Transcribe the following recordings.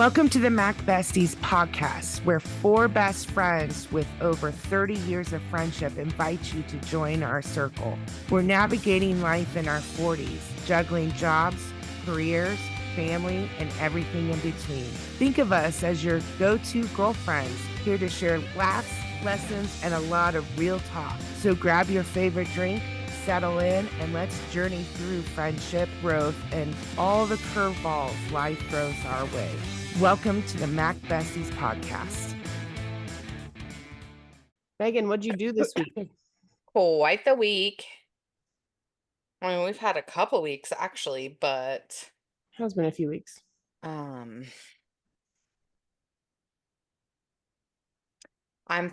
Welcome to the Mac Besties podcast, where four best friends with over 30 years of friendship invite you to join our circle. We're navigating life in our 40s, juggling jobs, careers, family, and everything in between. Think of us as your go-to girlfriends, here to share laughs, lessons, and a lot of real talk. So grab your favorite drink, settle in, and let's journey through friendship, growth, and all the curveballs life throws our way. Welcome to the Mac Besties podcast. Megan, what'd you do this week? Quite the week. I mean, we've had a couple weeks actually, but It's been a few weeks. I'm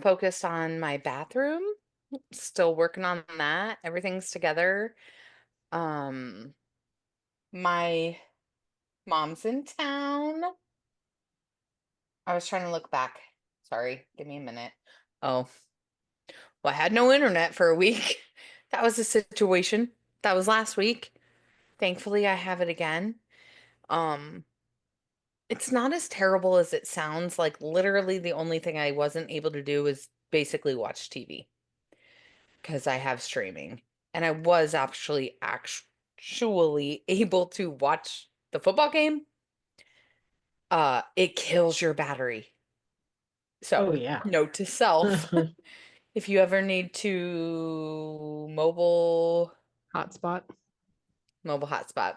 focused on my bathroom. Still working on that. Everything's together. My mom's in town. I was trying to look back. Sorry, give me a minute. Oh, well, I had no internet for a week. That was the situation. That was last week. Thankfully, I have it again. It's not as terrible as it sounds. Like, literally, the only thing I wasn't able to do was basically watch TV because I have streaming. And I was actually able to watch the football game. It kills your battery. So, yeah. note to self, if you ever need to mobile Hotspot. hotspot,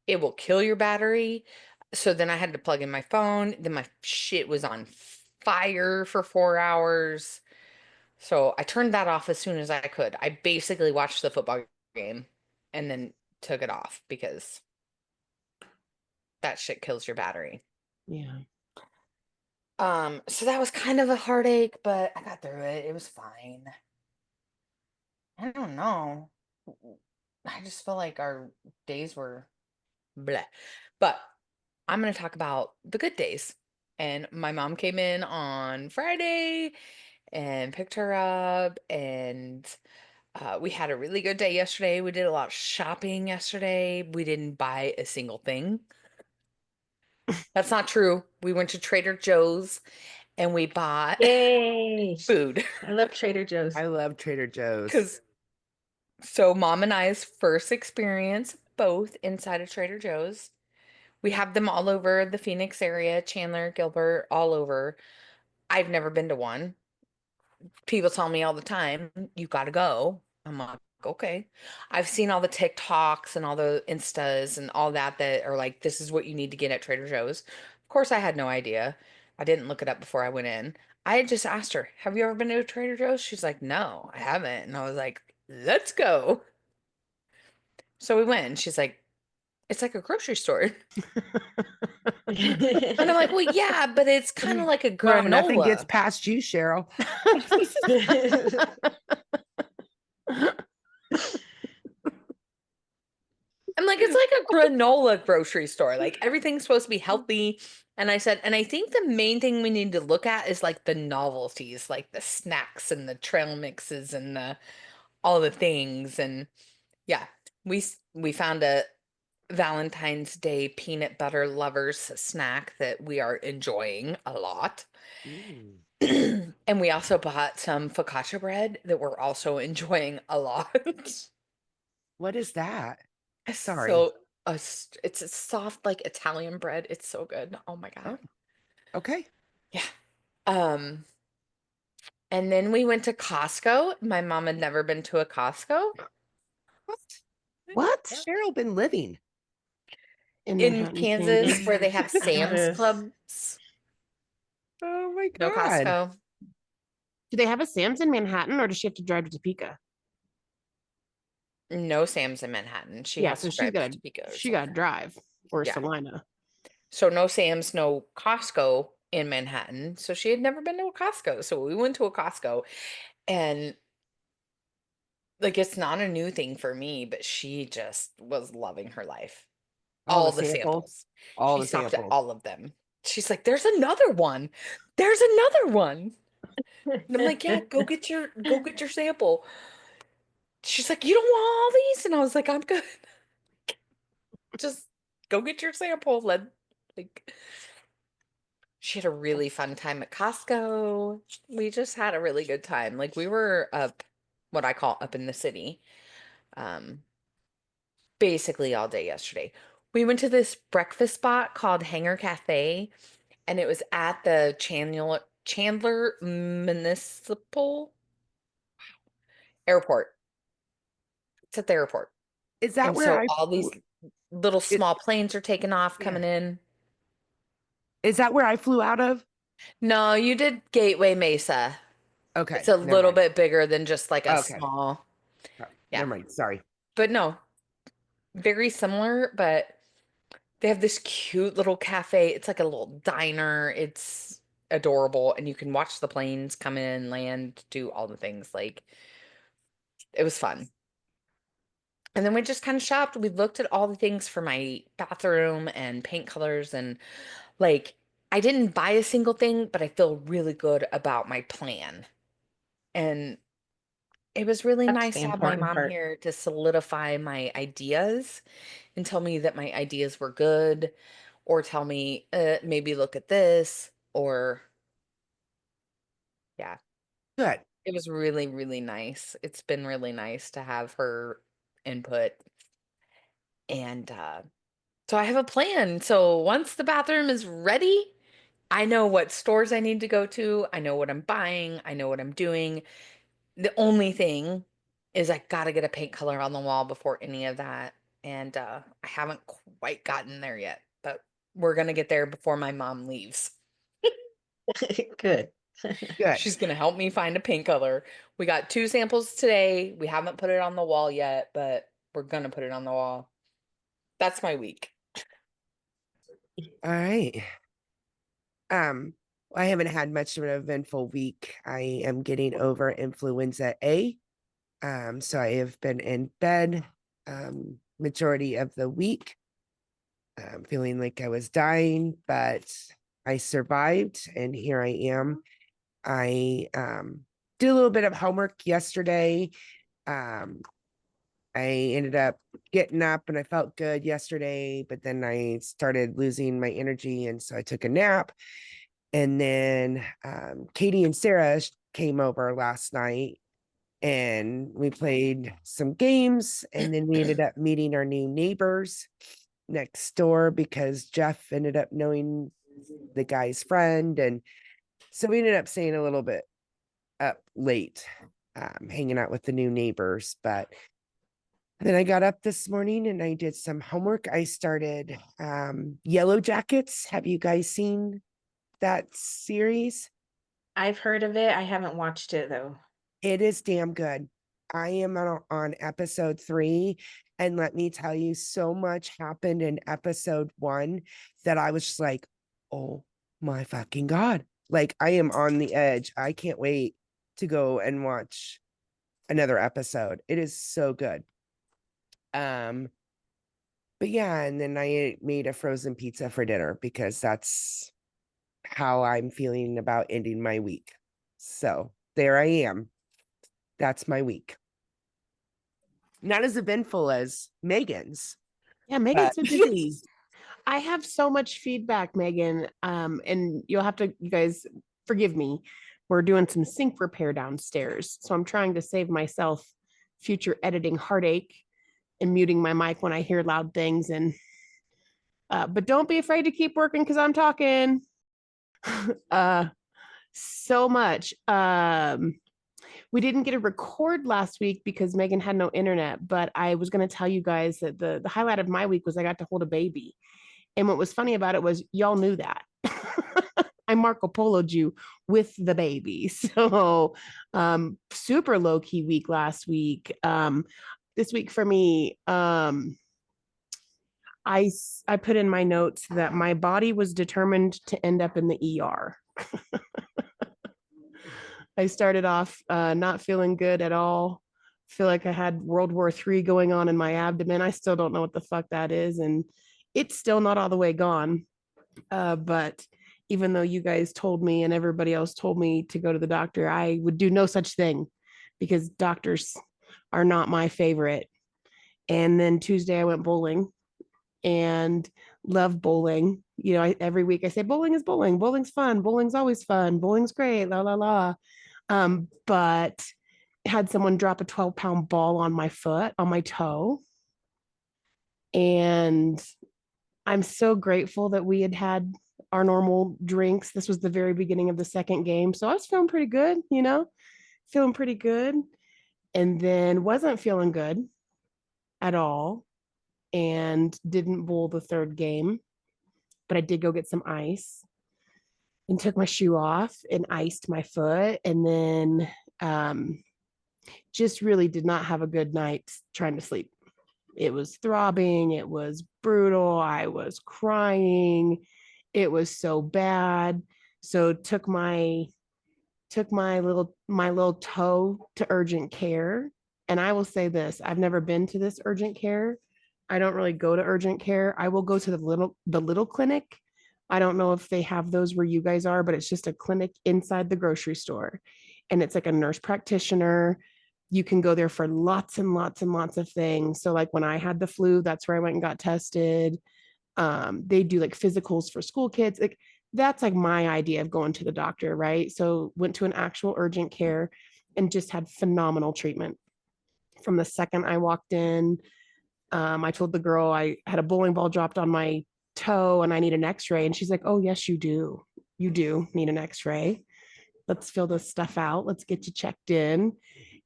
it will kill your battery. So then I had to plug in my phone. Then my shit was on fire for 4 hours. So I turned that off as soon as I could. I basically watched the football game and then took it off because that shit kills your battery. Yeah. So that was kind of a heartache, but I got through it. It was fine. I don't know. I just feel like our days were bleh. But I'm going to talk about the good days. And my mom came in on Friday and picked her up, and we had a really good day yesterday. We did a lot of shopping yesterday. We didn't buy a single thing. That's not true. We went to Trader Joe's and we bought Yay! food. I love Trader Joe's. I love Trader Joe's. So Mom and I's first experience both inside of Trader Joe's. We have them all over the Phoenix area, Chandler, Gilbert, all over. I've never been to one. People tell me all the time, you got to go. I'm like, okay. I've seen all the TikToks and all the Instas and all that are like, this is what you need to get at Trader Joe's. Of course, I had no idea. I didn't look it up before I went in. I had just asked her, have you ever been to a Trader Joe's? She's like, no, I haven't. And I was like, let's go. So we went, and she's like, it's like a grocery store. And I'm like, well, yeah, but it's kind of like a Where granola. nothing gets past you, Cheryl. I'm like, it's like a granola grocery store. Like, everything's supposed to be healthy. And I said, and I think the main thing we need to look at is like the novelties, like the snacks and the trail mixes and all the things. And yeah, we found a Valentine's Day peanut butter lovers snack that we are enjoying a lot. And we also bought some focaccia bread that we're also enjoying a lot. What is that? Sorry. So it's a soft, like, Italian bread. It's so good. Oh my God. Oh, okay. Yeah. And then we went to Costco. My mom had never been to a Costco. What? Cheryl been living In Manhattan, Kansas, where they have Sam's Yes. Clubs. Oh my No God. Costco. Do they have a Sam's in Manhattan, or does she have to drive to Topeka? No Sam's in Manhattan. She Yeah, has so to she's drive to got Topeka or she got to something. drive or Yeah. Salina. So no Sam's, no Costco in Manhattan. So she had never been to a Costco. So we went to a Costco, and like, it's not a new thing for me, but she just was loving her life. All the samples. All She the stopped at samples. all of them. She's like, there's another one. There's another one. And I'm like, yeah, go get your sample. She's like, you don't want all these? And I was like, I'm good. Just go get your sample. She had a really fun time at Costco. We just had a really good time. Like we were up, what I call up in the city, um, basically all day yesterday. We went to this breakfast spot called Hangar Cafe, and it was at the Chandler Municipal Airport. It's at the airport. Is that And where so I all these little it, small planes are taking off, yeah. coming in. Is that where I flew out of? No, you did Gateway Mesa. It's Okay, a never little mind. bit bigger than just like a Okay, small, yeah. never mind. Sorry. But no, very similar, but they have this cute little cafe. It's like a little diner. It's adorable, and you can watch the planes come in, land, do all the things. Like it was fun. And then we just kind of shopped. We looked at all the things for my bathroom and paint colors, and like I didn't buy a single thing, but I feel really good about my plan. And it was really That's nice the to have my important mom part. here to solidify my ideas and tell me that my ideas were good, or tell me, maybe look at this, or yeah, Good. it was really, really nice. It's been really nice to have her input. And so I have a plan. So once the bathroom is ready, I know what stores I need to go to. I know what I'm buying. I know what I'm doing. The only thing is I gotta get a paint color on the wall before any of that. And I haven't quite gotten there yet, but we're gonna get there before my mom leaves. Good. Good. She's gonna help me find a paint color. We got 2 samples today. We haven't put it on the wall yet, but we're gonna put it on the wall. That's my week. All right. I haven't had much of an eventful week. I am getting over influenza A. So I have been in bed majority of the week. Feeling like I was dying, but I survived, and here I am. I did a little bit of homework yesterday. Um, I ended up getting up and I felt good yesterday, but then I started losing my energy, and so I took a nap. And then Katie and Sarah came over last night and we played some games. And then we ended up meeting our new neighbors next door because Jeff ended up knowing the guy's friend. And so we ended up staying a little bit up late, hanging out with the new neighbors. But then I got up this morning and I did some homework. I started Yellow Jackets. Have you guys seen that series? I've heard of it. I haven't watched it though. It is damn good. I am on episode 3, and let me tell you, so much happened in episode 1 that I was just like, oh my fucking God. Like, I am on the edge. I can't wait to go and watch another episode. It is so good. But yeah, and then I made a frozen pizza for dinner because that's how I'm feeling about ending my week. So there I am. That's my week. Not as eventful as Megan's. Yeah, But Megan's been busy. I have so much feedback, Megan. And you'll have to, you guys, forgive me. We're doing some sink repair downstairs. So I'm trying to save myself future editing heartache and muting my mic when I hear loud things. And but don't be afraid to keep working because I'm talking. So much. We didn't get a record last week because Megan had no internet, but I was going to tell you guys that the highlight of my week was I got to hold a baby. And what was funny about it was y'all knew that. I Marco Polo'd you with the baby. So super low key week last week. This week for me, I put in my notes that my body was determined to end up in the ER. I started off not feeling good at all. Feel like I had World War III going on in my abdomen. I still don't know what the fuck that is, and it's still not all the way gone. But even though you guys told me and everybody else told me to go to the doctor, I would do no such thing because doctors are not my favorite. And then Tuesday I went bowling, and love bowling. Every week I say bowling is bowling. Bowling's fun. Bowling's always fun. Bowling's great. La la la. But had someone drop a 12-pound ball on my foot, on my toe. And I'm so grateful that we had our normal drinks. This was the very beginning of the second game. So I was feeling pretty good, feeling pretty good. And then wasn't feeling good at all and didn't bowl the third game. But I did go get some ice and took my shoe off and iced my foot. And then just really did not have a good night trying to sleep. It was throbbing. It was brutal. I was crying. It was so bad. So took my little toe to urgent care. And I will say this, I've never been to this urgent care. I don't really go to urgent care. I will go to the little clinic. I don't know if they have those where you guys are, but it's just a clinic inside the grocery store. And it's like a nurse practitioner. You can go there for lots and lots and lots of things. So like when I had the flu, that's where I went and got tested. They do like physicals for school kids. Like that's like my idea of going to the doctor, right? So went to an actual urgent care and just had phenomenal treatment. From the second I walked in, I told the girl I had a bowling ball dropped on my toe and I need an x-ray. And she's like, oh, yes, you do. You do need an x-ray. Let's fill this stuff out. Let's get you checked in.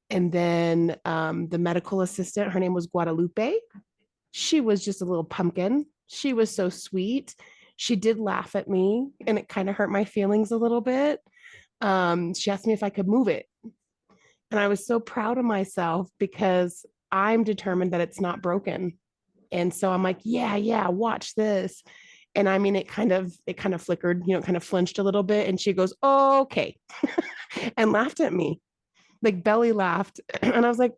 And then the medical assistant, her name was Guadalupe. She was just a little pumpkin. She was so sweet. She did laugh at me and it kind of hurt my feelings a little bit. She asked me if I could move it. And I was so proud of myself because I'm determined that it's not broken. And so I'm like, yeah, watch this. And I mean, it kind of flickered, kind of flinched a little bit. And she goes, oh, okay. And laughed at me, like belly laughed. And I was like,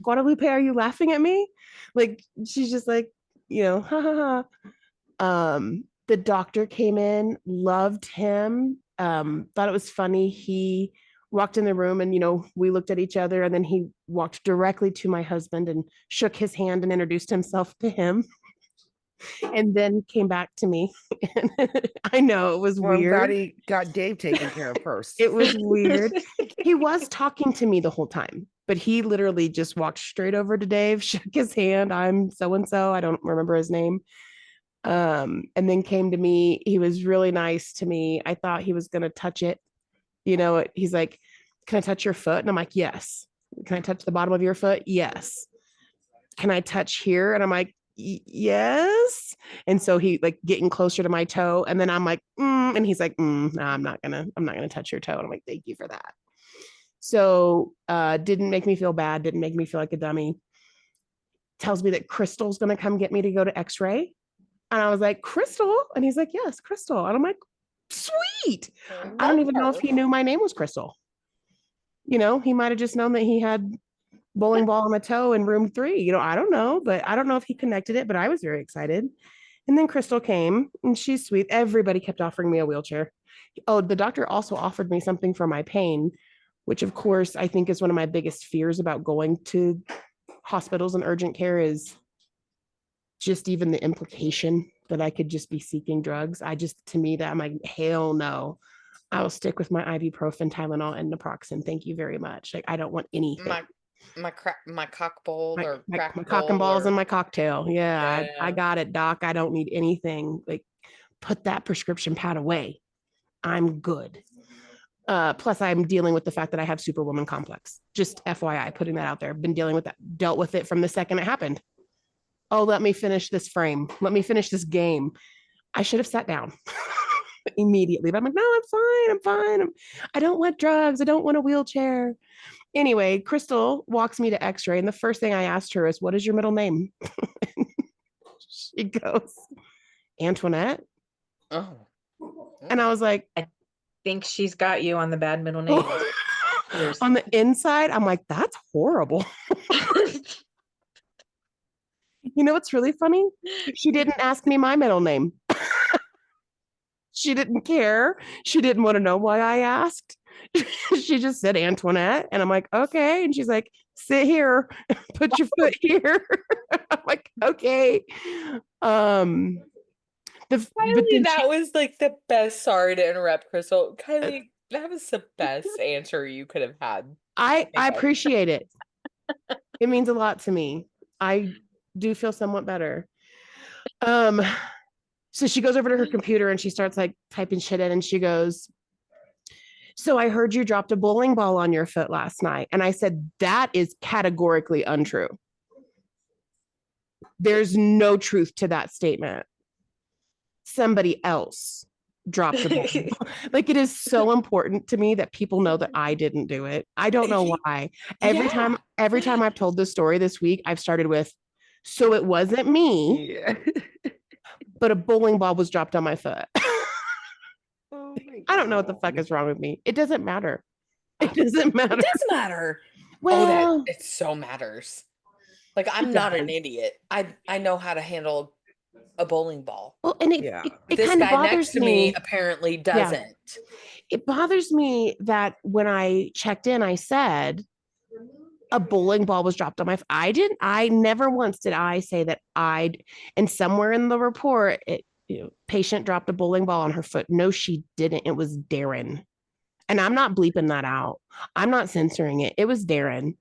Guadalupe, are you laughing at me? Like, she's just like, ha ha ha. The doctor came in, loved him, thought it was funny. He walked in the room and, we looked at each other and then he walked directly to my husband and shook his hand and introduced himself to him and then came back to me. I know it was weird. I'm glad he got Dave taken care of first. It was weird. He was talking to me the whole time, but he literally just walked straight over to Dave, shook his hand. I'm so-and-so. I don't remember his name. And then came to me. He was really nice to me. I thought he was going to touch it. He's like, can I touch your foot? And I'm like, yes. Can I touch the bottom of your foot? Yes. Can I touch here? And I'm like, yes. And so he like getting closer to my toe. And then I'm like, and he's like, no, I'm not gonna touch your toe. And I'm like, thank you for that. So didn't make me feel bad, didn't make me feel like a dummy. Tells me that Crystal's gonna come get me to go to x-ray. And I was like, Crystal? And he's like, yes, Crystal. And I'm like, sweet. I don't even know if he knew my name was Crystal. He might have just known that he had bowling ball on my toe in room 3. I don't know, but I don't know if he connected it, but I was very excited. And then Crystal came and she's sweet. Everybody kept offering me a wheelchair. Oh, the doctor also offered me something for my pain, which of course I think is one of my biggest fears about going to hospitals and urgent care is just even the implication that I could just be seeking drugs. To me that I'm like, hell no. I will stick with my ibuprofen, Tylenol, and naproxen. Thank you very much. Like I don't want anything. My cock bowl or my crack cock and balls and my cocktail. Yeah, Yeah. I got it, doc. I don't need anything. Like put that prescription pad away. I'm good. Plus I'm dealing with the fact that I have superwoman complex. Just FYI, putting that out there. Been dealt with it from the second it happened. Oh, let me finish this frame. Let me finish this game. I should have sat down immediately, but I'm like, no, I'm fine. I don't want drugs. I don't want a wheelchair. Anyway, Crystal walks me to x-ray. And the first thing I asked her is, what is your middle name? She goes, Antoinette. Oh. And I was like, I think she's got you on the bad middle name. on the inside, I'm like, that's horrible. You know what's really funny? She didn't ask me my middle name. She didn't care. She didn't want to know why I asked. She just said Antoinette. And I'm like, okay. And she's like, sit here, put your foot here. I'm like, okay. Kylie, that was like the best. Sorry to interrupt, Crystal. Kylie, that was the best answer you could have had. I appreciate it. It means a lot to me. I do feel somewhat better. So she goes over to her computer and she starts like typing shit in, and she goes, "So I heard you dropped a bowling ball on your foot last night." And I said, "That is categorically untrue. There's no truth to that statement. Somebody else dropped a bowling ball." Like, it is so important to me that people know that I didn't do it. I don't know why. Every time I've told this story this week, I've started with, "So it wasn't me, but a bowling ball was dropped on my foot." I don't know what the fuck is wrong with me. It doesn't matter. It doesn't matter. It does matter. Well, it so matters. Like, I'm not an idiot. I know how to handle a bowling ball. well, and it This kind of guy next bothers to me apparently doesn't. It bothers me that when I checked in, I said a bowling ball was dropped on my. I never once did I say that and somewhere in the report, patient dropped a bowling ball on her foot. No, she didn't. It was Darren. And I'm not bleeping that out. I'm not censoring it. It was Darren.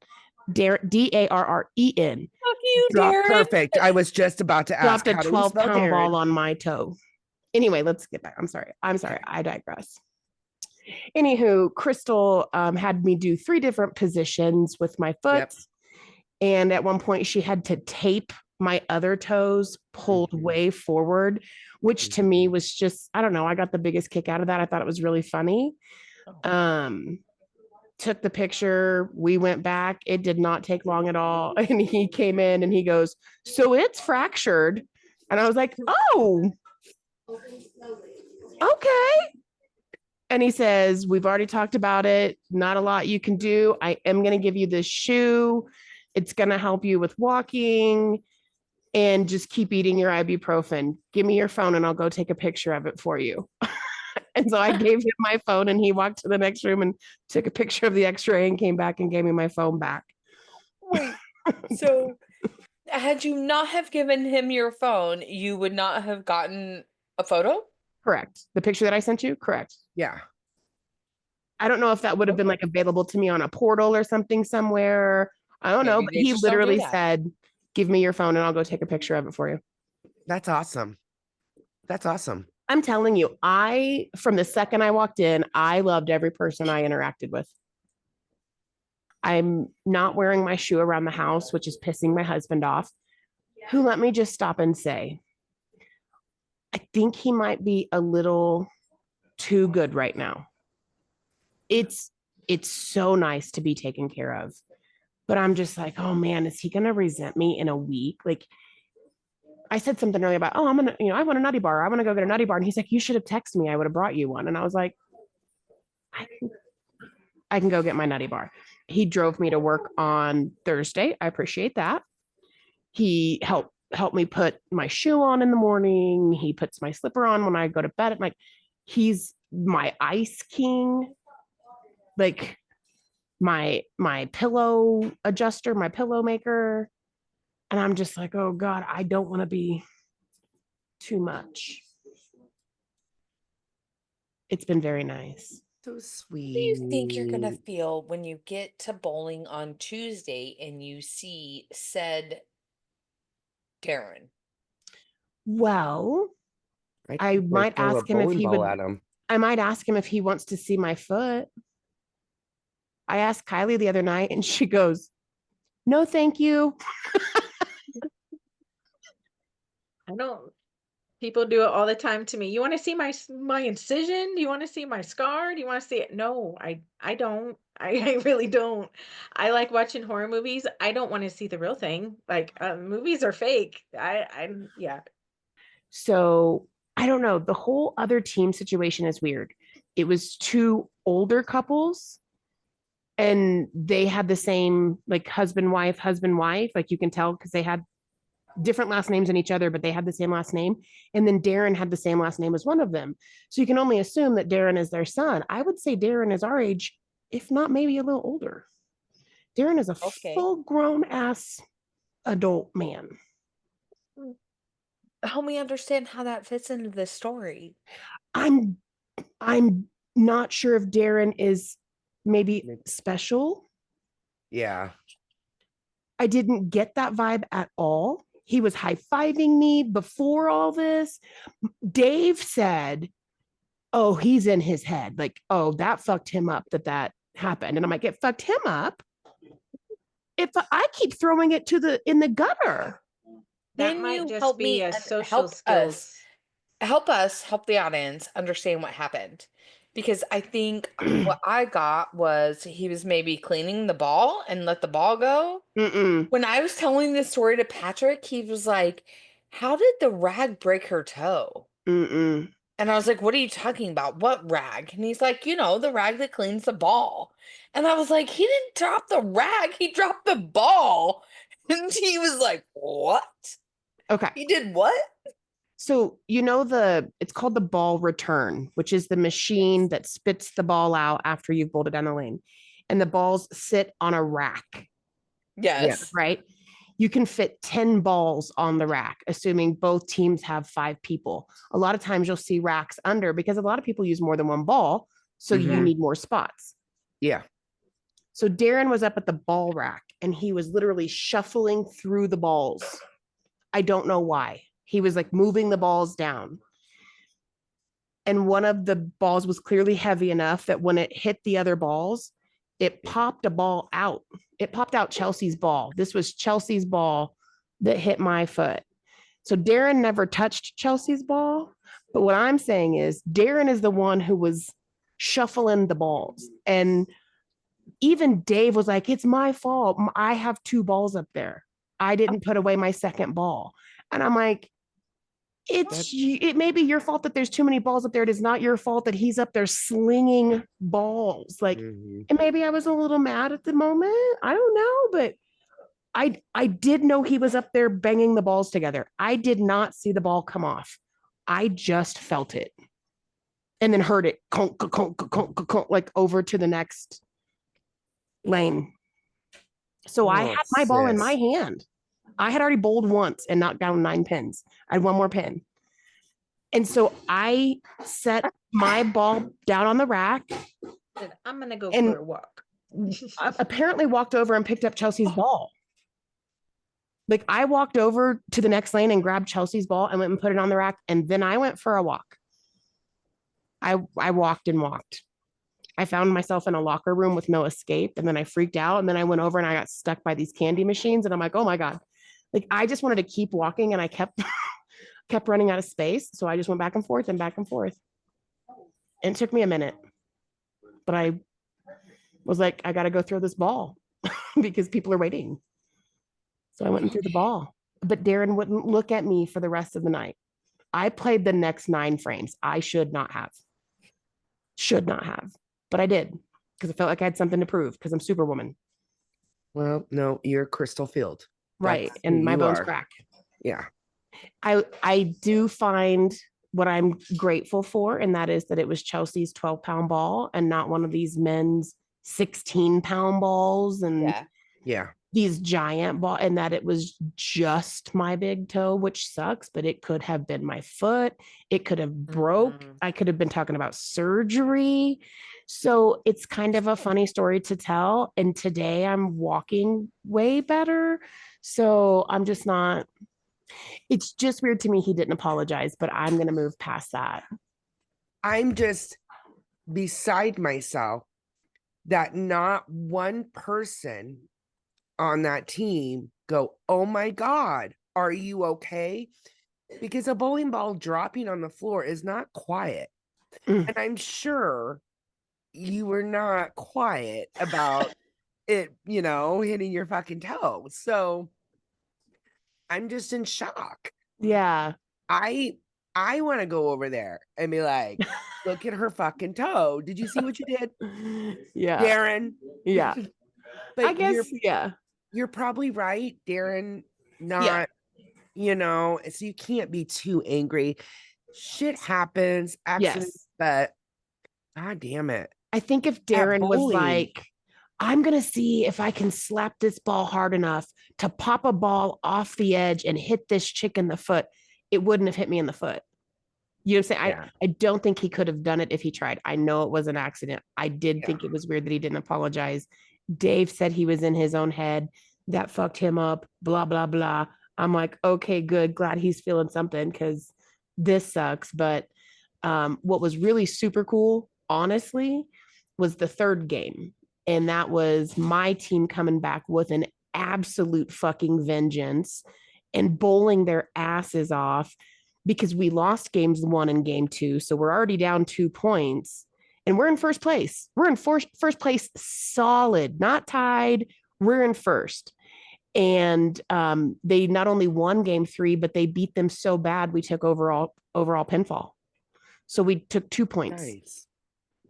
Darren, Darren. Fuck you, Darren. Perfect. I was just about to ask. Dropped a 12-pound ball on my toe. Anyway, let's get back. I'm sorry. I digress. Anywho, Crystal had me do 3 different positions with my foot. Yep. And at one point she had to tape my other toes pulled way forward, which to me was just, I don't know. I got the biggest kick out of that. I thought it was really funny. Took the picture. We went back. It did not take long at all. And he came in and he goes, "So it's fractured." And I was like, "Oh, okay." And he says, "We've already talked about it. Not a lot you can do. I am going to give you this shoe. It's going to help you with walking, and just keep eating your ibuprofen. Give me your phone and I'll go take a picture of it for you." And so I gave him my phone and he walked to the next room and took a picture of the x-ray and came back and gave me my phone back. Wait, so had you not have given him your phone, you would not have gotten a photo? Correct. The picture that I sent you? Correct. Yeah. I don't know if that would have been like available to me on a portal or something somewhere. I don't know, but he literally said, "Give me your phone and I'll go take a picture of it for you." That's awesome. That's awesome. I'm telling you, from the second I walked in, I loved every person I interacted with. I'm not wearing my shoe around the house, which is pissing my husband off, who let me just stop and say, I think he might be a little too good right now. It's so nice to be taken care of. But I'm just like, oh man, is he going to resent me in a week? Like, I said something earlier about, I want a nutty bar. I want to go get a nutty bar. And he's like, "You should have texted me. I would have brought you one." And I was like, I can go get my nutty bar. He drove me to work on Thursday. I appreciate that. He helped me put my shoe on in the morning. He puts my slipper on when I go to bed at night. He's my ice king. Like my pillow adjuster, my pillow maker. And I'm just like, oh God, I don't want to be too much. It's been very nice. So sweet. What do you think you're going to feel when you get to bowling on Tuesday and you see said Darren? Well, I might ask him if he would. I might ask him if he wants to see my foot. I asked Kylie the other night and she goes, "No, thank you." I don't. People do it all the time to me. "You want to see my incision? Do you want to see my scar? Do you want to see it?" No, I don't. I really don't. I like watching horror movies. I don't want to see the real thing. Like, movies are fake. Yeah. So I don't know. The whole other team situation is weird. It was 2 older couples and they had the same, like, husband, wife. Like, you can tell because they had different last names than each other, but they had the same last name. And then Darren had the same last name as one of them. So you can only assume that Darren is their son. I would say Darren is our age, if not maybe a little older. Darren is a full grown ass adult man. help me understand how that fits into this story. I'm not sure if Darren is maybe special. Yeah. I didn't get that vibe at all. He was high-fiving me before all this. Dave said, oh, he's in his head. Like, oh, that fucked him up that happened. And I'm like, it fucked him up if I keep throwing it in the gutter. That Can might you just help be me a and social skills. help the audience understand what happened? Because I think what I got was he was maybe cleaning the ball and let the ball go. Mm-mm. When I was telling this story to Patrick, he was like, how did the rag break her toe? Mm-mm. And I was like, what are you talking about? What rag? And he's like, the rag that cleans the ball. And I was like, he didn't drop the rag, he dropped the ball. And he was like, what? Okay. He did what? So it's called the ball return, which is the machine that spits the ball out after you've bowled it down the lane. And the balls sit on a rack, Yes. right? You can fit 10 balls on the rack, assuming both teams have 5 people. A lot of times you'll see racks under because a lot of people use more than one ball. So you Mhm. need more spots. Yeah. So Darren was up at the ball rack and he was literally shuffling through the balls. I don't know why. He was like moving the balls down. And one of the balls was clearly heavy enough that when it hit the other balls, it popped a ball out. It popped out Chelsea's ball. This was Chelsea's ball that hit my foot. So Darren never touched Chelsea's ball. But what I'm saying is Darren is the one who was shuffling the balls. And even Dave was like, it's my fault. I have 2 balls up there. I didn't put away my second ball. And I'm like, it may be your fault that there's too many balls up there. It is not your fault that he's up there slinging balls. Like, Mhm. and maybe I was a little mad at the moment. I don't know, but I did know he was up there banging the balls together. I did not see the ball come off. I just felt it. And then heard it conk, conk, conk, conk, conk, like over to the next lane. So I Oh, had my ball in sis. my hand. I had already bowled once and knocked down 9 pins. I had one more pin. And so I set my ball down on the rack I'm gonna go and for a walk. apparently walked over and picked up Chelsea's ball. Like I walked over to the next lane and grabbed Chelsea's ball and went and put it on the rack. And then I went for a walk. I walked and walked. I found myself in a locker room with no escape. And then I freaked out. And then I went over and I got stuck by these candy machines. And I'm like, oh my God. Like I just wanted to keep walking and I kept running out of space. So I just went back and forth and back and forth. And it took me a minute. But I was like, I got to go throw this ball because people are waiting. So I went and threw the ball. But Darren wouldn't look at me for the rest of the night. I played the next 9 frames. I should not have. But I did because I felt like I had something to prove because I'm Superwoman. Well, no, you're Crystal Field. Right. That's And who my you bones are. crack. Yeah. I do find what I'm grateful for, and that is that it was Chelsea's 12-pound ball and not one of these men's 16-pound balls and Yeah. these giant ball, and that it was just my big toe, which sucks, but it could have been my foot. It could have broke. Mhm. I could have been talking about surgery. So it's kind of a funny story to tell. And today I'm walking way better. So I'm just not, it's just weird to me he didn't apologize, but I'm going to move past that. I'm just beside myself that not one person on that team go, oh my God, are you okay? Because a bowling ball dropping on the floor is not quiet. Mm. And I'm sure you were not quiet about it, hitting your fucking toe. So I'm just in shock. Yeah. I want to go over there and be like, look at her fucking toe. Did you see what you did, Yeah. Darren? Yeah. But I guess, you're probably right, Darren. Yeah. So you can't be too angry. Shit happens, accidents, Yes. but God damn it. I think if Darren was like, I'm going to see if I can slap this ball hard enough to pop a ball off the edge and hit this chick in the foot, it wouldn't have hit me in the foot. You know what I'm saying? Yeah. I don't think he could have done it if he tried. I know it was an accident. I did think Yeah. it was weird that he didn't apologize. Dave said he was in his own head. That fucked him up, blah, blah, blah. I'm like, okay, good. Glad he's feeling something because this sucks. But what was really super cool, honestly, was the third game. And that was my team coming back with an absolute fucking vengeance and bowling their asses off because we lost games 1 and game 2. So we're already down 2 points and we're in first place. We're in first place solid, not tied. We're in first. And they not only won game 3, but they beat them so bad we took overall pinfall. So we took 2 points.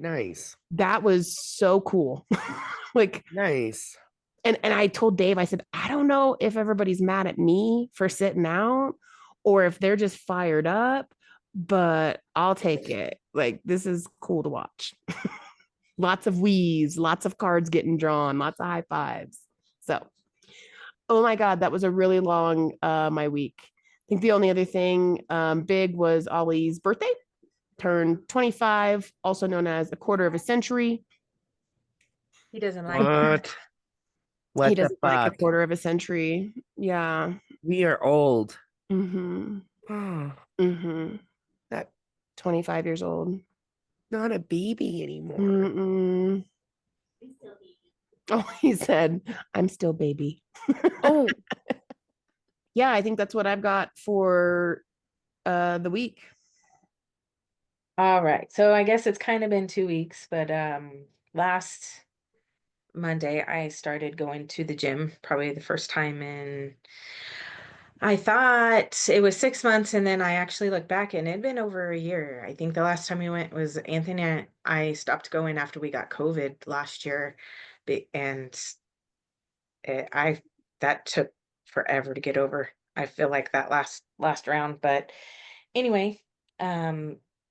Nice. That was so cool. Like, Nice. and I told Dave, I said, I don't know if everybody's mad at me for sitting out or if they're just fired up, but I'll take it. Like, this is cool to watch. Lots of wheeze, lots of cards getting drawn, lots of high fives. So, oh my God, that was a really long my week. I think the only other thing big was Ollie's birthday. Turned 25, also known as a quarter of a century. He doesn't like that. What? What He the doesn't like a fuck? quarter of a century. Yeah. We are old. Mm-hmm. Mm-hmm. That 25 years old. not a baby anymore. Mm-mm. Oh, he said, I'm still baby. Oh, Yeah, I think that's what I've got for the week. All right. So I guess it's kind of been 2 weeks, but last Monday I started going to the gym, probably the first time in, I thought it was 6 months, and then I actually looked back and it'd been over a year. I think the last time we went was Anthony and I stopped going after we got COVID last year, and I that took forever to get over. I feel like that last round, but anyway,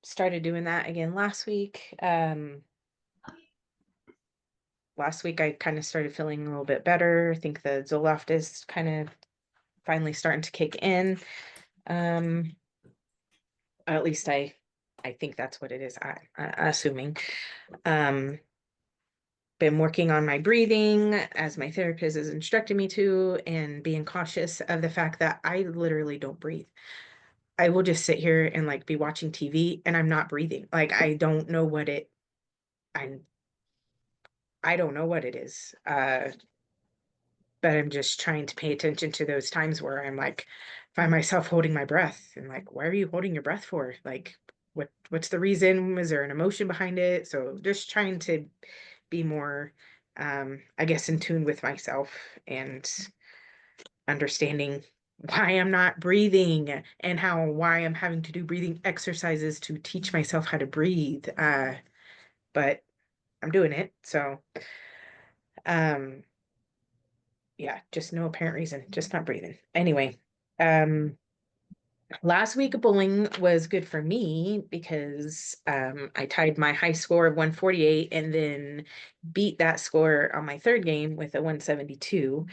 started doing that again last week. Last week I kind of started feeling a little bit better. I think the Zoloft is kind of finally starting to kick in. At least I think that's what it is. I assuming. Been working on my breathing as my therapist has instructed me to, and being cautious of the fact that I literally don't breathe. I will just sit here and like be watching TV and I'm not breathing. Like I don't know what it I'm I don't know what it is. But I'm just trying to pay attention to those times where I'm like find myself holding my breath and like, why are you holding your breath for? Like what's the reason? Is there an emotion behind it? So just trying to be more I guess in tune with myself and understanding why I'm not breathing and why I'm having to do breathing exercises to teach myself how to breathe. But I'm doing it. So um yeah, just no apparent reason, just not breathing. Anyway, last week bowling was good for me because I tied my high score of 148 and then beat that score on my third game with a 172.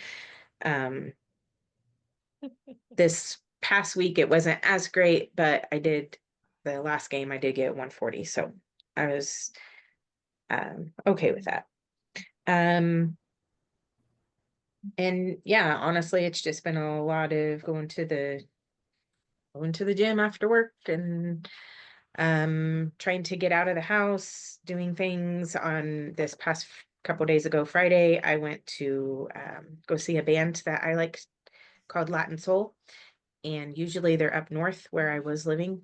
This past week it wasn't as great, but the last game I did get 140, so I was okay with that. And yeah, honestly, it's just been a lot of going to the gym after work and trying to get out of the house, doing things. On this past couple days ago, Friday, I went to go see a band that I like called Latin Soul, and usually they're up north where I was living.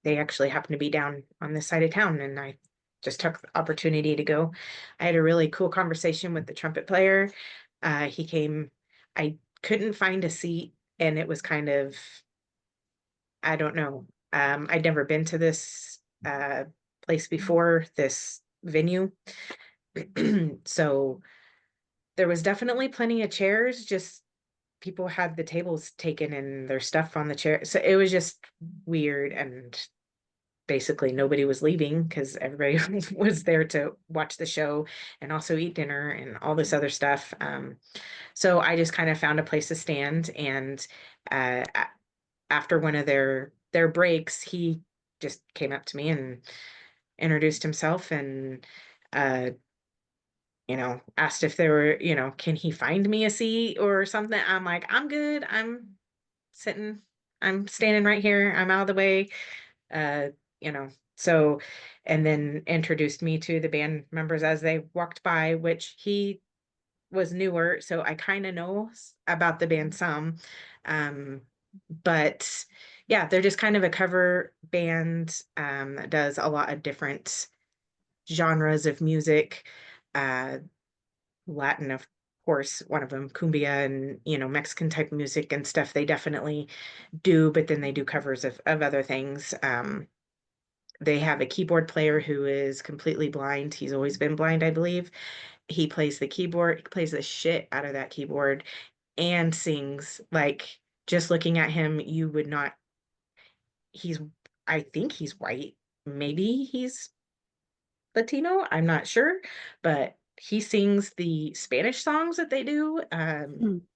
They actually happen to be down on this side of town, and I just took the opportunity to go. I had a really cool conversation with the trumpet player. He came, I couldn't find a seat, and it was kind of, I don't know. I'd never been to this place before, this venue. So there was definitely plenty of chairs, just people had the tables taken and their stuff on the chair. So it was just weird, and basically nobody was leaving because everybody was there to watch the show and also eat dinner and all this other stuff. So I just kind of found a place to stand, and after one of their breaks, he just came up to me and introduced himself and uh asked if there were, can he find me a seat or something. I'm like, I'm good. Sitting, I'm standing right here. I'm out of the way. Uh, so, and then introduced me to the band members as they walked by, which he was newer, so I kind of know about the band some. But yeah, they're just kind of a cover band that does a lot of different genres of music. Uh, Latin, of course, one of them, cumbia and, Mexican type music and stuff they definitely do, but then they do covers of other things. They have a keyboard player who is completely blind. He's always been blind, I believe. He plays the keyboard, he plays the shit out of that keyboard and sings. Like, just looking at him, you would not, he's, I think he's white. Maybe he's Latino, I'm not sure, but he sings the Spanish songs that they do.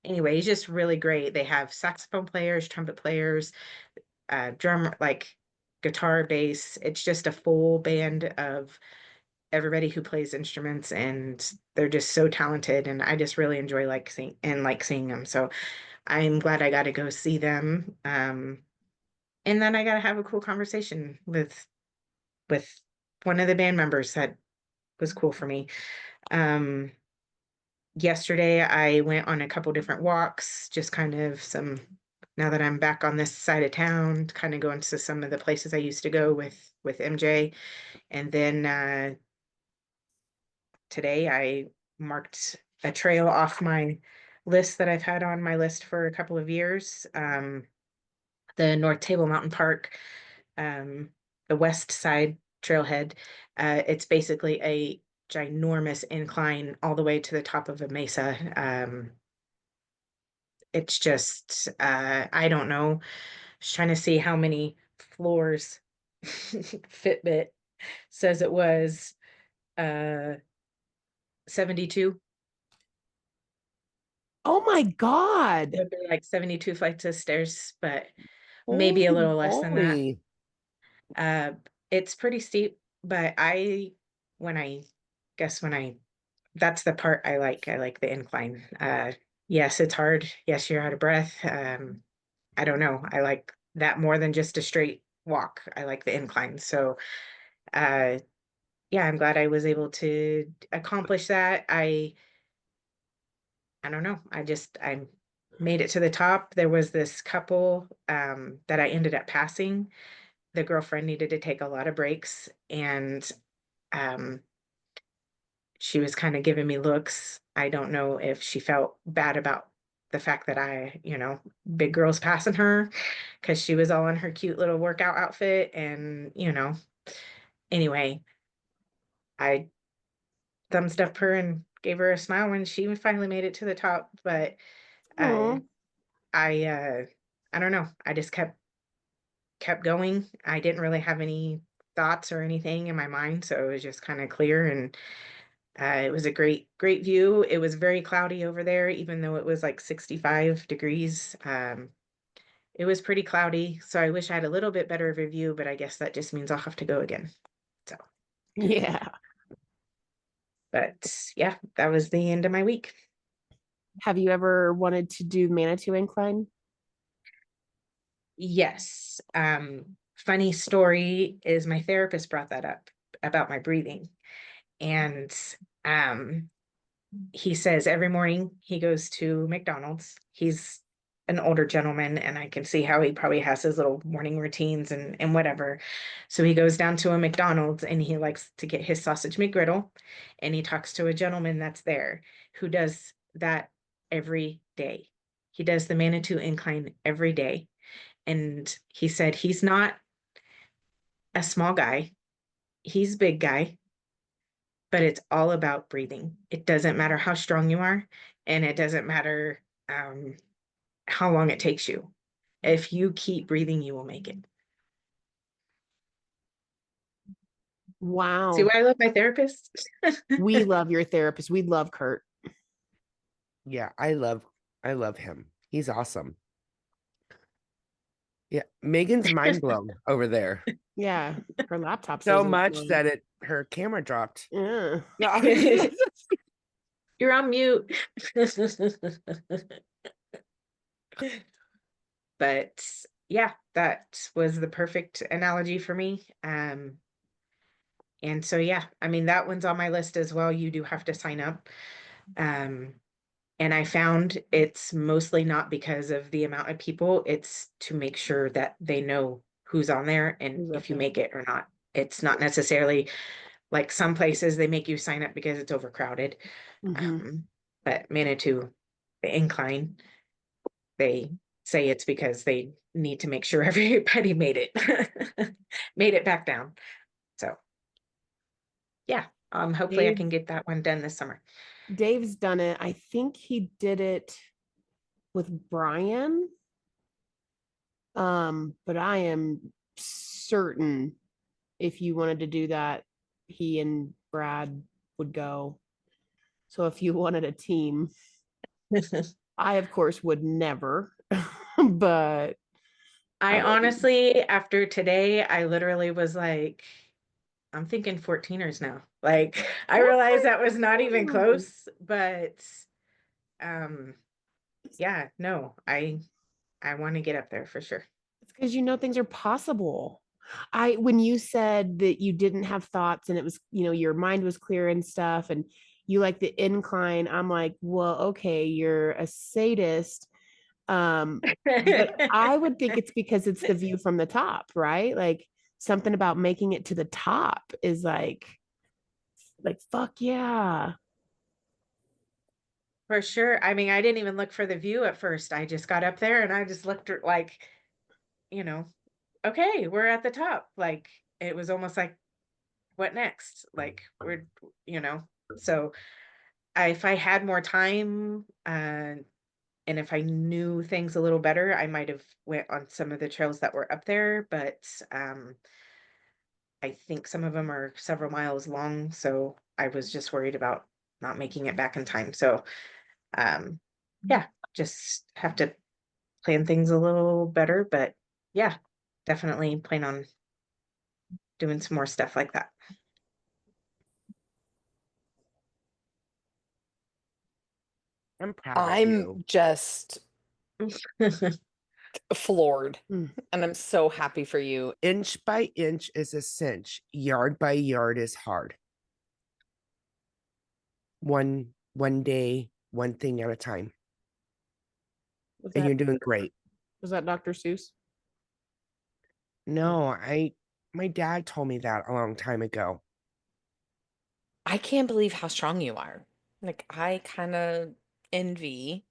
Anyway, he's just really great. They have saxophone players, trumpet players, drum, like guitar, bass. It's just a full band of everybody who plays instruments, and they're just so talented, and I just really enjoy seeing them. So I'm glad I got to go see them. And then I got to have a cool conversation with one of the band members that was cool for me. Yesterday I went on a couple different walks, just kind of now that I'm back on this side of town, kind of going to some of the places I used to go with MJ. And then today I marked a trail off my list that I've had on my list for a couple of years. The North Table Mountain Park, the West Side Trailhead. It's basically a ginormous incline all the way to the top of a mesa. It's just, I don't know. I was trying to see how many floors Fitbit says it was 72. Oh my God. It'd be like 72 flights of stairs, but maybe a little less than that. Holy. It's pretty steep, but when I when I that's the part I like. I like the incline. Yes, it's hard. Yes, you're out of breath. I don't know. I like that more than just a straight walk. I like the incline. So, yeah, I'm glad I was able to accomplish that. I don't know. I made it to the top. There was this couple that I ended up passing. The girlfriend needed to take a lot of breaks, and um she was kind of giving me looks. I don't know if she felt bad about the fact that big girls passing her, because she was all in her cute little workout outfit. And, anyway, I thumbs up her and gave her a smile when she finally made it to the top. But Aw. I don't know. I just kept going. I didn't really have any thoughts or anything in my mind, so it was just kind of clear. And it was a great view. It was very cloudy over there, even though it was like 65 degrees. It was pretty cloudy, so I wish I had a little bit better of a view, but I guess that just means I'll have to go again. So, Yeah. but yeah, that was the end of my week. Have you ever wanted to do Manitou Incline? Yes. Funny story is my therapist brought that up about my breathing. And he says every morning he goes to McDonald's. He's an older gentleman, and I can see how he probably has his little morning routines and whatever. So he goes down to a McDonald's and he likes to get his sausage McGriddle, and he talks to a gentleman that's there who does that every day. He does the Manitou Incline every day. And he said he's not a small guy, he's a big guy, but it's all about breathing. It doesn't matter how strong you are, and it doesn't matter how long it takes you. If you keep breathing, you will make it. Wow. See why I love my therapist? We love your therapist. We love Kurt. Yeah, I love him. He's awesome. Yeah, Megan's mind blown over there. Yeah, her laptop So says much it's that her camera dropped. yeah. You're on mute. But yeah, that was the perfect analogy for me. And so yeah, I mean that one's on my list as well. You do have to sign up. And I found it's mostly not because of the amount of people, it's to make sure that they know who's on there and Who's up if you there. make it or not. It's not necessarily like some places they make you sign up because it's overcrowded. Mhm. But Manitou, the incline, they say it's because they need to make sure everybody made it, made it back down. So yeah, hopefully I can get that one done this summer. Dave's done it. I think he did it with Brian. But I am certain if you wanted to do that, he and Brad would go. So if you wanted a team, I of course would never, but I honestly, after today, I literally was like, I'm thinking 14ers now. Like, I realized that was not even close, but yeah, no, I want to get up there for sure. it's because you know things are possible. When you said that you didn't have thoughts and it was, your mind was clear and stuff, and you like the incline, I'm like, well, okay, you're a sadist. But I would think it's because it's the view from the top, right? Like something about making it to the top is like fuck yeah. For sure. I mean, I didn't even look for the view at first. I just got up there and I just looked at like, you know, okay, we're at the top. Like it was almost like, what next? Like we're, so if I had more time, and if I knew things a little better, I might have went on some of the trails that were up there, but I think some of them are several miles long, so I was just worried about not making it back in time. So yeah, just have to plan things a little better, but yeah, definitely plan on doing some more stuff like that. I'm proud of I'm you. just floored, Mm. and I'm so happy for you. Inch by inch is a cinch. Yard by yard is hard. One day, one thing at a time. Was And that you're doing great. Dr. Seuss? No, my dad told me that a long time ago. I can't believe how strong you are. Like, I kind of envy.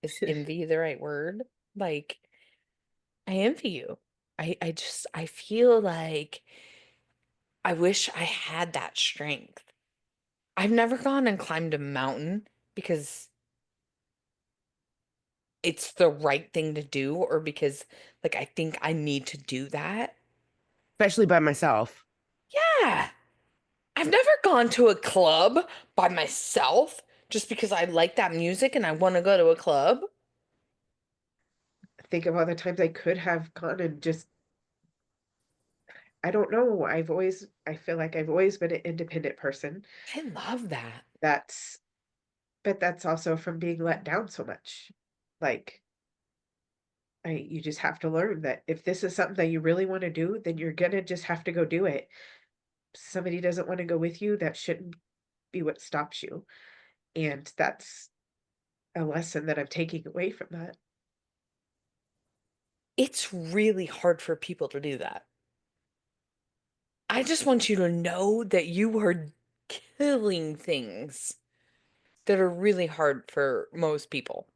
Is envy the right word? Like, I envy you. I feel like I wish I had that strength. I've never gone and climbed a mountain because it's the right thing to do or because like I think I need to do that. Especially by myself. Yeah. I've never gone to a club by myself just because I like that music and I want to go to a club. Think of all the times I could have gone and just, I don't know. I feel like I've always been an independent person. I love that. That's, but that's also from being let down so much. Like, you just have to learn that if this is something that you really want to do, then you're gonna just have to go do it. Somebody doesn't want to go with you, that shouldn't be what stops you. And that's a lesson that I'm taking away from that. It's really hard for people to do that. I just want you to know that you are killing things that are really hard for most people.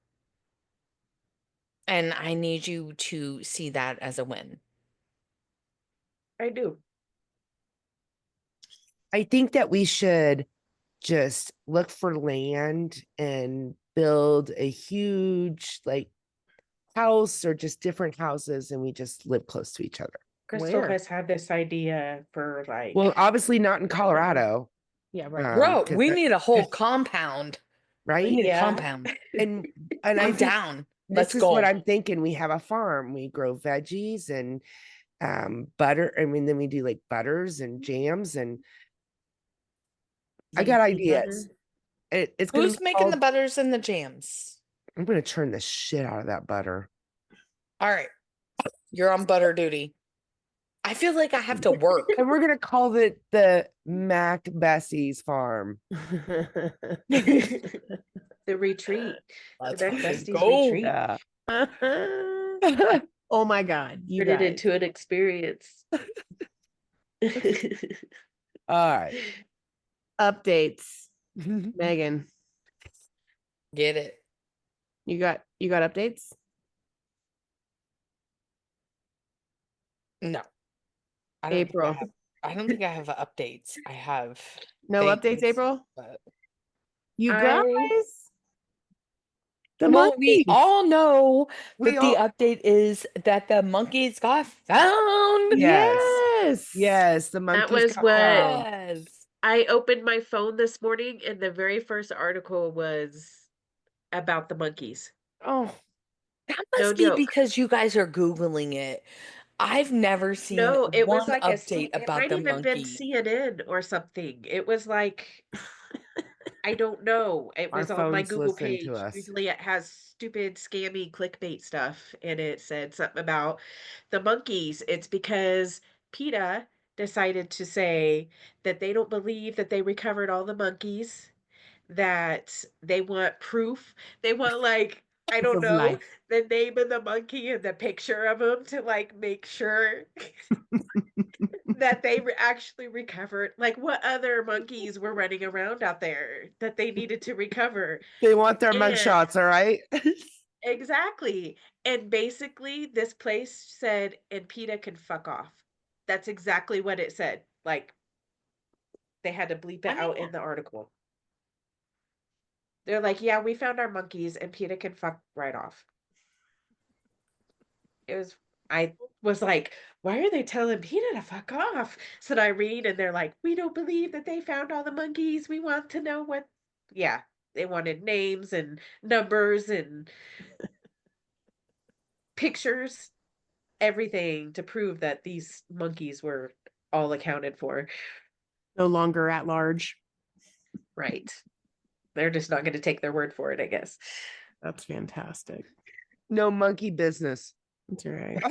And I need you to see that as a win. I do. I think that we should just look for land and build a huge like house or just different houses and we just live close to each other. Crystal Where? has had this idea for like, Well, obviously not in Colorado. Yeah, right. Bro, 'Cause we need a whole compound. We right? need a yeah. compound. And I I'm think down. Let's this is what go. I'm thinking. We have a farm. We grow veggies and butter. I mean, then we do like butters and jams, and I got Veggie butter. ideas. It's gonna Who's be making the called, butters and the jams? I'm gonna churn the shit out of that butter. All right. You're on butter duty. I feel like I have to work. And we're gonna call it the Mac Bessie's farm. The retreat. Let's The Mac fucking Bestie's go. retreat. Yeah. Oh my God. You Turn it guys. into an experience. All right. Updates. Megan, Get it. you got updates? No. I don't think April. I don't think I have updates. I have No updates, things, April? but You I- guys. The well, we monkeys. all know We that the update is that the monkeys got found. Yes. Yes. Yes, the monkeys was got what- found. Yes. I opened my phone this morning and the very first article was about the monkeys. Oh, That No must be joke. because you guys are Googling it. I've never seen No, it one was like update it about might the even been monkey. CNN or something. It was like I don't know. It Our was on my phones Google listen page. to us. Usually it has stupid scammy clickbait stuff and it said something about the monkeys. It's because PETA decided to say that they don't believe that they recovered all the monkeys, that they want proof. They want like I Proof don't of know life. the name of the monkey and the picture of him to like make sure that they actually recovered. Like, what other monkeys were running around out there that they needed to recover? They want their And- mugshots, all right? Exactly. And basically, this place said, and PETA can fuck off. That's exactly what it said. Like, they had to bleep it I out mean- in the article. They're like, yeah, we found our monkeys, and PETA can fuck right off. I was like, why are they telling PETA to fuck off? So I read and they're like, we don't believe that they found all the monkeys. We want to know what. Yeah, they wanted names and numbers and pictures, everything to prove that these monkeys were all accounted for. No longer at large. Right. They're just not going to take their word for it, I guess. That's fantastic. No monkey business. That's all right.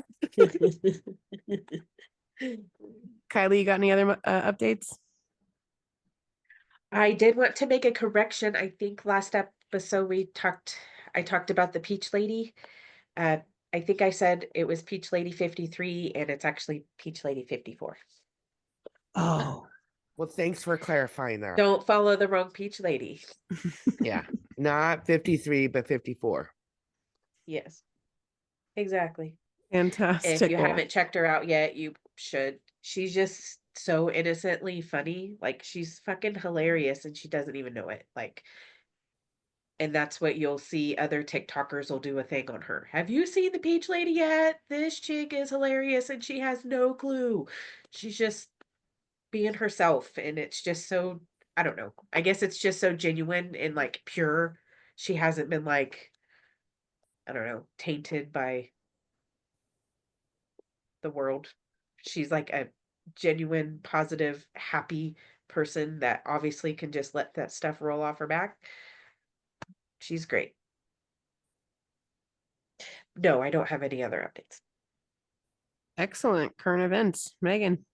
Kylie, you got any other updates? I did want to make a correction. I think last episode I talked about the Peach Lady. I think I said it was Peach Lady 53 and it's actually Peach Lady 54. Oh, Well, thanks for clarifying that. Don't follow the wrong Peach Lady. Yeah. Not 53, but 54. Yes. Exactly. fantastic. If you haven't checked her out yet, you should. She's just so innocently funny. Like she's fucking hilarious and she doesn't even know it. Like and that's what you'll see other TikTokers will do a thing on her. Have you seen the Peach Lady yet? This chick is hilarious and she has no clue. She's just being herself and it's just so I don't know. I guess it's just so genuine and like pure. She hasn't been like I don't know, tainted by the world. She's like a genuine, positive, happy person that obviously can just let that stuff roll off her back. She's great. No, I don't have any other updates. Excellent. Current events. Megan.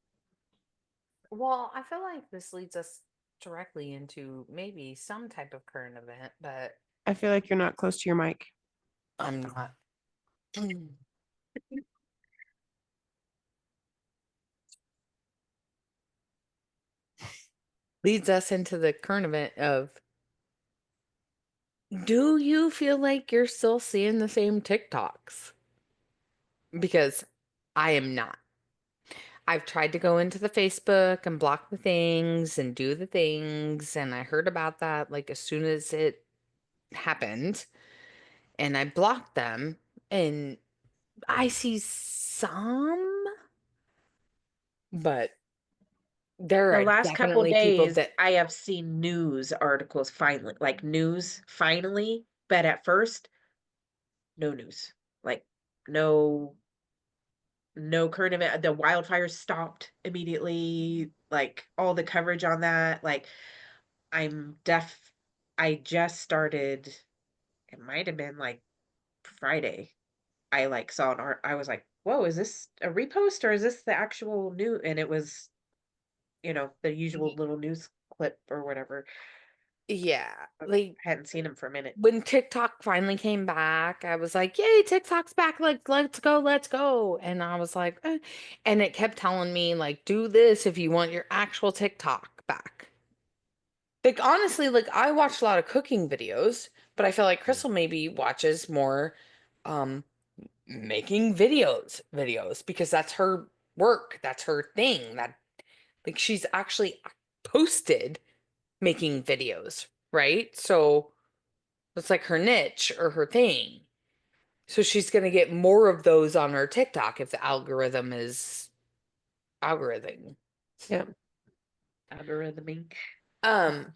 Well, I feel like this leads us directly into maybe some type of current event, but I feel like you're not close to your mic. I'm not. Leads us into the current event of do you feel like you're still seeing the same TikToks? Because I am not. I've tried to go into the Facebook and block the things and do the things, and I heard about that like as soon as it happened, and I blocked them, and I see some, but there The are last couple definitely people days, that I have seen news articles finally, like news finally, but at first, no news. Like no current event. The wildfires stopped immediately. Like all the coverage on that. Like I'm deaf. I just started. It might have been like Friday. I like saw an art. I was like, "Whoa, is this a repost or is this the actual new?" And it was, the usual little news clip or whatever. Yeah, I like hadn't seen him for a minute. when TikTok finally came back, I was like, "Yay, TikTok's back! Like, let's go, let's go!" And I was like, and it kept telling me like, "Do this if you want your actual TikTok back." Like honestly, like I watch a lot of cooking videos, but I feel like Crystal maybe watches more, um, making videos because that's her work, that's her thing. That like she's actually posted making videos, right? So it's like her niche or her thing. So she's going to get more of those on her TikTok if the algorithm is algorithm. Yeah. Algorithming. Um,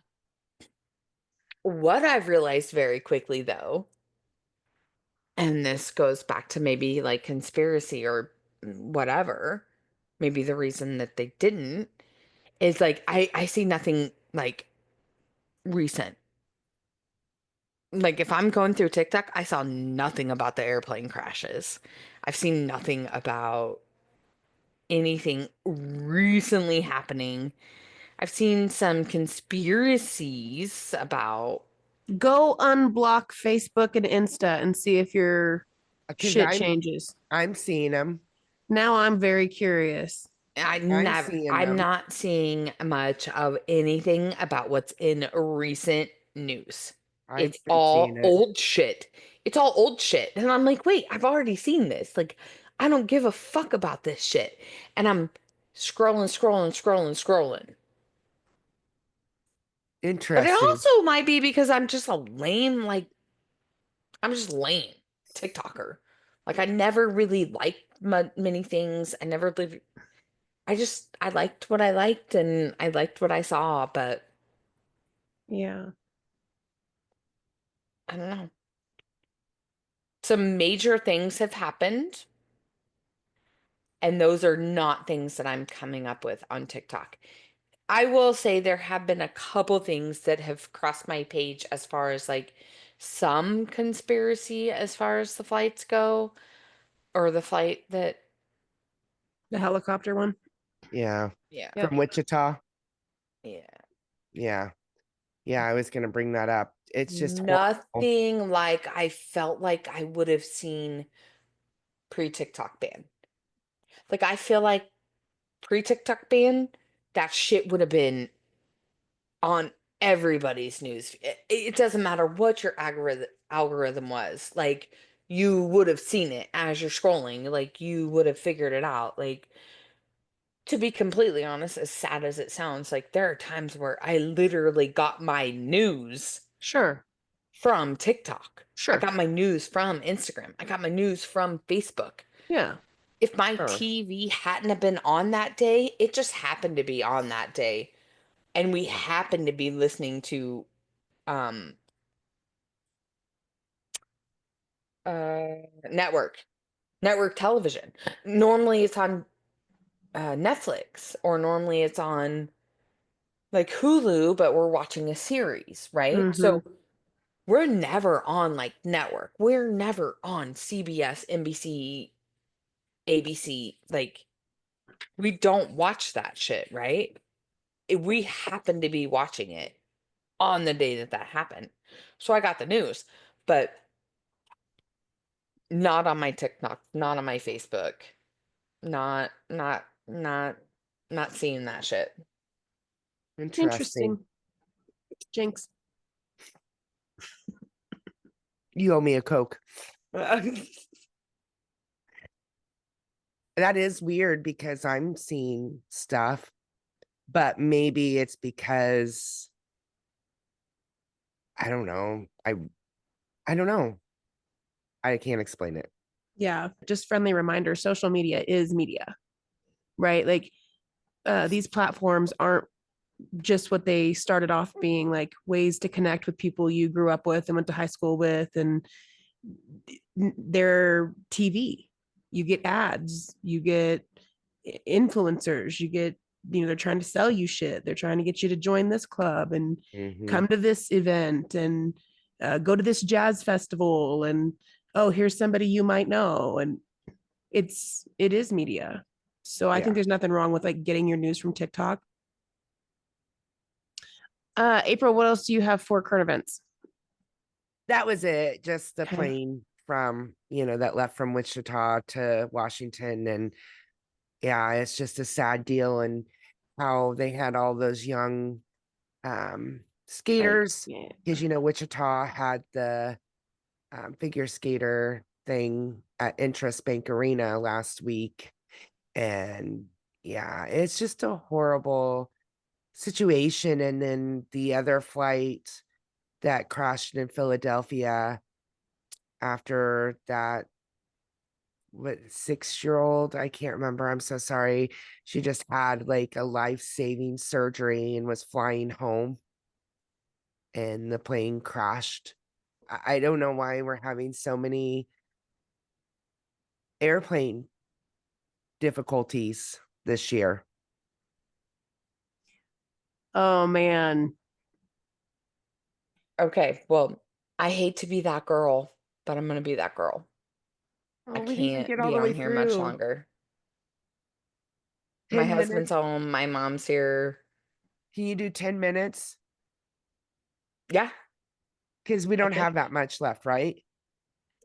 what I've realized very quickly though, and this goes back to maybe like conspiracy or whatever, maybe the reason that they didn't is like I see nothing like recent. Like if I'm going through TikTok, I saw nothing about the airplane crashes. I've seen nothing about anything recently happening. I've seen some conspiracies about Go unblock Facebook and Insta and see if your Because shit changes. I'm seeing them. Now I'm very curious. I'm seeing I'm them. not seeing much of anything about what's in recent news. I've It's been seeing all it. old shit. It's all old shit. And I'm like, wait, I've already seen this. Like, I don't give a fuck about this shit. And I'm scrolling. But it Interesting. also might be because I'm just a lame, like, I'm just lame TikToker. Like, I never really liked many things. I never lived. I liked what I liked and I liked what I saw, but Yeah. I don't know. Some major things have happened, and those are not things that I'm coming up with on TikTok. I will say there have been a couple things that have crossed my page as far as like some conspiracy as far as the flights go, or the flight that, The helicopter one. Yeah. yeah, Yep. From Wichita. yeah. Yeah. Yeah, I was gonna bring that up. It's just horrible. Nothing like I felt like I would have seen pre-TikTok ban. Like I feel like pre-TikTok ban, that shit would have been on everybody's news. It doesn't matter what your algorithm was. Like you would have seen it as you're scrolling. Like you would have figured it out. Like to be completely honest, as sad as it sounds, like there are times where I literally got my news Sure. from TikTok. I Sure. got my news from Instagram. I got my news from Facebook. Yeah. If my Sure. TV hadn't have been on that day, it just happened to be on that day. And we happened to be listening to um network television. Normally it's on Netflix or normally it's on like Hulu, but we're watching a series, right? Mm-hmm. So we're never on like network. We're never on CBS, NBC, ABC. Like we don't watch that shit, right? We happen to be watching it on the day that that happened. So I got the news, but not on my TikTok, not on my Facebook, not not not not seeing that shit. Interesting. Interesting. Jinx. You owe me a Coke. That is weird because I'm seeing stuff, but maybe it's because I don't know. I don't know. I can't explain it. Yeah. Just friendly reminder, social media is media, right? Like these platforms aren't just what they started off being, like ways to connect with people you grew up with and went to high school with. And their TV. You get ads, you get influencers, you get, they're trying to sell you shit. They're trying to get you to join this club and come to this event and go to this jazz festival. And, oh, here's somebody you might know. And it is media. So I think there's nothing wrong with like getting your news from TikTok. April, what else do you have for current events? That was it. Just the Okay. plane from, that left from Wichita to Washington. And yeah, it's just a sad deal. And how they had all those young skaters, because, Wichita had the figure skater thing at Interest Bank Arena last week. And yeah, it's just a horrible situation. And then the other flight that crashed in Philadelphia after that, 6-year-old, I can't remember, I'm so sorry, she just had like a life-saving surgery and was flying home and the plane crashed. I don't know why we're having so many airplane difficulties this year. Oh man. Okay, well, I hate to be that girl, but I'm gonna be that girl. I We didn't can't get all be the way on here much through. longer. 10 My minutes. husband's home, my mom's here. Can you do 10 minutes? Yeah. Because we don't Okay. have that much left, right?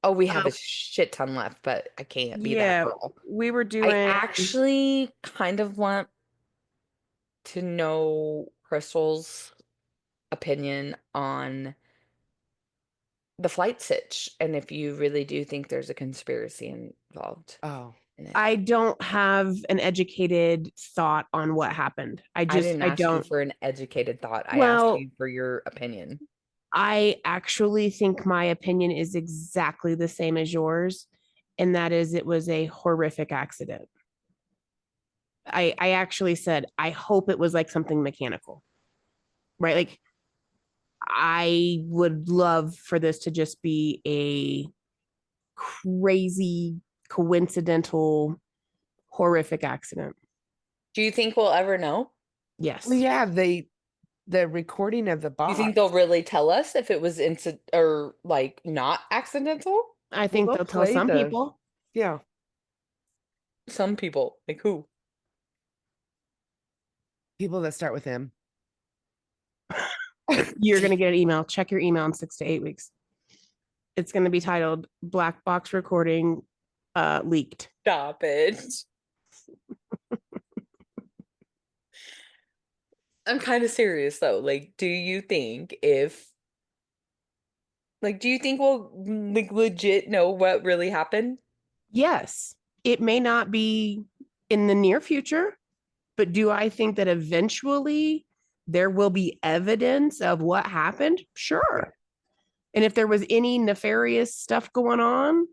Oh, we have a shit ton left, but I can't be that girl. We were doing. I actually kind of want to know Crystal's opinion on the flight sitch and if you really do think there's a conspiracy involved. Oh, in it. I don't have an educated thought on what happened. I didn't ask you don't. for an educated thought. I Well, asked you for your opinion. I actually think my opinion is exactly the same as yours, and that is it was a horrific accident. I actually said, I hope it was like something mechanical, right? Like, I would love for this to just be a crazy, coincidental, horrific accident. Do you think we'll ever know? Yes. well, yeah, the recording of the box. You think they'll really tell us if it was or like not accidental? I think they'll they'll tell play some people. Yeah. Some people, like who? People that start with M. You're going to get an email. Check your email in 6 to 8 weeks. It's going to be titled Black Box Recording Leaked. Stop it. I'm kind of serious though. Like, do you think we'll like legit know what really happened? Yes. It may not be in the near future, but do I think that eventually there will be evidence of what happened? Sure. And if there was any nefarious stuff going on,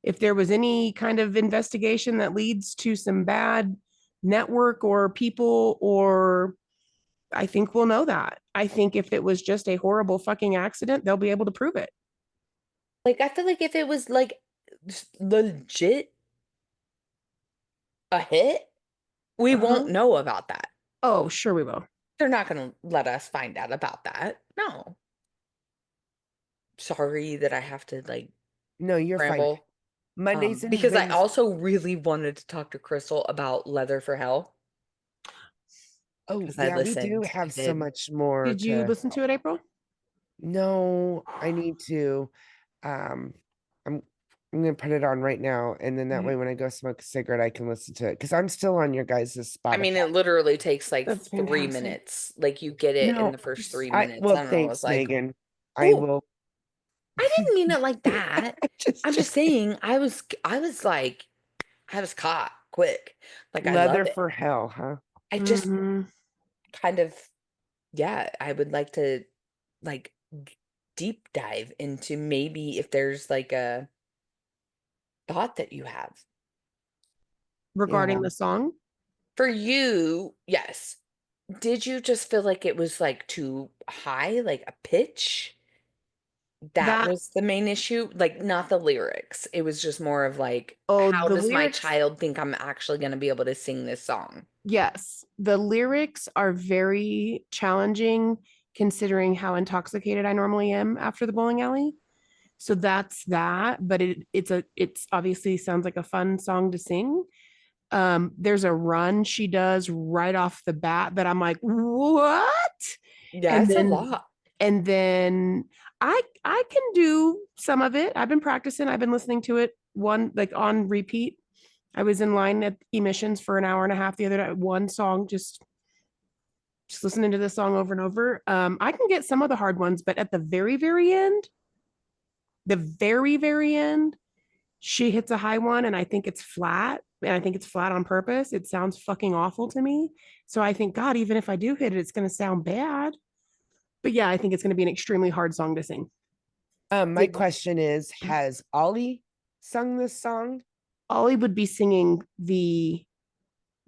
if there was any kind of investigation that leads to some bad network or people, or I think we'll know that. I think if it was just a horrible fucking accident, they'll be able to prove it. Like, I feel like if it was like legit a hit, we won't know about that. Oh, sure we will. They're not going to let us find out about that. No. Sorry that I have to like. No, you're ramble. fine. Mondays and because I Wednesdays. also really wanted to talk to Crystal about Leather for Hell. Oh, 'cause yeah, I we do listened. I have so did. much more. Did you listen to it, April? No, I need to. I'm gonna put it on right now, and then that way when I go smoke a cigarette, I can listen to it because I'm still on your guys' Spotify. I mean, it literally takes like That's 3 fantastic. minutes. Like you get it in the first 3 minutes. Well, I don't know. thanks, It's like, Megan. I "Ooh." will. I didn't mean it like that. I'm just joking. saying. I was caught quick. Like I Leather love it. for Hell, huh? I just Mhm. kind of, yeah. I would like to like deep dive into maybe if there's like a thought that you have Regarding Yeah. the song? for you. Yes. Did you just feel like it was like too high, like a pitch? That was the main issue, like not the lyrics. It was just more of like, Oh, how the does my lyrics. child think I'm actually going to be able to sing this song? Yes, the lyrics are very challenging considering how intoxicated I normally am after the bowling alley. So that's that, but it's obviously sounds like a fun song to sing. There's a run she does right off the bat that I'm like, what? Yeah, And it's a then lot. and then I can do some of it. I've been practicing. I've been listening to it one like on repeat. I was in line at Emissions for an hour and a half the other day. One song, just listening to this song over and over. I can get some of the hard ones, but at the very end, the very end, she hits a high one, and I think it's flat, and I think it's flat on purpose. It sounds fucking awful to me. So I think, God, even if I do hit it, it's going to sound bad. But yeah, I think it's going to be an extremely hard song to sing. My question is, has Ollie sung this song? Ollie would be singing the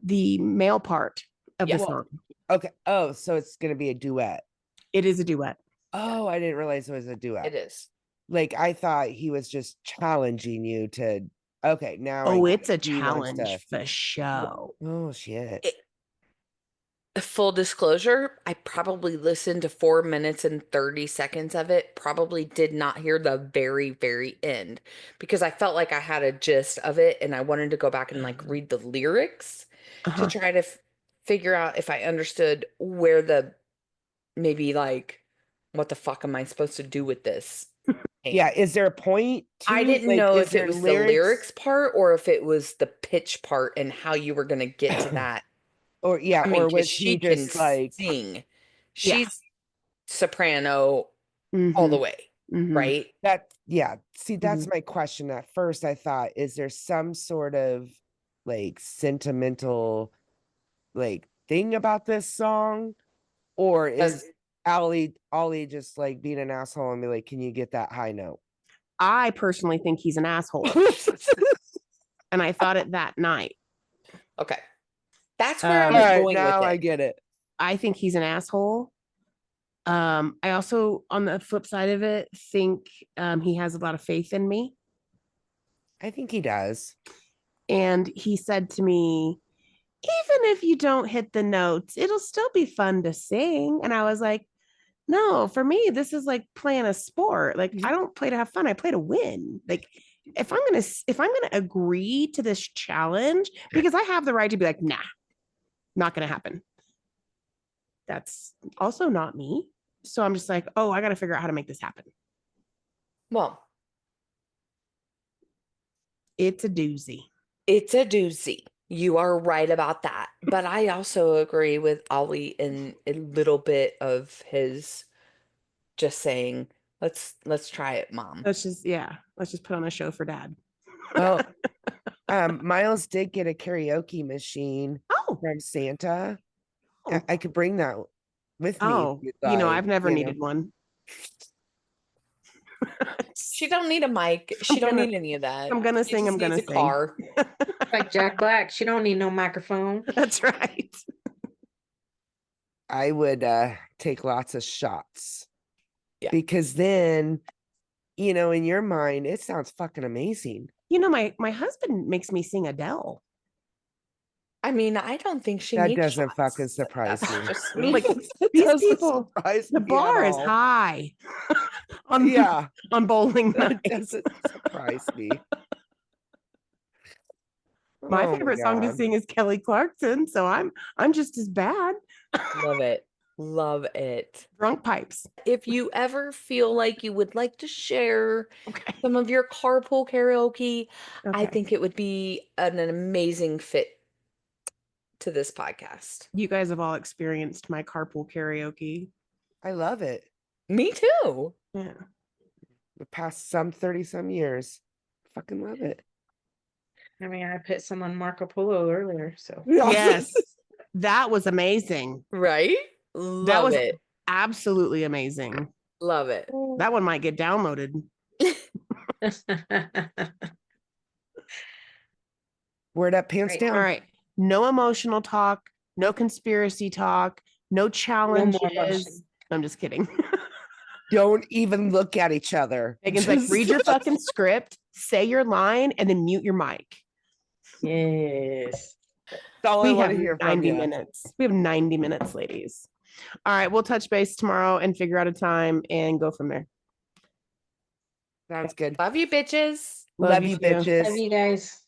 male part of the Yeah. song. Okay. Oh, so it's gonna be a duet. It is a duet. Oh, I didn't realize it was a duet. It is. Like I thought he was just challenging you to. Okay, now. Oh, I get it's a it. He wants challenge for show. Oh shit. Full disclosure, I probably listened to 4 minutes and 30 seconds of it. Probably did not hear the very end because I felt like I had a gist of it and I wanted to go back and like read the lyrics to try to figure out if I understood where the maybe like what the fuck am I supposed to do with this? Yeah, is there a point to I didn't like, know is if it there was the lyrics part or if it was the pitch part and how you were going to get to that. or yeah, I mean, or 'cause was she he can just like sing. Yeah. She's soprano all the way, right? that? Yeah, see, that's my question. At first I thought, is there some sort of like sentimental like thing about this song, or is Ollie just like being an asshole and be like, can you get that high note? I personally think he's an asshole. And I thought it that night. Okay. That's where I All was right, going now with I it. get it. I think he's an asshole. I also, on the flip side of it, think he has a lot of faith in me. I think he does. And he said to me, even if you don't hit the notes, it'll still be fun to sing. And I was like, no, for me, this is like playing a sport. Like I don't play to have fun. I play to win. Like if I'm gonna agree to this challenge, because I have the right to be like, nah, not gonna happen. That's also not me. So I'm just like, oh, I gotta figure out how to make this happen. Well, it's a doozy. It's a doozy. You are right about that. But I also agree with Ollie in a little bit of his just saying, let's try it, mom. Let's just put on a show for dad. Oh, Miles did get a karaoke machine from Santa. I could bring that with me. Oh, I've never needed one. She don't need a mic. She don't need any of that. I'm gonna sing. I'm gonna sing. sing. Car. Like Jack Black, she don't need no microphone. That's right. I would take lots of shots. Yeah. Because then, in your mind, it sounds fucking amazing. My husband makes me sing Adele. I mean, I don't think she that needs doesn't shots. fucking surprise That's me. just me. Like these people, the bar is high on bowling night. That doesn't surprise me. My favorite song to sing is Kelly Clarkson, so I'm just as bad. Love it. Love it. Drunk pipes. If you ever feel like you would like to share some of your carpool karaoke, I think it would be an amazing fit to this podcast. You guys have all experienced my carpool karaoke. I love it. Me too. Yeah. The past 30-some years. Fucking love it. I mean, I put some on Marco Polo earlier, so. Yes. That was amazing. Right? That was absolutely amazing. Love it. That one might get downloaded. Word up, pants down. All right. No emotional talk, no conspiracy talk, no challenges. I'm just kidding. Don't even look at each other. Megan's like, read your fucking script, say your line, and then mute your mic. Yes. That's all I We want have to hear from 90 you. minutes. We have 90 minutes, ladies. All right, we'll touch base tomorrow and figure out a time and go from there. Sounds good. Love you, bitches. Love you, too. Love bitches. you guys.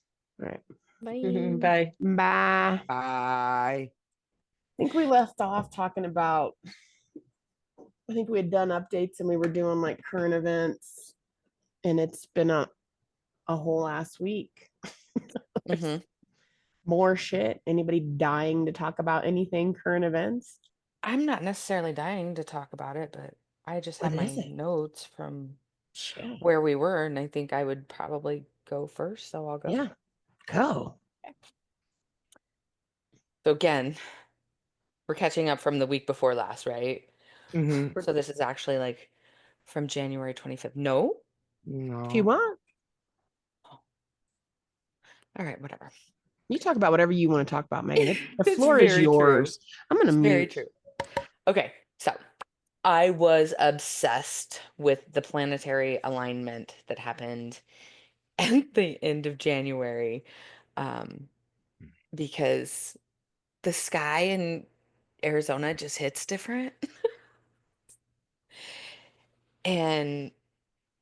All right. Bye. Bye. Bye. Bye. I think we left off talking about, I think we had done updates and we were doing like current events, and it's been a whole ass week. Mhm. More shit. Anybody dying to talk about anything current events? I'm not necessarily dying to talk about it, but I just have What my is it? notes from Shit. where we were, and I think I would probably go first, so I'll go. Yeah. Go. So again, we're catching up from the week before last, right? Mhm. So this is actually like from January 25th. No? No. If you want, All right, whatever. you talk about whatever you want to talk about, Megan. The It's floor is very true. yours. I'm gonna It's very mute. true. Okay, so I was obsessed with the planetary alignment that happened at the end of January, because the sky in Arizona just hits different. And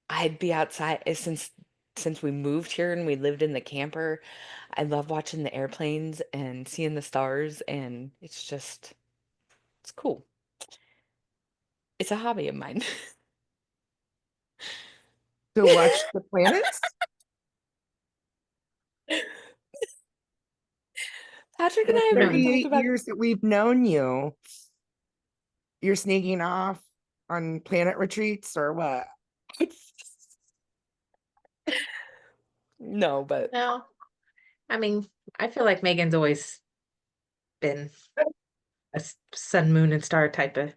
I'd be outside since we moved here and we lived in the camper. I love watching the airplanes and seeing the stars, and it's cool. It's a hobby of mine. To watch the planets? Patrick and The I have even talked 38 about years that we've known you, you're sneaking off on planet retreats or what? no, but No, I mean, I feel like Megan's always been a sun, moon, and star type of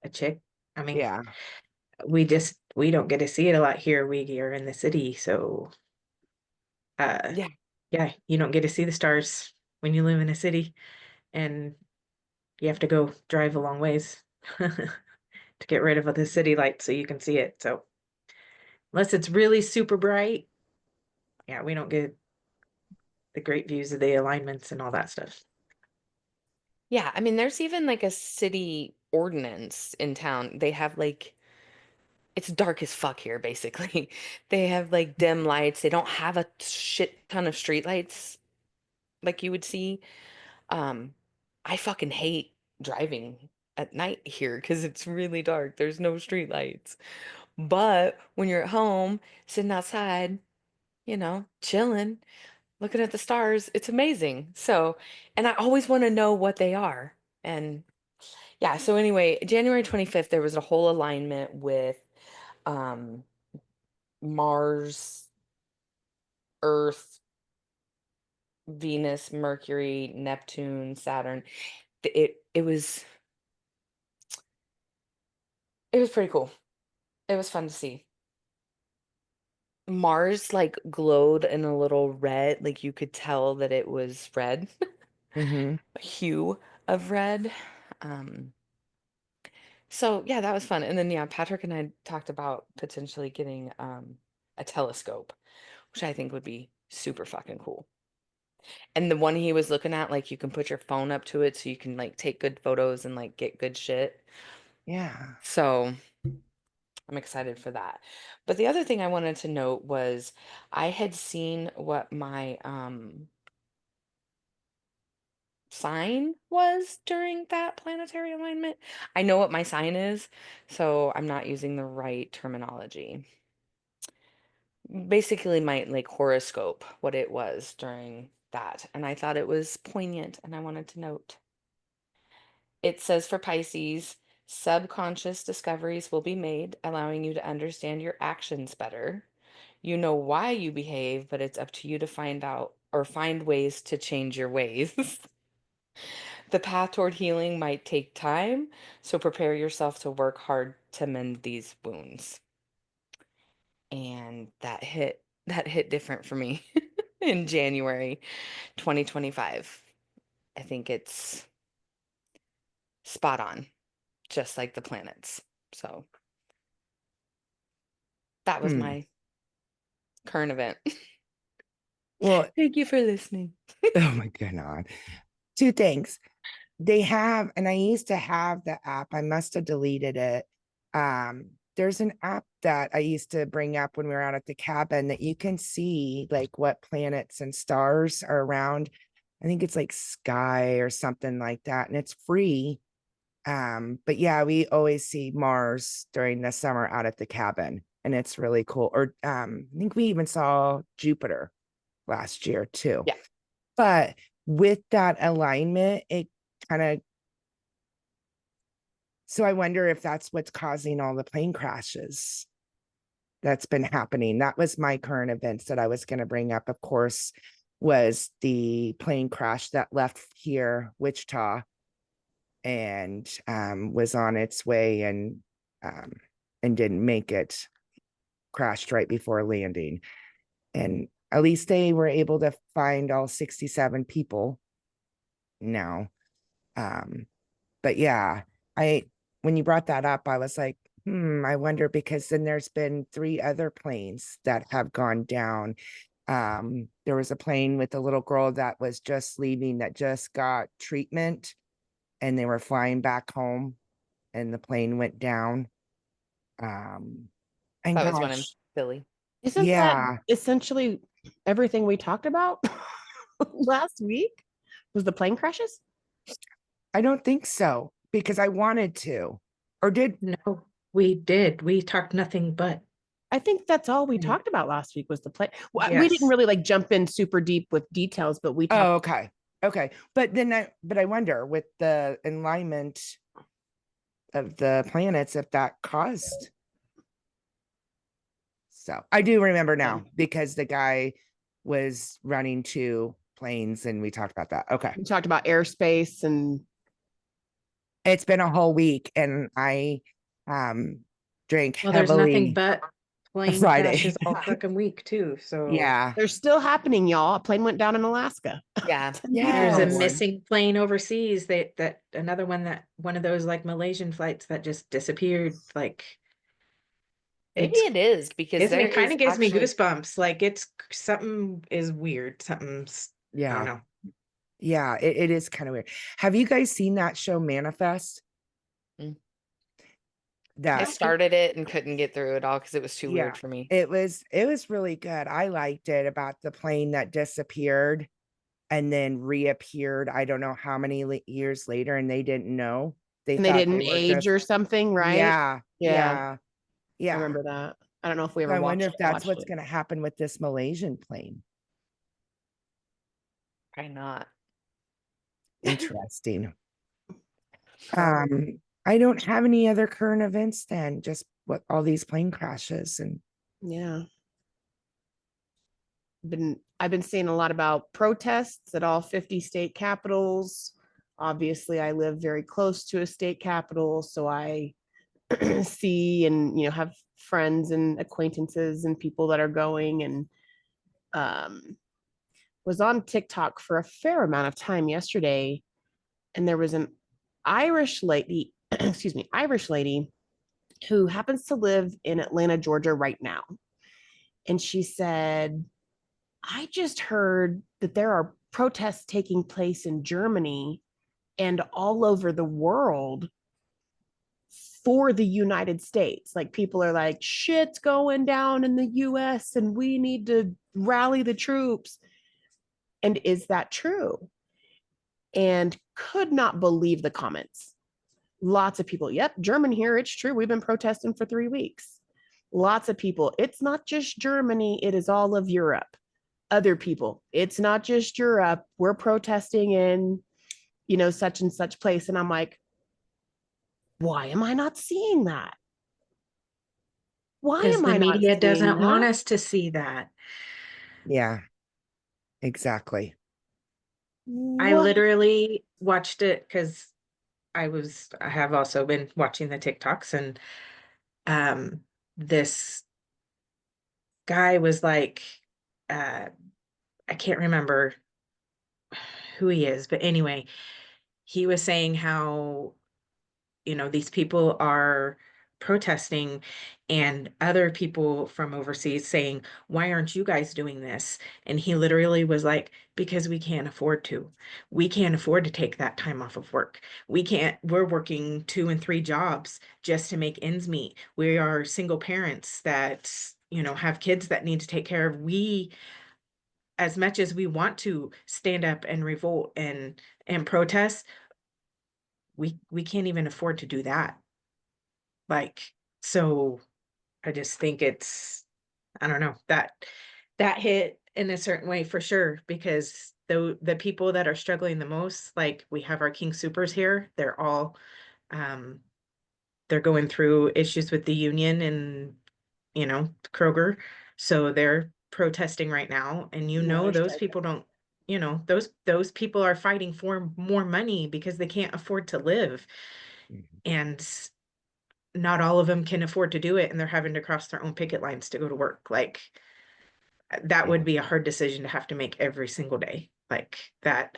a chick. I mean, Yeah. we don't get to see it a lot here. We are in the city, so yeah. yeah, you don't get to see the stars when you live in a city, and you have to go drive a long ways to get rid of the city lights so you can see it. So unless it's really super bright, yeah, we don't get the great views of the alignments and all that stuff. Yeah, I mean, there's even like a city ordinance in town. They have like it's dark as fuck here, basically. They have like dim lights. They don't have a shit ton of street lights like you would see. Um, I fucking hate driving at night here because it's really dark. There's no street lights. But when you're at home, sitting outside, chilling, looking at the stars, it's amazing. So, and I always want to know what they are. And yeah, so anyway, January 25th, there was a whole alignment with um Mars, Earth, Venus, Mercury, Neptune, Saturn. It was pretty cool. It was fun to see. Mars like glowed in a little red, like you could tell that it was red, Mm-hmm. a hue of red. Um, so yeah, that was fun. And then yeah, Patrick and I talked about potentially getting a telescope, which I think would be super fucking cool. And the one he was looking at, like you can put your phone up to it so you can like take good photos and like get good shit. Yeah. So I'm excited for that. But the other thing I wanted to note was I had seen what my sign was during that planetary alignment. I know what my sign is, so I'm not using the right terminology. Basically my like horoscope, what it was during that. And I thought it was poignant and I wanted to note. It says for Pisces, subconscious discoveries will be made, allowing you to understand your actions better. You know why you behave, but it's up to you to find out or find ways to change your ways. The path toward healing might take time, so prepare yourself to work hard to mend these wounds. And that hit different for me in January 2025. I think it's spot on, just like the planets. So That was my current event. Well, Thank you for listening. oh my God. 2 things. They have, and I used to have the app. I must have deleted it. There's an app that I used to bring up when we were out at the cabin that you can see like what planets and stars are around. I think it's like Sky or something like that, and it's free. But yeah, we always see Mars during the summer out at the cabin, and it's really cool. Or I think we even saw Jupiter last year too. Yeah. But with that alignment, it kind of, so I wonder if that's what's causing all the plane crashes that's been happening. That was my current events that I was going to bring up, of course, was the plane crash that left here, Wichita, and was on its way and didn't make it, crashed right before landing. And at least they were able to find all 67 people now. But yeah, when you brought that up, I was like, I wonder, because then there's been 3 other planes that have gone down. There was a plane with a little girl that was just leaving, that just got treatment, and they were flying back home, and the plane went down. And That was one in gosh, Philly. Isn't that yeah, essentially everything we talked about last week? Was the plane crashes? I don't think so, because I wanted to, or did. No, we did. We talked nothing but. I think that's all we Mm. talked about last week was the plane. We Yes. didn't really like jump in super deep with details, but we talked. Oh, okay. But then I wonder, with the alignment of the planets, if that caused. So I do remember now, because the guy was running 2 planes and we talked about that. Okay. We talked about airspace, and It's been a whole week, and I drank Well, there's nothing heavily. but plane Friday. crashes all fucking week too. So Yeah. they're still happening, y'all. A plane went down in Alaska. Yeah. Yeah. there's a Yes. missing plane overseas. That another one, that one of those like Malaysian flights that just disappeared. Like Maybe it's it is because there it kind is of gives me actually goosebumps. Like it's something is weird. Something's I don't Yeah. know. Yeah. It is kind of weird. Have you guys seen that show Manifest? Mm. I That, started it and couldn't get through it all because it was too yeah, weird for me. it was really good. I liked it, about the plane that disappeared and then reappeared. I don't know how many years later, and they didn't know. And they thought didn't were age just, or something, right? yeah, Yeah. yeah, yeah. I remember that. I don't know if we So ever I watched wonder it. if that's watched what's it. going to happen with this Malaysian plane. Probably not. Interesting. I don't have any other current events then, just what all these plane crashes and Yeah. I've been seeing a lot about protests at all 50 state capitals. Obviously, I live very close to a state capital, so I see and have friends and acquaintances and people that are going, and was on TikTok for a fair amount of time yesterday, and there was an Irish lady, Irish lady who happens to live in Atlanta, Georgia right now. And she said, I just heard that there are protests taking place in Germany and all over the world for the United States. Like, people are like, shit's going down in the US and we need to rally the troops. And is that true? And could not believe the comments. Lots of people, yep, German here, it's true. We've been protesting for 3 weeks. Lots of people, it's not just Germany, it is all of Europe. Other people, it's not just Europe, we're protesting in, such and such place. And I'm like, why am I not seeing that? Why Because am the I not media seeing doesn't want that? us to see that. yeah, exactly. I What? literally watched it because I have also been watching the TikToks, and this guy was like, I can't remember who he is, but anyway, he was saying how, these people are protesting, and other people from overseas saying, why aren't you guys doing this? And he literally was like, because we can't afford to. We can't afford to take that time off of work. We're working 2 and 3 jobs just to make ends meet. We are single parents that, have kids that need to take care of. We, as much as we want to stand up and revolt and protest, we can't even afford to do that. Like, so I just think I don't know, that hit in a certain way for sure, because the people that are struggling the most, like we have our King Supers here, they're all they're going through issues with the union and Kroger. So they're protesting right now. And Yeah, they're those striking. people don't, those people are fighting for more money because they can't afford to live. And not all of them can afford to do it, and they're having to cross their own picket lines to go to work. Like, that would be a hard decision to have to make every single day. Like that,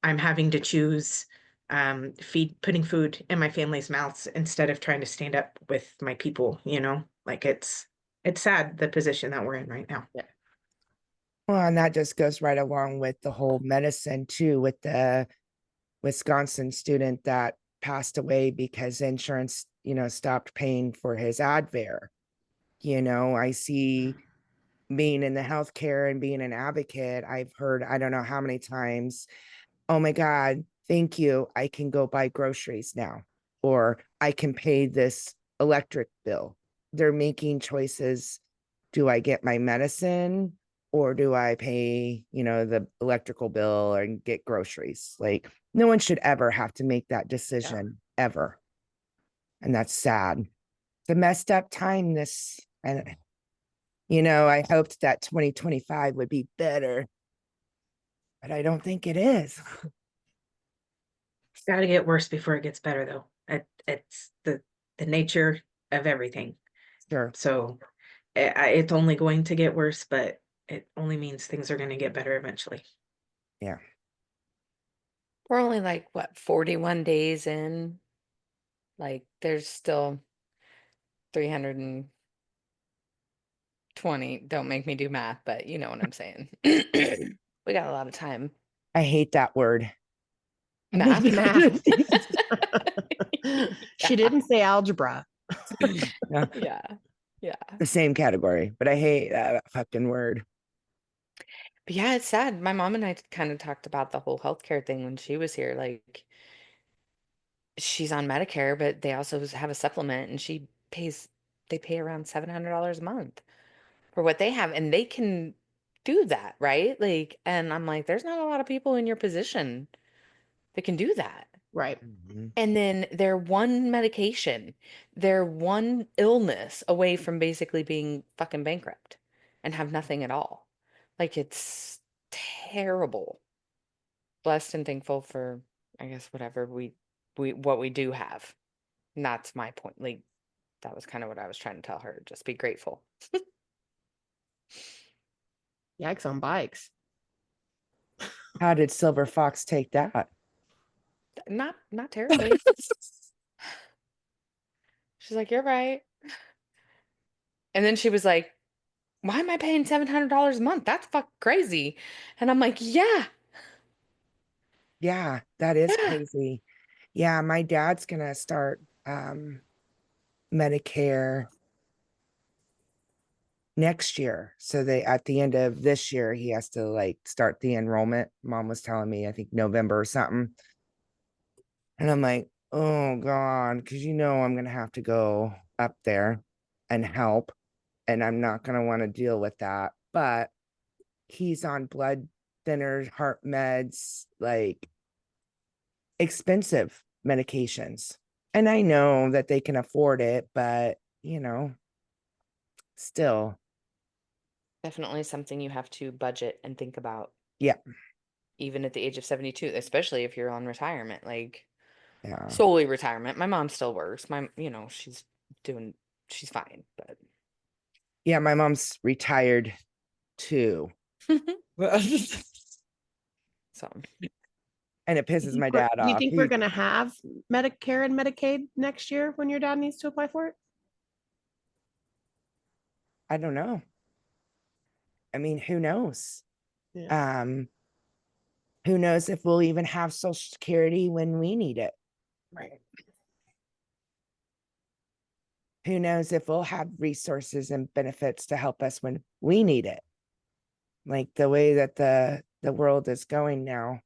I'm having to choose putting food in my family's mouths instead of trying to stand up with my people, like it's sad, the position that we're in right now. Yeah. Well, and that just goes right along with the whole medicine too, with the Wisconsin student that passed away because insurance, stopped paying for his Advair. I see, being in the healthcare and being an advocate, I've heard, I don't know how many times, oh my God, thank you, I can go buy groceries now, or I can pay this electric bill. They're making choices. Do I get my medicine, or do I pay, the electrical bill and get groceries? Like, no one should ever have to make that decision ever. And that's sad. The messed up time and I hoped that 2025 would be better, but I don't think it is. It's got to get worse before it gets better, though. It's the nature of everything. Sure. So it's only going to get worse, but it only means things are going to get better eventually. Yeah. We're only like, what, 41 days in? Like, there's still 320. Don't make me do math, but you know what I'm saying. We got a lot of time. I hate that word. Math. Math. She didn't say algebra. No, Yeah. Yeah. the same category, but I hate that fucking word. But yeah, it's sad. My mom and I kind of talked about the whole healthcare thing when she was here. Like, she's on Medicare, but they also have a supplement, and they pay around $700 a month for what they have, and they can do that, right? Like, and I'm like, there's not a lot of people in your position that can do that. Right. And then they're one medication, they're one illness away from basically being fucking bankrupt and have nothing at all. Like, it's terrible. Blessed and thankful for, I guess, whatever what we do have. And that's my point. Like, that was kind of what I was trying to tell her. Just be grateful. Yikes on bikes. How did Silver Fox take that? Not terribly. She's like, you're right. And then she was like, why am I paying $700 a month? That's fuck crazy. And I'm like, yeah. Yeah, that is Yeah. crazy. Yeah, my dad's gonna start Medicare next year. So at the end of this year, he has to like start the enrollment. Mom was telling me, I think November or something. And I'm like, oh God, because I'm gonna have to go up there and help. And I'm not gonna want to deal with that. But he's on blood thinners, heart meds, like expensive medications. And I know that they can afford it, but still. Definitely something you have to budget and think about. Yeah. Even at the age of 72, especially if you're on retirement, like Yeah. solely retirement. My mom still works. She's fine, but Yeah, my mom's retired too. so And it pisses my dad Do you off. think we're going to have Medicare and Medicaid next year when your dad needs to apply for it? I don't know. I mean, who knows? Yeah. Who knows if we'll even have Social Security when we need it? Right. Who knows if we'll have resources and benefits to help us when we need it? Like the way that the world is going now.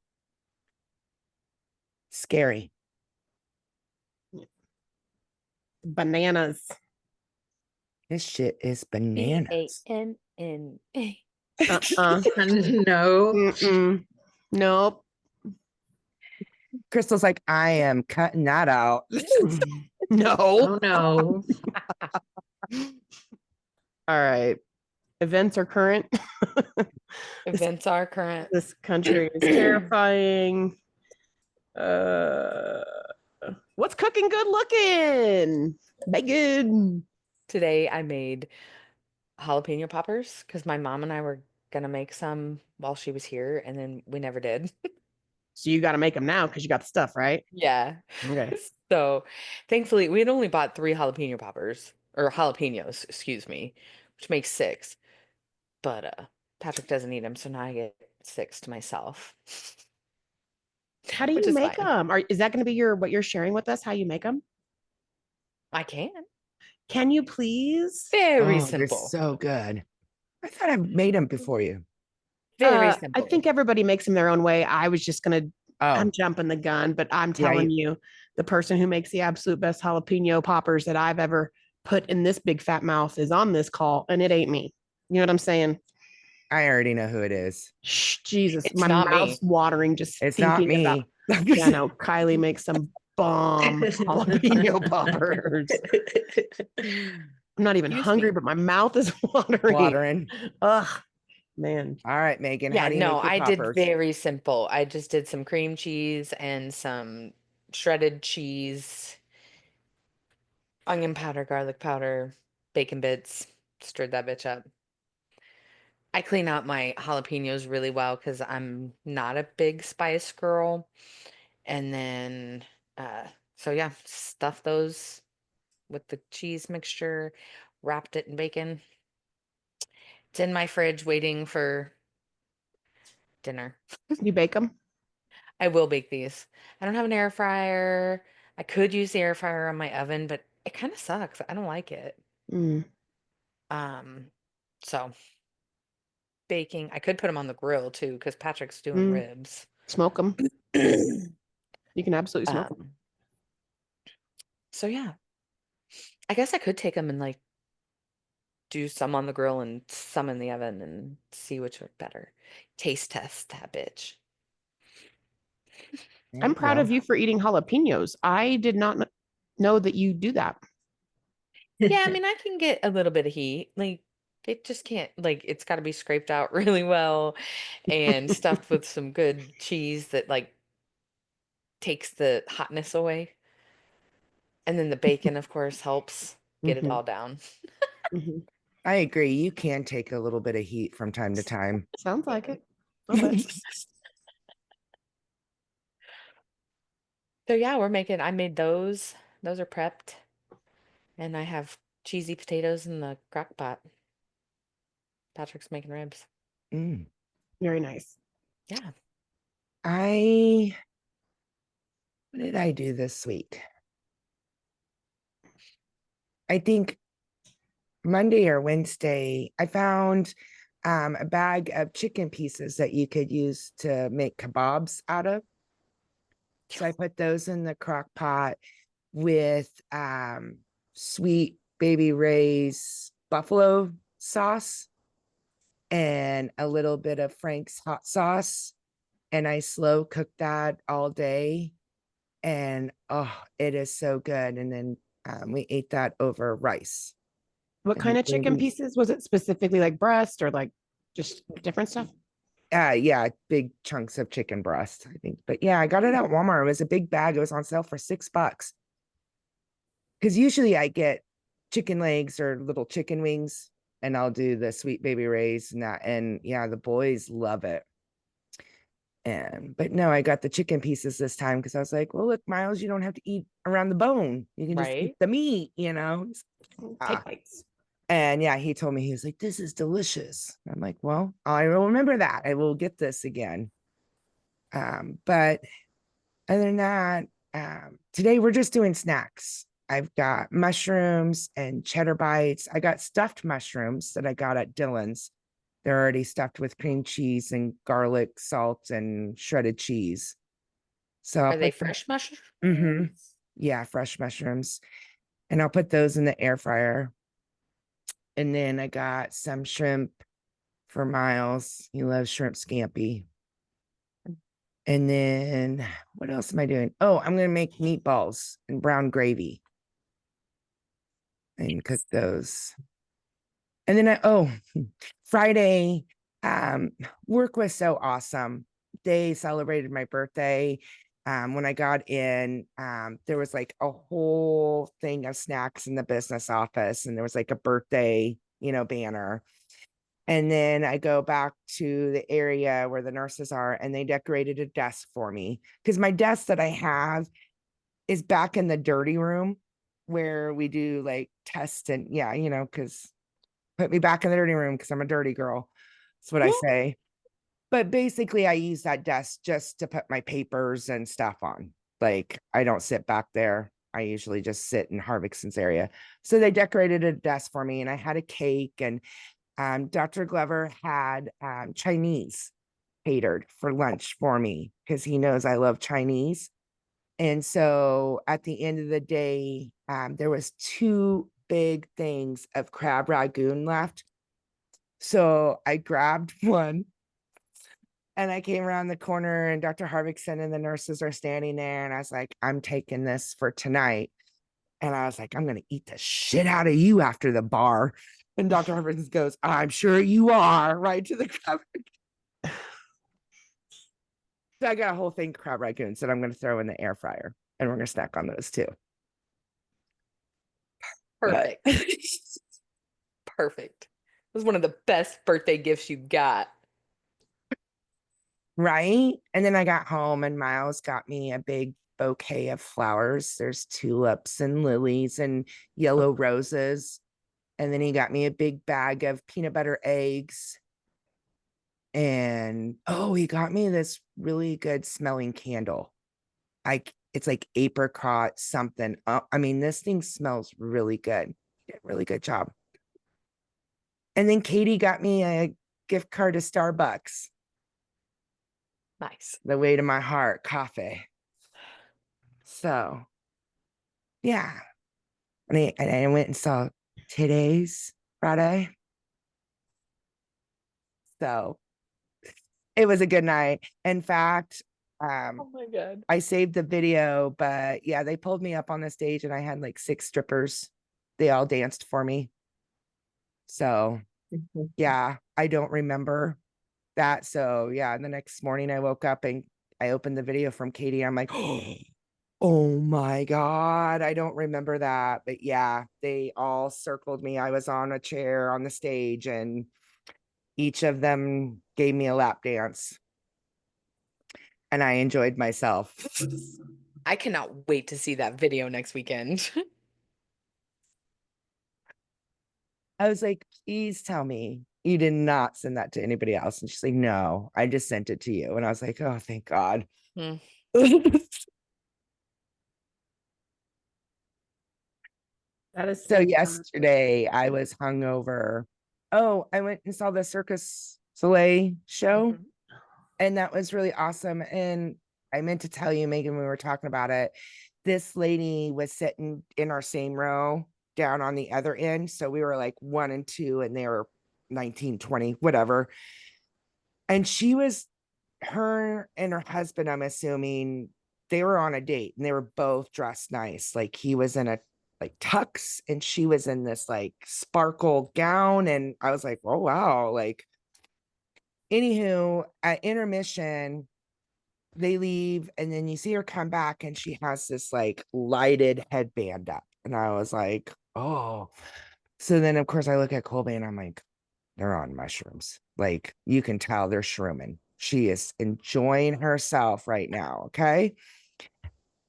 Scary. Bananas. This shit is bananas. BANNA. No. Mm-mm. Nope. Crystal's like, I am cutting that out. No. Oh no. All right. Events are current. Events are current. This country is terrifying. What's cooking good looking? Megan. Today I made jalapeno poppers because my mom and I were gonna make some while she was here, and then we never did. So you got to make them now because you got the stuff, right? Yeah. Okay. So thankfully we had only bought 3 jalapeno poppers or jalapenos, excuse me, which makes 6. But Patrick doesn't eat them, so now I get 6 to myself. How do Which you is make fine. them? Is that going to be what you're sharing with us? How you make them? I can. Can you please? Very Oh, they're simple. so good. I thought I made them before you. Very I simple. think everybody makes them their own way. I was just gonna. I'm Oh, jumping the gun, but I'm Yeah, telling you, the person who makes the absolute best jalapeno poppers that I've ever put in this big fat mouth is on this call, and it ain't me. You know what I'm saying? I already know who it is. Shh, Jesus, It's my not me. mouth's watering just It's not thinking about. me. Yeah, no, Kylie makes some bomb jalapeno poppers. I'm not even Excuse hungry, me. but my mouth is watering. Watering. Ugh, man. All right, Megan. Yeah, How do you no, make your I did poppers? very simple. I just did some cream cheese and some shredded cheese, onion powder, garlic powder, bacon bits, stirred that bitch up. I clean out my jalapenos really well because I'm not a big spice girl. And then, uh, so yeah, stuff those with the cheese mixture, wrapped it in bacon. It's in my fridge waiting for dinner. You bake them? I will bake these. I don't have an air fryer. I could use the air fryer on my oven, but it kind of sucks. I don't like it. Mm. Um, so baking, I could put them on the grill too, because Patrick's doing Mm. ribs. Smoke them. You can absolutely smoke them. Um, so yeah, I guess I could take them and like do some on the grill and some in the oven and see which would better. Taste test that bitch. There I'm you proud go. of you for eating jalapenos. I did not know that you do that. Yeah, I mean, I can get a little bit of heat. Like, it just can't, like, it's got to be scraped out really well and stuffed with some good cheese that, like, takes the hotness away. And then the bacon, of course, helps get it Mhm, all down. mhm. I agree. You can take a little bit of heat from time to time. Sounds like it. A little bit. So, yeah, I made those. Those are prepped. And I have cheesy potatoes in the crock pot. Patrick's making ribs. Mm. Very nice. Yeah. What did I do this week? I think Monday or Wednesday, I found a bag of chicken pieces that you could use to make kebabs out of. So I put those in the crock pot with sweet baby Ray's buffalo sauce and a little bit of Frank's hot sauce. And I slow cooked that all day. And oh, it is so good. And then we ate that over rice. What And kind the of chicken gravy- pieces? Was it specifically like breast or like just different stuff? Yeah, big chunks of chicken breast, I think. But yeah, I got it at Walmart. It was a big bag. It was on sale for $6. Because usually I get chicken legs or little chicken wings, and I'll do the sweet baby Ray's and that. And yeah, the boys love it. And but no, I got the chicken pieces this time because I was like, well, look, Miles, you don't have to eat around the bone. You can just eat Right? the meat, Take bites. And yeah, he told me, he was like, this is delicious. I'm like, well, I will remember that. I will get this again. But other than that, today we're just doing snacks. I've got mushrooms and cheddar bites. I got stuffed mushrooms that I got at Dylan's. They're already stuffed with cream cheese and garlic, salt, and shredded cheese. So Are they fresh mushrooms? Mm-hmm. Yeah, fresh mushrooms. And I'll put those in the air fryer. And then I got some shrimp for Miles. He loves shrimp scampi. And then what else am I doing? Oh, I'm going to make meatballs and brown gravy and cook those. And then Friday, work was so awesome. They celebrated my birthday. When I got in, there was like a whole thing of snacks in the business office, and there was like a birthday, banner. And then I go back to the area where the nurses are, and they decorated a desk for me, because my desk that I have is back in the dirty room where we do like tests and because put me back in the dirty room because I'm a dirty girl. That's what I say. But basically, I use that desk just to put my papers and stuff on. Like, I don't sit back there. I usually just sit in Harvickson's area. So they decorated a desk for me, and I had a cake, and Dr. Glover had Chinese catered for lunch for me because he knows I love Chinese. And so at the end of the day, there was 2 big things of crab ragoon left. So I grabbed one, and I came around the corner, and Dr. Harvickson and the nurses are standing there. And I was like, I'm taking this for tonight. And I was like, I'm going to eat the shit out of you after the bar. And Dr. Harvickson goes, I'm sure you are, right to the crab. So I got a whole thing of crab ragoons that I'm going to throw in the air fryer, and we're going to snack on those too. Perfect. Perfect. It was one of the best birthday gifts you got. Right. And then I got home, and Miles got me a big bouquet of flowers. There's tulips and lilies and yellow roses. And then he got me a big bag of peanut butter eggs. And he got me this really good smelling candle. It's like apricot something. I mean, this thing smells really good. He did a really good job. And then Katie got me a gift card to Starbucks. Nice. The way to my heart, coffee. So, yeah. And I went and saw Today's Friday. So it was a good night. In fact, Oh my God. I saved the video, but yeah, they pulled me up on the stage, and I had like 6 strippers. They all danced for me. So yeah, I don't remember that. So yeah, the next morning I woke up and I opened the video from Katie. I'm like, oh my God, I don't remember that. But yeah, they all circled me. I was on a chair on the stage, and each of them gave me a lap dance. And I enjoyed myself. I cannot wait to see that video next weekend. I was like, please tell me you did not send that to anybody else. And she's like, no, I just sent it to you. And I was like, oh, thank God. Hmm. That is So so yesterday I was hungover. Oh, I went and saw the Circus Soleil show, Mhm. and that was really awesome. And I meant to tell you, Megan, we were talking about it. This lady was sitting in our same row down on the other end. So we were like 1 and 2, and they were 19, 20, whatever. And her and her husband, I'm assuming, they were on a date, and they were both dressed nice. Like, he was in a like tux, and she was in this like sparkle gown. And I was like, oh wow. Like, anywho, at intermission, they leave, and then you see her come back, and she has this like lighted headband up. And I was like, oh. So then of course I look at Colby, and I'm like, they're on mushrooms. Like, you can tell they're shrooming. She is enjoying herself right now. Okay.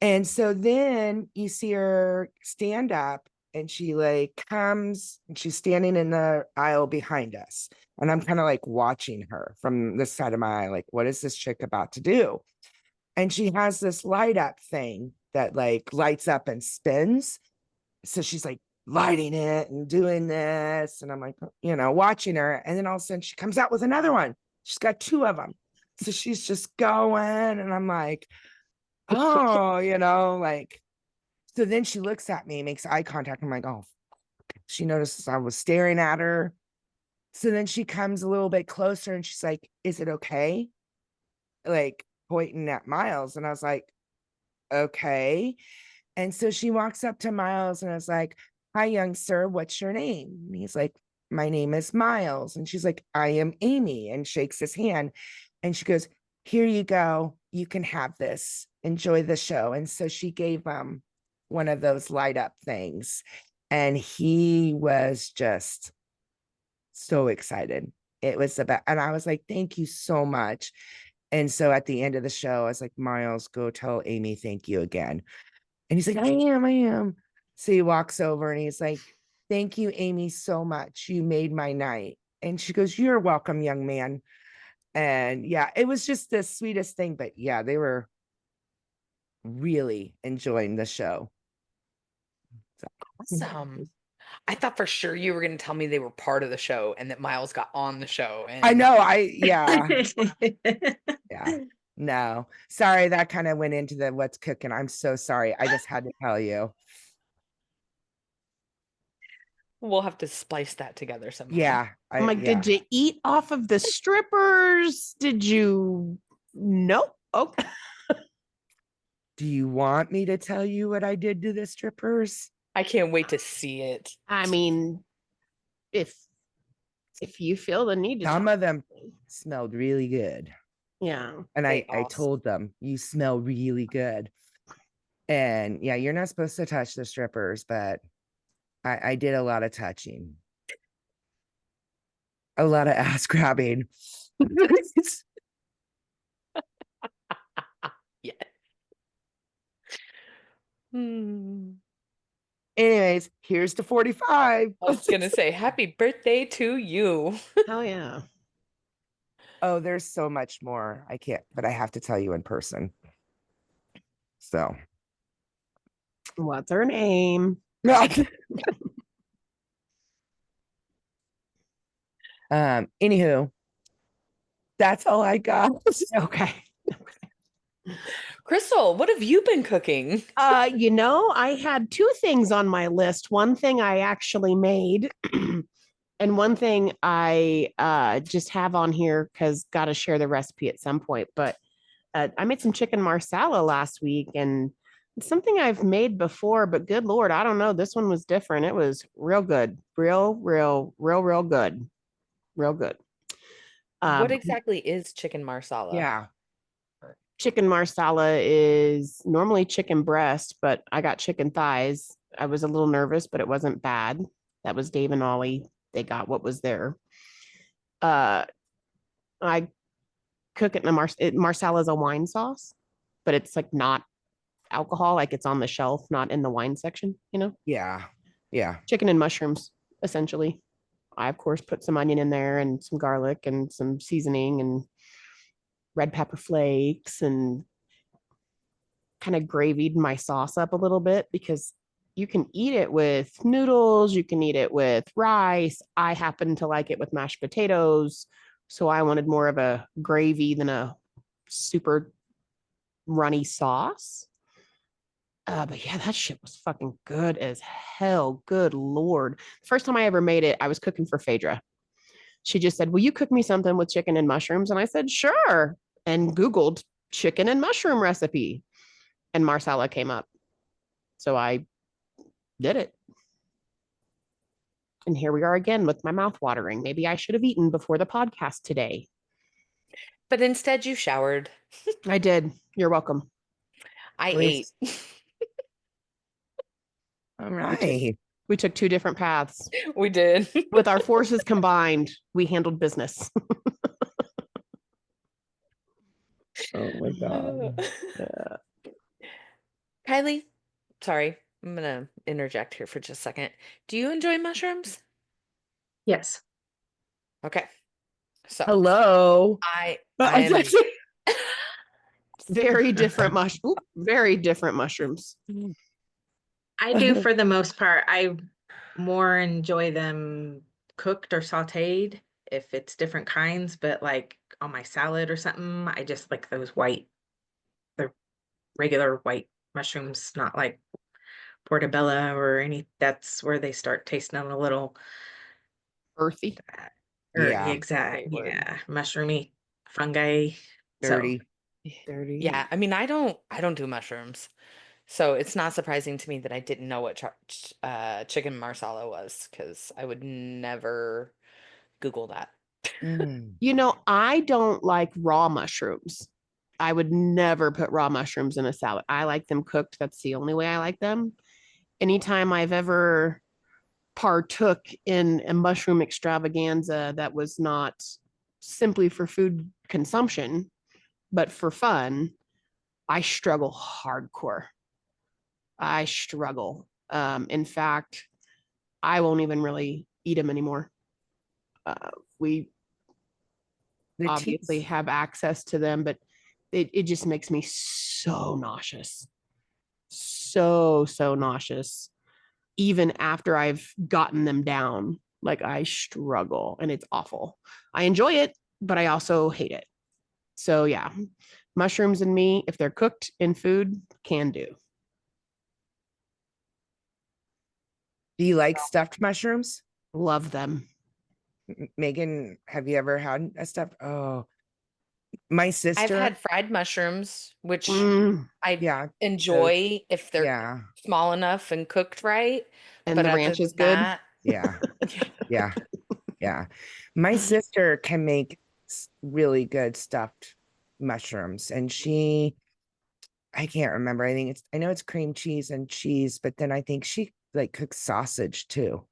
And so then you see her stand up, and she like comes and she's standing in the aisle behind us. And I'm kind of like watching her from this side of my eye, like, what is this chick about to do? And she has this light up thing that like lights up and spins. So she's like lighting it and doing this. And I'm like, watching her. And then all of a sudden she comes out with another one. She's got two of them. So she's just going. And I'm like, oh, like, so then she looks at me, makes eye contact. I'm like, oh, she notices I was staring at her. So then she comes a little bit closer and she's like, is it okay? Like pointing at Miles. And I was like, okay. And so she walks up to Miles and I was like, hi, young sir, what's your name? And he's like, my name is Miles. And she's like, I am Amy, and shakes his hand. And she goes, here you go. You can have this. Enjoy the show. And so she gave him one of those light up things. And he was just so excited. It was about, and I was like, thank you so much. And so at the end of the show, I was like, Miles, go tell Amy, thank you again. And he's like, I am. So he walks over and he's like, thank you, Amy, so much. You made my night. And she goes, you're welcome, young man. And yeah, it was just the sweetest thing. But yeah, they were really enjoying the show. Awesome. I thought for sure you were going to tell me they were part of the show and that Miles got on the show. And I know. Yeah. No, sorry. That kind of went into the what's cooking. I'm so sorry. I just had to tell you. we'll have to splice that together somehow. Yeah. I'm like, did you eat off of the strippers? Did you? Nope. Okay. Do you want me to tell you what I did to the strippers? I can't wait to see it. I mean, if you feel the need to, Some of them smelled really good. Yeah. And I told them, you smell really good. And yeah, you're not supposed to touch the strippers, but I did a lot of touching. A lot of ass grabbing. Yeah. Hmm. Anyways, here's to 45. I was going to say, happy birthday to you. Hell yeah. Oh, there's so much more. I can't, but I have to tell you in person. So. What's her name? Anywho, that's all I got. Okay. Crystal, what have you been cooking? I had two things on my list. One thing I actually made, and one thing I just have on here because got to share the recipe at some point. But I made some chicken marsala last week, and it's something I've made before, but good Lord, I don't know. This one was different. It was real good. Real good. Real good. What exactly is chicken marsala? Yeah. Chicken marsala is normally chicken breast, but I got chicken thighs. I was a little nervous, but it wasn't bad. That was Dave and Ollie. They got what was there. I cook it in a marsala is a wine sauce, but it's like not alcohol, like it's on the shelf, not in the wine section, Yeah. Yeah. Chicken and mushrooms, essentially. I, of course, put some onion in there and some garlic and some seasoning and red pepper flakes and kind of gravied my sauce up a little bit because you can eat it with noodles. You can eat it with rice. I happen to like it with mashed potatoes. So I wanted more of a gravy than a super runny sauce. But yeah, that shit was fucking good as hell. Good Lord. First time I ever made it, I was cooking for Phaedra. She just said, will you cook me something with chicken and mushrooms? And I said, sure. And Googled chicken and mushroom recipe. And marsala came up. So I did it. And here we are again with my mouth watering. Maybe I should have eaten before the podcast today. But instead you showered. I did. You're welcome. I ate. All right. We took two different paths. We did. With our forces combined, we handled business. Oh my God. Kylie, sorry. I'm gonna interject here for just a second. Do you enjoy mushrooms? Yes. Okay. So Hello. I That's am actually very different very different mushrooms. I do for the most part. I more enjoy them cooked or sautéed if it's different kinds, but like on my salad or something, I just like those white, the regular white mushrooms, not like portobello or any. That's where they start tasting a little Earthy. earthy, Yeah. exact, Great word. yeah, mushroomy fungi. So Dirty. Dirty. yeah, I mean I don't do mushrooms. So it's not surprising to me that I didn't know what chicken marsala was because I would never Google that. Mm. You know, I don't like raw mushrooms. I would never put raw mushrooms in a salad. I like them cooked. That's the only way I like them. Anytime I've ever partook in a mushroom extravaganza that was not simply for food consumption, but for fun, I struggle hardcore. I struggle. In fact, I won't even really eat them anymore. We The obviously teas. have access to them, but it just makes me so nauseous. So nauseous. Even after I've gotten them down, like I struggle and it's awful. I enjoy it, but I also hate it. So yeah, mushrooms and me, if they're cooked in food, can do. Do you like stuffed mushrooms? Love them. Megan, have you ever had a stuffed? Oh, my I've sister. had fried mushrooms, which Mm, I Yeah. enjoy if they're Yeah. small enough and cooked right. and But the other ranch than is good. that, Yeah. Yeah. Yeah. My sister can make really good stuffed mushrooms, and I can't remember. I know it's cream cheese and cheese, but then I think she like cooks sausage too.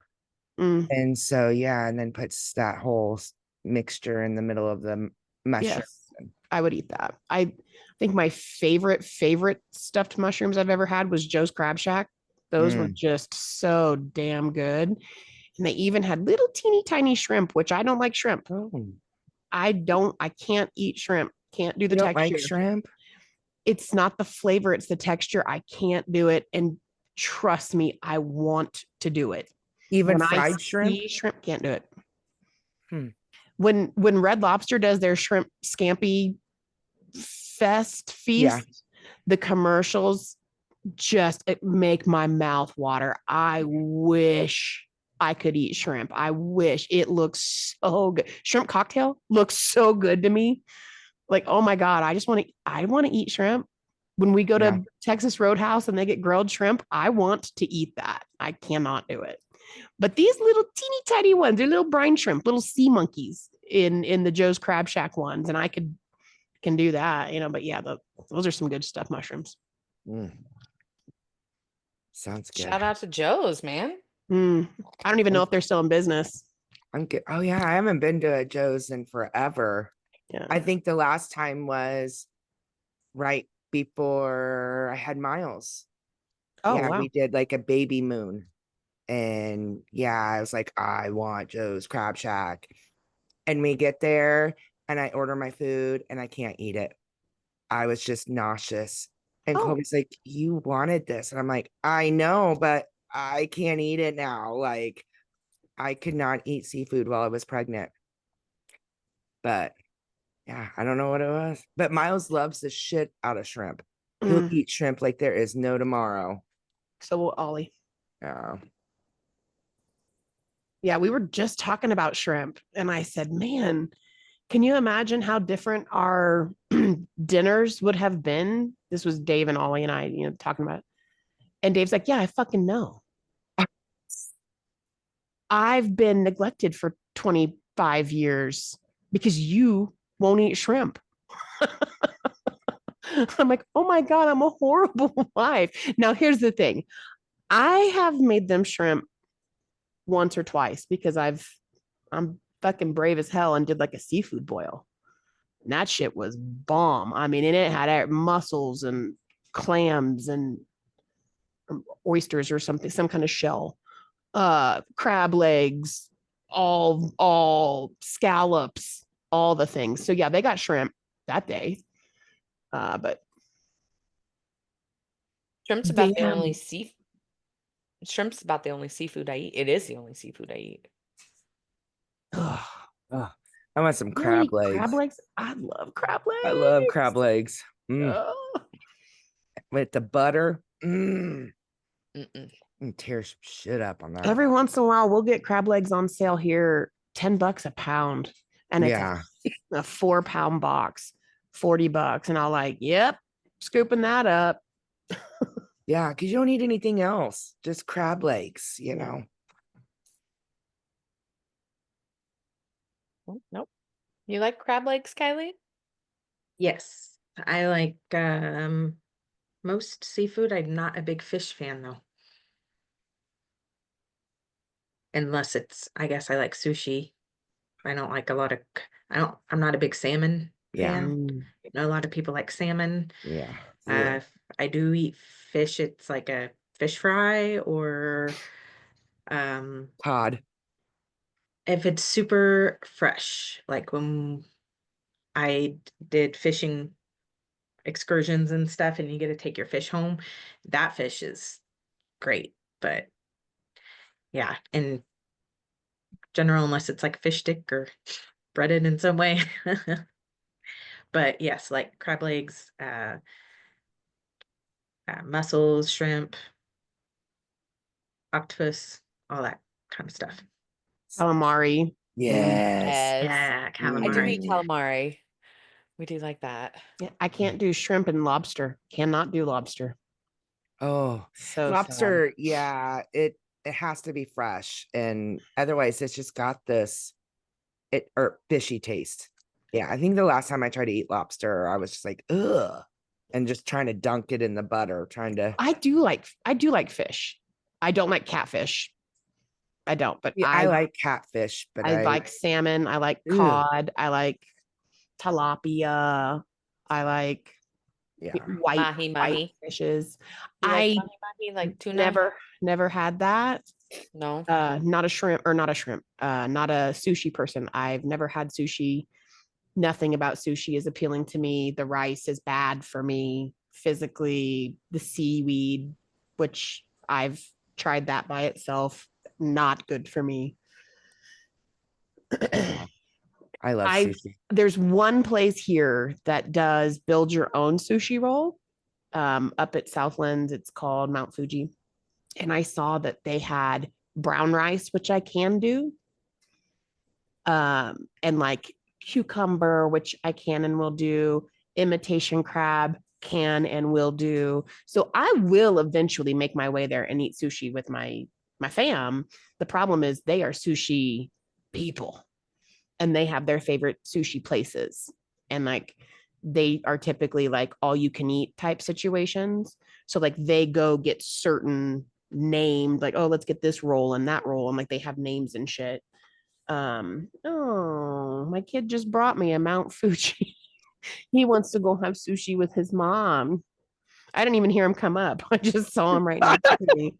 Mm, And so, yeah, and then puts that whole mixture in the middle of the mushroom. yes, I would eat that. I think my favorite stuffed mushrooms I've ever had was Joe's Crab Shack. Those were Mm. just so damn good. And they even had little teeny tiny shrimp, which I don't like shrimp. Oh, I can't eat shrimp. Can't do the you don't like texture. shrimp? It's not the flavor, it's the texture. I can't do it. And trust me, I want to do it. Even When I fried shrimp? see shrimp, can't do it. Hmm. When Red Lobster does their shrimp scampi Yeah. feast, the commercials just make my mouth water. I wish I could eat shrimp. I wish it looks so good. Shrimp cocktail looks so good to me. Like, oh my God, I want to eat shrimp. When we go Yeah. to Texas Roadhouse and they get grilled shrimp, I want to eat that. I cannot do it. But these little teeny tiny ones, they're little brine shrimp, little sea monkeys in the Joe's Crab Shack ones. And I can do that, but yeah, those are some good stuff mushrooms. Mm. Sounds good. shout out to Joe's, man. I don't even know if they're still in business. I'm good. Oh yeah, I haven't been to a Joe's in forever. Yeah. I think the last time was right before I had Miles. Oh Yeah, wow. we did like a baby moon. And yeah, I was like, I want Joe's Crab Shack. And we get there and I order my food and I can't eat it. I was just nauseous. And Oh. Colby's like, you wanted this. And I'm like, I know, but I can't eat it now. Like, I could not eat seafood while I was pregnant. But yeah, I don't know what it was. But Miles loves the shit out of shrimp. He'll eat shrimp like there is no tomorrow. So will Ollie. Yeah. Yeah, we were just talking about shrimp, and I said, man, can you imagine how different our dinners would have been? This was Dave and Ollie and I, talking about it. And Dave's like, yeah, I fucking know. I've been neglected for 25 years because you won't eat shrimp. I'm like, oh my God, I'm a horrible wife. Now, here's the thing. I have made them shrimp once or twice because I'm fucking brave as hell and did like a seafood boil. And that shit was bomb. I mean, and it had mussels and clams and oysters or something, some kind of shell, crab legs, all scallops, all the things. So yeah, they got shrimp that day. But Shrimp's they about the have only Shrimp's about the only seafood I eat. It is the only seafood I eat. Ugh. Ugh. I want some really crab legs. crab legs. I love crab legs. I love crab legs. Oh. With the butter. Mm. Mm-mm. Tear some shit up on that. Every once in a while, we'll get crab legs on sale here, $10 a pound, and it's a 4-pound box, $40, and I'll like, yep, scooping that up. Yeah, because you don't need anything else, just crab legs, Nope. You like crab legs, Kylie? Yes, I like most seafood. I'm not a big fish fan though. Unless it's, I guess I like sushi. I don't like a lot of, I'm not a big salmon Yeah. fan. I know a lot of people like salmon. Yeah. If I do eat fish, it's like a fish fry or Cod. if it's super fresh, like when I did fishing excursions and stuff and you get to take your fish home, that fish is great. But yeah, in general, unless it's like fish stick or breaded in some way. But yes, like crab legs, mussels, shrimp, octopus, all that kind of stuff. Calamari. Yes. Yeah, I do eat calamari. calamari. We do like that. Yeah, I can't do shrimp and lobster. Cannot do lobster. Oh, So lobster. Yeah, it has to be fresh, and otherwise, it's just got this or fishy taste. Yeah, I think the last time I tried to eat lobster, I was just like, ugh, and just trying to dunk it in the butter, trying to. I do like fish. I don't like catfish. I don't, but Yeah, I like catfish, but I like salmon. I like Ugh. cod. I like tilapia. I like white Mahi. fishes. You like I mahi like tuna? never had that. No. Not a shrimp. Not a sushi person. I've never had sushi. Nothing about sushi is appealing to me. The rice is bad for me physically. The seaweed, which I've tried that by itself, not good for me. I love sushi. There's one place here that does build your own sushi roll up at Southlands. It's called Mount Fuji. And I saw that they had brown rice, which I can do. And like cucumber, which I can and will do. Imitation crab can and will do. So I will eventually make my way there and eat sushi with my fam. The problem is they are sushi people and they have their favorite sushi places. And like they are typically like all you can eat type situations. So like they go get certain named, like, oh, let's get this roll and that roll. And like they have names and shit. Oh, my kid just brought me a Mount Fuji. He wants to go have sushi with his mom. I didn't even hear him come up. I just saw him right next to me.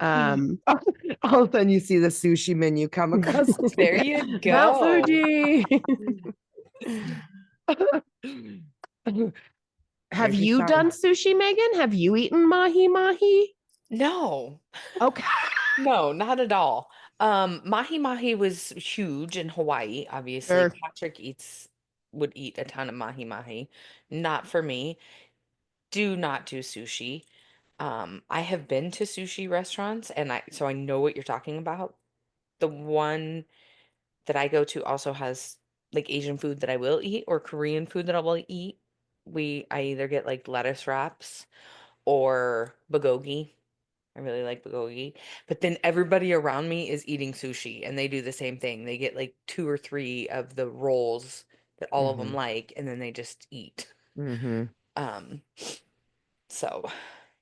All of a sudden you see the sushi menu come across. There you go. Mount Fuji. Have you done sushi, Megan? Have you eaten mahi? No. Okay. No, not at all. Mahi was huge in Hawaii, obviously. Sure. Patrick would eat a ton of mahi. Not for me. Do not do sushi. I have been to sushi restaurants so I know what you're talking about. The one that I go to also has like Asian food that I will eat or Korean food that I will eat. I either get like lettuce wraps or bulgogi. I really like bulgogi. But then everybody around me is eating sushi and they do the same thing. They get like 2 or 3 of the rolls that all of them like and then they just eat. So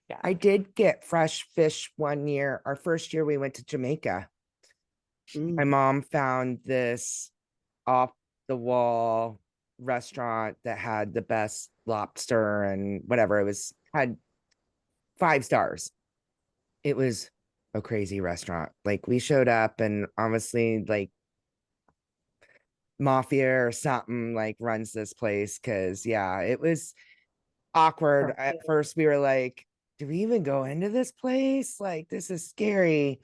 yeah. I did get fresh fish one year. Our first year we went to Jamaica. My mom found this off the wall restaurant that had the best lobster and whatever. Had 5 stars. it was a crazy restaurant. Like we showed up and honestly, like mafia or something like runs this place. Cause yeah, it was awkward. At first we were like, do we even go into this place? Like, this is scary.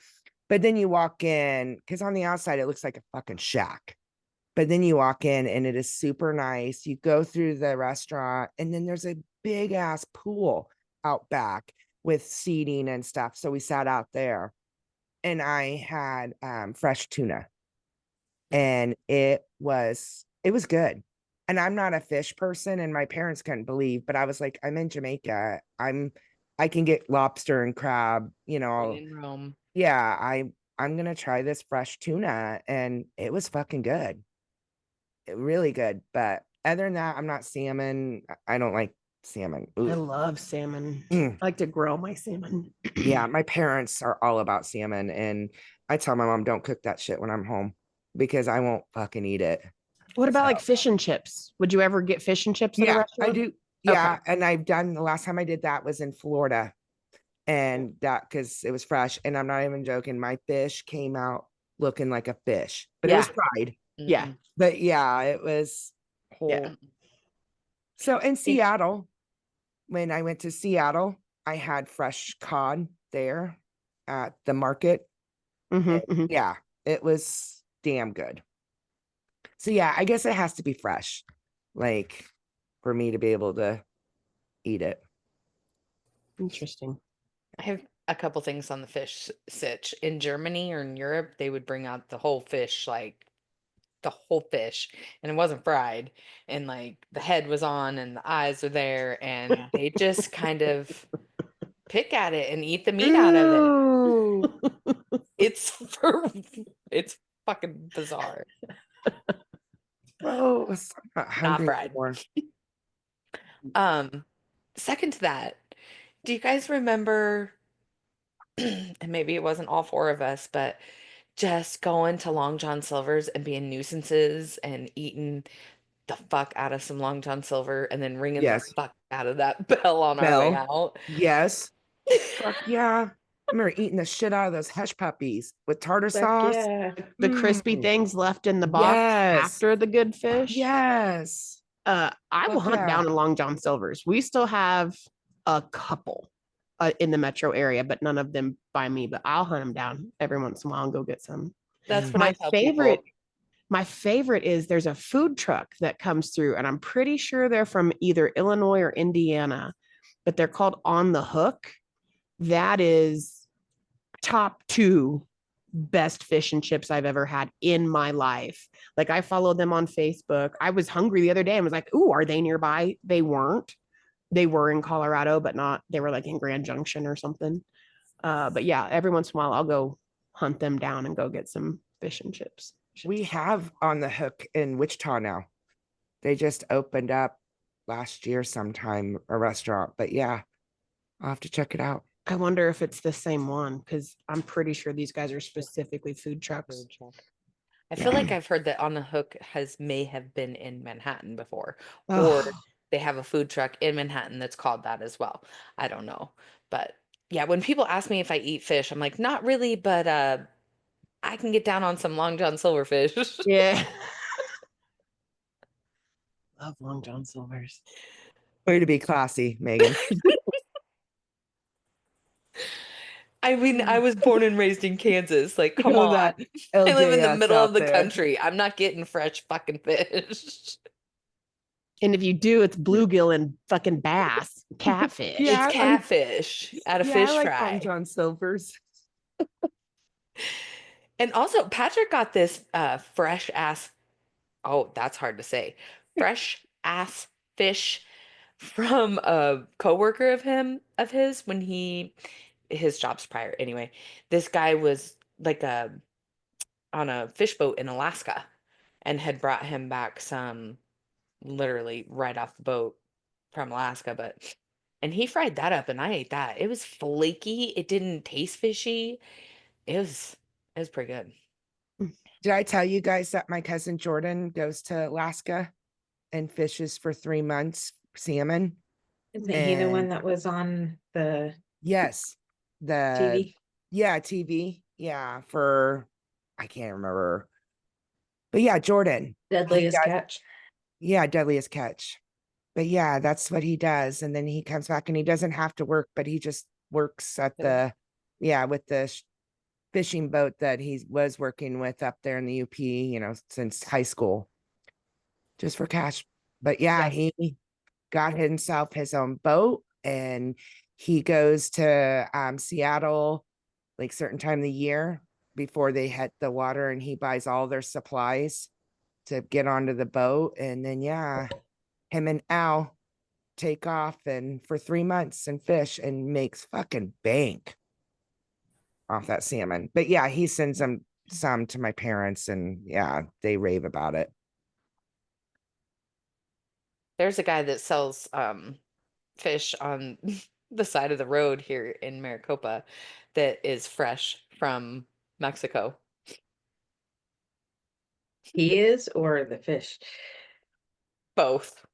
But then you walk in, because on the outside it looks like a fucking shack. But then you walk in and it is super nice. You go through the restaurant and then there's a big ass pool out back with seating and stuff. So we sat out there and I had fresh tuna and it was good. And I'm not a fish person and my parents couldn't believe, but I was like, I'm in Jamaica. I can get lobster and crab, you know. In Rome. Yeah, I'm gonna try this fresh tuna and it was fucking good. Really good. But other than that, I'm not salmon. I don't like salmon. I Ugh. love salmon. Mm. I like to grill my salmon. Yeah, my parents are all about salmon, and I tell my mom don't cook that shit when I'm home because I won't fucking eat it. What about like fish and chips? Would you ever get fish and chips at a Yeah, restaurant? I do. Yeah, Okay. and I've done the last time I did that was in Florida, and that because it was fresh, and I'm not even joking. My fish came out looking like a fish, but it was Yeah. fried. Yeah. But yeah, it was whole. Yeah. So in Seattle, when I went to Seattle, I had fresh cod there at the market. Yeah, it was damn good. So yeah, I guess it has to be fresh, like for me to be able to eat it. Interesting. I have a couple things on the fish sitch. In Germany or in Europe, they would bring out the whole fish, like the whole fish, and it wasn't fried, and like the head was on and the eyes were there, and they just kind of pick at it and eat the meat out of it. Ooh. It's fucking bizarre. Oh, I'm not hungry fried. anymore. Second to that, do you guys remember, and maybe it wasn't all four of us, but just going to Long John Silver's and being nuisances and eating the fuck out of some Long John Silver and then ringing Yes. the fuck out of that bell on our way out? Yes. Fuck yeah. I remember eating the shit out of those hush puppies with tartar Fuck sauce. yeah. The crispy things left in the box after the good fish. Yes. I will hunt down in Long John Silver's. We still have a couple in the metro area, but none of them by me. But I'll hunt them down every once in a while and go get some. That's what my I tell favorite. people. My favorite is there's a food truck that comes through, and I'm pretty sure they're from either Illinois or Indiana, but they're called On the Hook. That is top 2 best fish and chips I've ever had in my life. Like I followed them on Facebook. I was hungry the other day and was like, "Ooh, are they nearby?" They weren't. They were in Colorado, but not. They were like in Grand Junction or something. But yeah, every once in a while I'll go hunt them down and go get some fish and chips. We have On the Hook in Wichita now. They just opened up last year sometime, a restaurant. But yeah, I'll have to check it out. I wonder if it's the same one because I'm pretty sure these guys are specifically food trucks. I feel like I've heard that On the Hook may have been in Manhattan before, or Oh, they have a food truck in Manhattan that's called that as well. I don't know. But yeah, when people ask me if I eat fish, I'm like, not really, but I can get down on some Long John Silverfish. yeah. Love Long John Silver's. Way to be classy, Megan. I mean, I was born and raised in Kansas. Like, come know on. that I live in the LJS middle out of the there. country. I'm not getting fresh fucking fish. And if you do, it's bluegill and fucking bass, catfish. Yeah, It's catfish at a yeah, fish I like fry. Long John Silver's. And also, Patrick got this fresh ass, oh, that's hard to say, fresh ass fish from a coworker of his when his job's prior anyway. This guy was like on a fish boat in Alaska and had brought him back some literally right off the boat from Alaska, and he fried that up and I ate that. It was flaky. It didn't taste fishy. It was pretty good. Did I tell you guys that my cousin Jordan goes to Alaska and fishes for 3 months salmon? Isn't he the one that was on the Yes. the TV. Yeah, for I can't remember. But yeah, Jordan. Deadliest Catch. Yeah, Deadliest Catch. But yeah, that's what he does. And then he comes back and he doesn't have to work, but he just works at with the fishing boat that he was working with up there in the UP, since high school, just for cash. But yeah, he got himself his own boat and he goes to Seattle like certain time of the year before they hit the water, and he buys all their supplies to get onto the boat. And then him and Al take off and for 3 months and fish and makes fucking bank off that salmon. But yeah, he sends them some to my parents, and yeah, they rave about it. There's a guy that sells fish on the side of the road here in Maricopa that is fresh from Mexico. He is, or the fish? Both.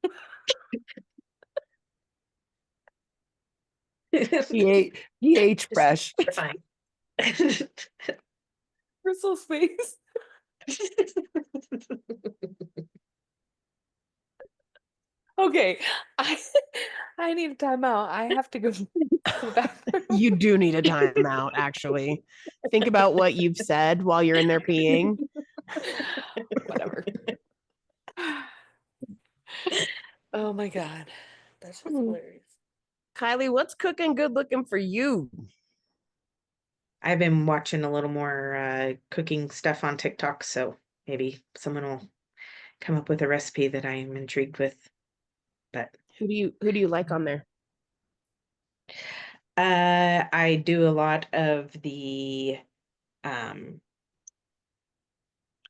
He ate fresh. Fine. Crystal's face. Okay, I need a timeout. I have to go to the bathroom. You do need a timeout, actually. Think about what you've said while you're in there peeing. Whatever. Oh my God. That's just hilarious. Kylie, what's cooking good looking for you? I've been watching a little more cooking stuff on TikTok, so maybe someone will come up with a recipe that I am intrigued with. But who do you like on there? I do a lot of the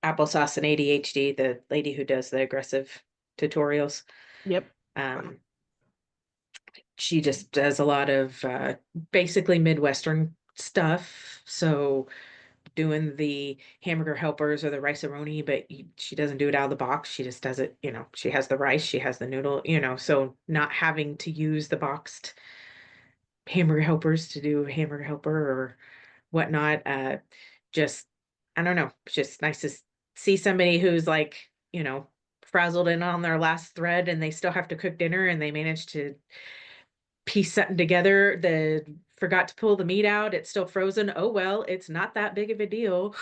applesauce and ADHD, the lady who does the aggressive tutorials. Yep. She just does a lot of basically Midwestern stuff. So doing the hamburger helpers or the rice-a-roni, but she doesn't do it out of the box. She just does it, she has the rice, she has the noodle, so not having to use the boxed hamburger helpers to do a hamburger helper or whatnot. Just, I don't know, it's just nice to see somebody who's like, frazzled in on their last thread and they still have to cook dinner and they managed to piece something together. Forgot to pull the meat out, it's still frozen. Oh well, it's not that big of a deal.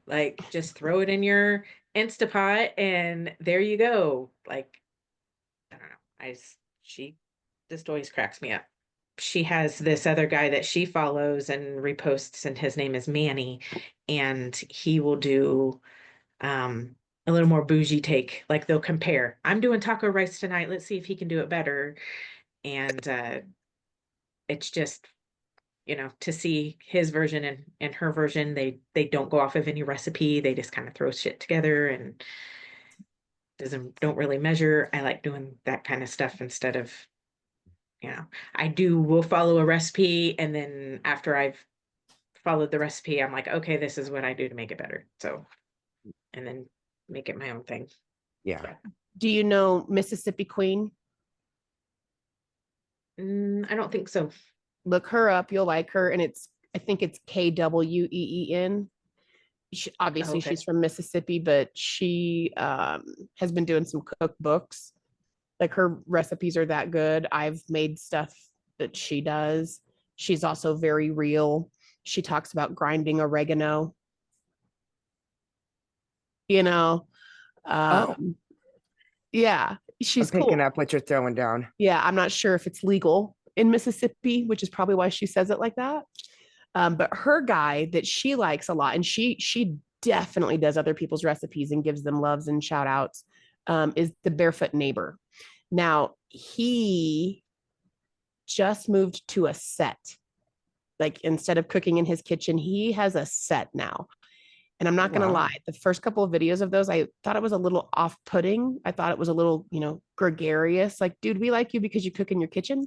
Like, just throw it in your Instapot and there you go. Like, I don't know, she just always cracks me up. She has this other guy that she follows and reposts, and his name is Manny, and he will do a little more bougie take. Like, they'll compare, I'm doing taco rice tonight, let's see if he can do it better. And it's just, to see his version and her version, they don't go off of any recipe, they just kind of throw shit together and don't really measure. I like doing that kind of stuff instead of, will follow a recipe, and then after I've followed the recipe, I'm like, okay, this is what I do to make it better. So, and then make it my own thing. Yeah. Do you know Mississippi Queen? I don't think so. Look her up, you'll like her, and I think it's Kween. Obviously, okay. She's from Mississippi, but she has been doing some cookbooks. Like, her recipes are that good. I've made stuff that she does. She's also very real. She talks about grinding oregano. Yeah, she's I'm picking cool. up what you're throwing down. Yeah, I'm not sure if it's legal in Mississippi, which is probably why she says it like that. But her guy that she likes a lot, and she definitely does other people's recipes and gives them loves and shout outs, is the Barefoot Neighbor. Now, he just moved to a set. Like, instead of cooking in his kitchen, he has a set now. And I'm not going to lie, the first couple of videos of those, I thought it was a little off-putting. I thought it was a little, gregarious. Like, dude, we like you because you cook in your kitchen.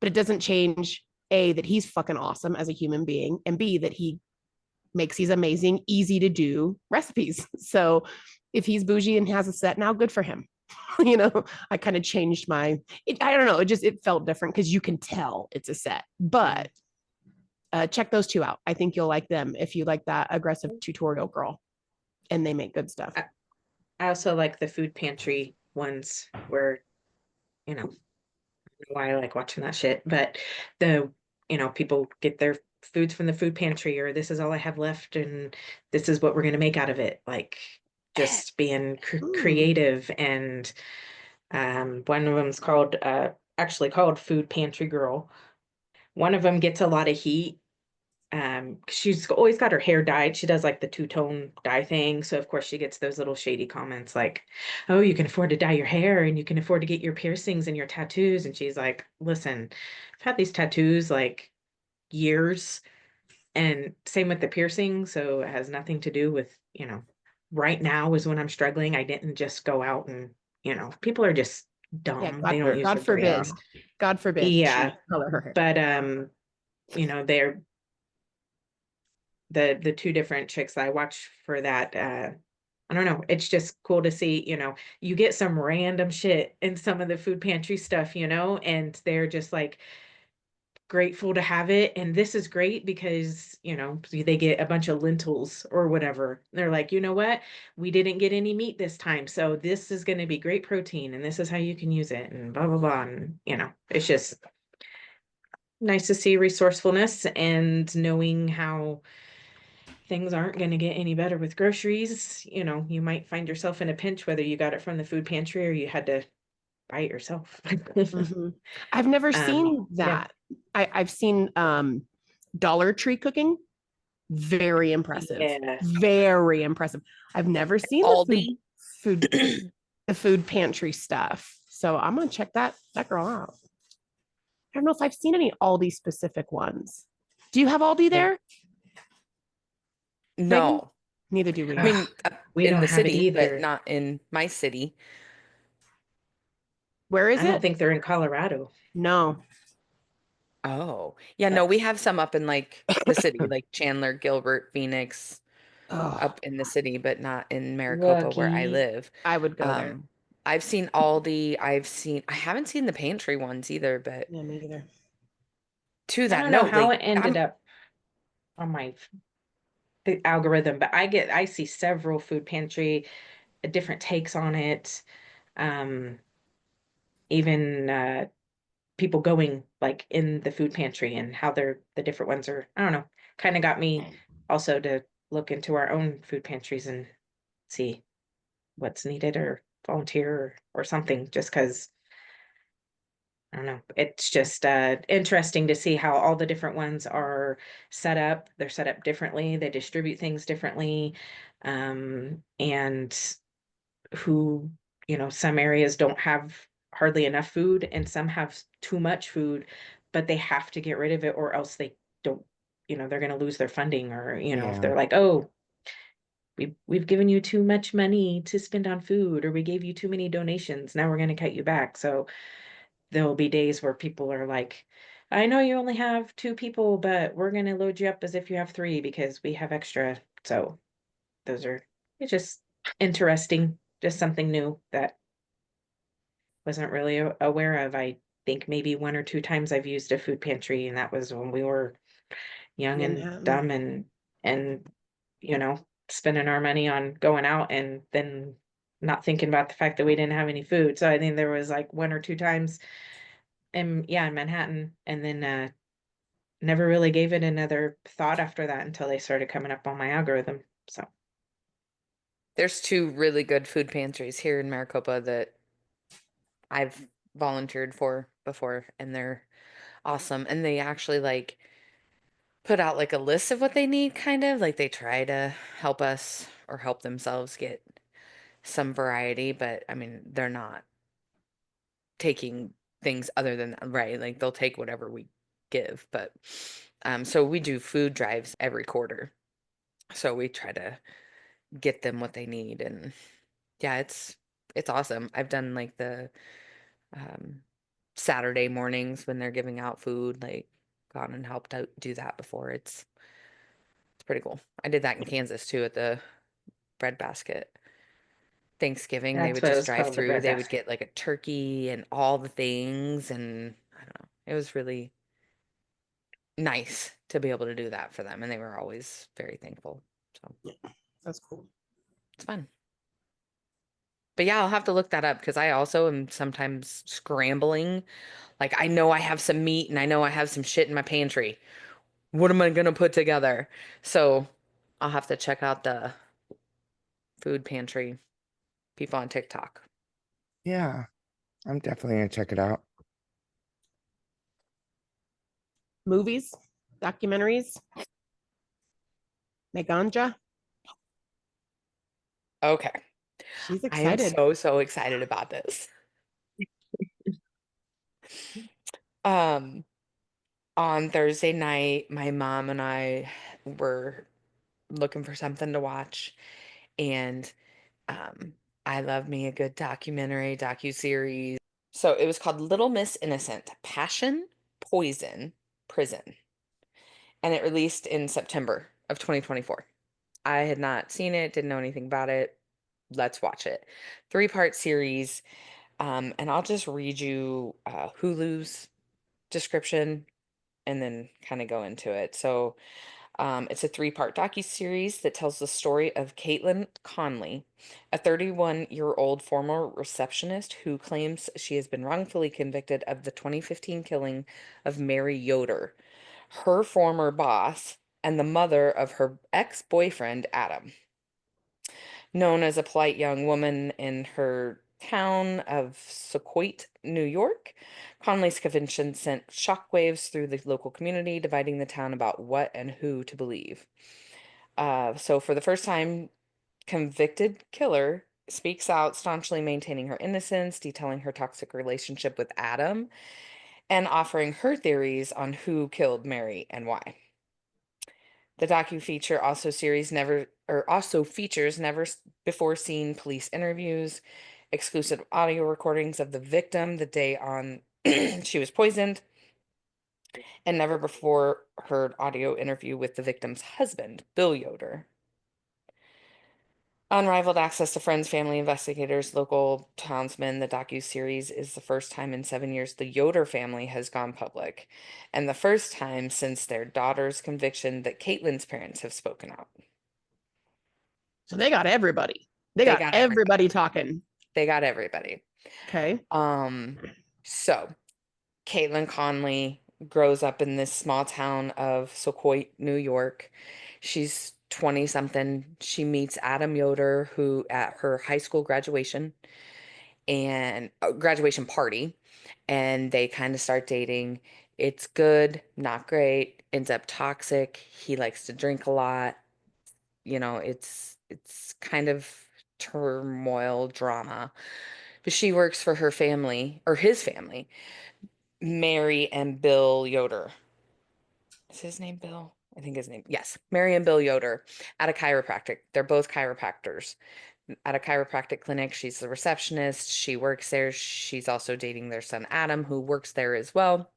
But it doesn't change, A, that he's fucking awesome as a human being, and B, that he makes these amazing, easy to do recipes. So if he's bougie and has a set now, good for him. I kind of changed I don't know. It felt different because you can tell it's a set, but check those two out. I think you'll like them if you like that aggressive tutorial girl, and they make good stuff. I also like the food pantry ones where, you know, I don't know why I like watching that shit, but people get their foods from the food pantry, or this is all I have left and this is what we're going to make out of it. Like just being creative. And one of them's actually called Food Pantry Girl. One of them gets a lot of heat. She's always got her hair dyed. She does like the two-tone dye thing. So of course she gets those little shady comments like, oh, you can afford to dye your hair and you can afford to get your piercings and your tattoos. And she's like, listen, I've had these tattoos like years, and same with the piercing. So it has nothing to do with, right now is when I'm struggling. I didn't just go out and, people are just dumb. They don't use God their forbid. brains. God forbid. Yeah. Color her hair. But they're the two different chicks that I watch for that. I don't know. It's just cool to see, you get some random shit in some of the food pantry stuff, and they're just like grateful to have it. And this is great because, they get a bunch of lentils or whatever. They're like, you know what? We didn't get any meat this time. So this is going to be great protein and this is how you can use it and blah, blah, blah. And, it's just nice to see resourcefulness and knowing how things aren't going to get any better with groceries. You might find yourself in a pinch, whether you got it from the food pantry or you had to buy it yourself. I've never seen yeah. that. I've seen Dollar Tree cooking. Very impressive. Yeah. Very impressive. I've never seen Aldi. the food pantry stuff. So I'm gonna check that girl out. I don't know if I've seen any Aldi specific ones. Do you have Aldi there? No. Megan? Neither do we. I mean, We in don't the have it city, either. but not in my city. Where is I it? don't think they're in Colorado. No. Oh, yeah, no, we have some up in like the city, like Chandler, Gilbert, Phoenix, up in the city, but not in Maricopa where I Lucky. live. I would go there. I've seen Aldi. I haven't seen the pantry ones either, but Yeah, me either. to I that don't know note, how like it ended up on the algorithm, but I see several food pantry, different takes on it. Even people going like in the food pantry and how the different ones are, I don't know, kind of got me also to look into our own food pantries and see what's needed or volunteer or something, just because I don't know. It's just interesting to see how all the different ones are set up. They're set up differently. They distribute things differently. And who, some areas don't have hardly enough food and some have too much food, but they have to get rid of it or else they don't, they're going to lose their funding, or, if they're like, oh, we've given you too much money to spend on food, or we gave you too many donations. Now we're going to cut you back. So there'll be days where people are like, I know you only have 2 people, but we're going to load you up as if you have 3 because we have extra. So it's just interesting, just something new that wasn't really aware of. I think maybe 1 or 2 times I've used a food pantry, and that was when we were young and dumb and spending our money on going out and then not thinking about the fact that we didn't have any food. So I think there was like 1 or 2 times in Manhattan, and then never really gave it another thought after that until they started coming up on my algorithm. So there's 2 really good food pantries here in Maricopa that I've volunteered for before, and they're awesome. And they actually like put out like a list of what they need, kind of like they try to help us or help themselves get some variety, but I mean, they're not taking things other than that, right? Like they'll take whatever we give, but so we do food drives every quarter. So we try to get them what they need, and yeah, it's awesome. I've done like the um Saturday mornings when they're giving out food, like gone and helped out do that before. It's pretty cool. I did that in Kansas too at the bread basket. Thanksgiving, they that's would what it just was drive called, the through. bread They would basket. get like a turkey and all the things, and I don't know. It was really nice to be able to do that for them. And they were always very thankful. So That's cool. it's fun. But yeah, I'll have to look that up because I also am sometimes scrambling. Like I know I have some meat and I know I have some shit in my pantry. What am I gonna put together? So I'll have to check out the food pantry people on TikTok. Yeah, I'm definitely gonna check it out. Movies, documentaries, Meganja. Okay. She's I am excited. so excited about this. Um, on Thursday night, my mom and I were looking for something to watch, and um, I love me a good documentary, docuseries. So it was called Little Miss Innocent: Passion, Poison, Prison, and it released in September of 2024. I had not seen it, didn't know anything about it. Let's watch it. Three-part series. And I'll just read you Hulu's description and then kind of go into it. So it's a three-part docuseries that tells the story of Caitlin Conley, a 31-year-old former receptionist who claims she has been wrongfully convicted of the 2015 killing of Mary Yoder, her former boss, and the mother of her ex-boyfriend, Adam. Known as a polite young woman in her town of Socoit, New York, Conley's conviction sent shockwaves through the local community, dividing the town about what and who to believe. So, for the first time, convicted killer speaks out, staunchly maintaining her innocence, detailing her toxic relationship with Adam, and offering her theories on who killed Mary and why. The docu-feature also features never before seen police interviews, exclusive audio recordings of the victim the day on she was poisoned, and never before heard audio interview with the victim's husband, Bill Yoder. Unrivaled access to friends, family, investigators, local townsmen, the docu-series is the first time in 7 years the Yoder family has gone public, and the first time since their daughter's conviction that Caitlin's parents have spoken out. So they got everybody. They They got got everybody. everybody talking. They got everybody. Okay. So Caitlin Conley grows up in this small town of Socoit, New York. She's 20 something. She meets Adam Yoder, who at her high school graduation and graduation party, and they kind of start dating. It's good, not great, ends up toxic. He likes to drink a lot. It's kind of turmoil drama. But she works for her family or his family, Mary and Bill Yoder. Is his name Bill? I think his name. Yes, Mary and Bill Yoder at a chiropractic. They're both chiropractors. At a chiropractic clinic, she's the receptionist. She works there. She's also dating their son Adam, who works there as well.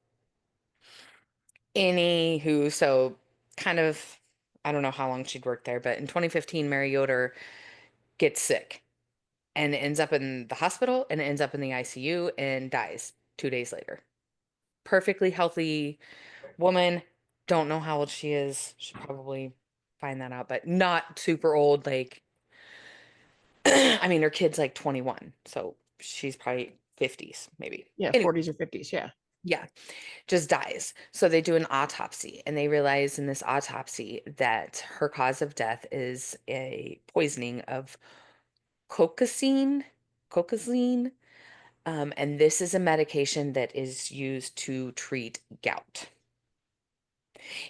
Anywho, so kind of, I don't know how long she'd worked there, but in 2015, Mary Yoder gets sick and ends up in the hospital and ends up in the ICU and dies 2 days later. Perfectly healthy woman. Don't know how old she is. Should probably find that out, but not super old. Like, I mean, her kid's like 21, so she's probably 50s, maybe. Yeah, Anyway, 40s or 50s. Yeah. yeah, just dies. So they do an autopsy, and they realize in this autopsy that her cause of death is a poisoning of colchicine. Colchicine. And this is a medication that is used to treat gout.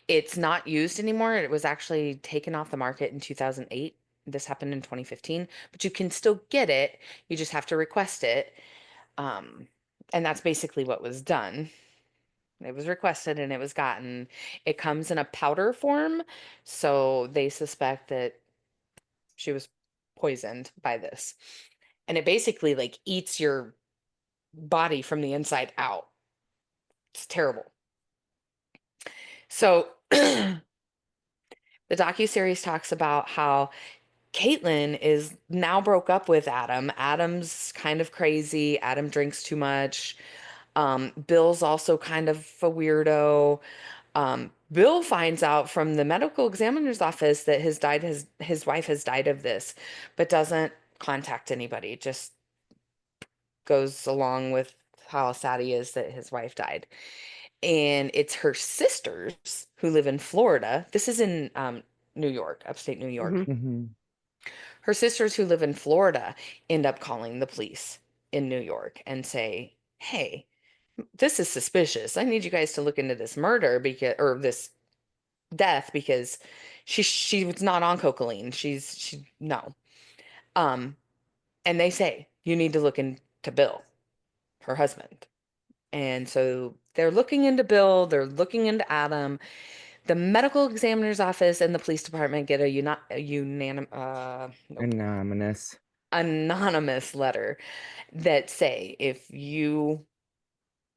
It's not used anymore. It was actually taken off the market in 2008. This happened in 2015, but you can still get it. You just have to request it. Um, and that's basically what was done. It was requested and it was gotten. It comes in a powder form, so they suspect that she was poisoned by this. And it basically like eats your body from the inside out. It's terrible. So the docuseries talks about how Caitlin is now broke up with Adam. Adam's kind of crazy. Adam drinks too much. Bill's also kind of a weirdo. Bill finds out from the medical examiner's office that his wife has died of this, but doesn't contact anybody, just goes along with how sad he is that his wife died. And it's her sisters who live in Florida. This is in New York, upstate New York. Mhm. Mm-hmm. Her sisters who live in Florida end up calling the police in New York and say, "Hey, this is suspicious. I need you guys to look into this murder or this death because she was not on cocaine. She no." Um, and they say, "You need to look into Bill, her husband." And so they're looking into Bill, they're looking into Adam. The medical examiner's office and the police department get a Anonymous. anonymous letter that say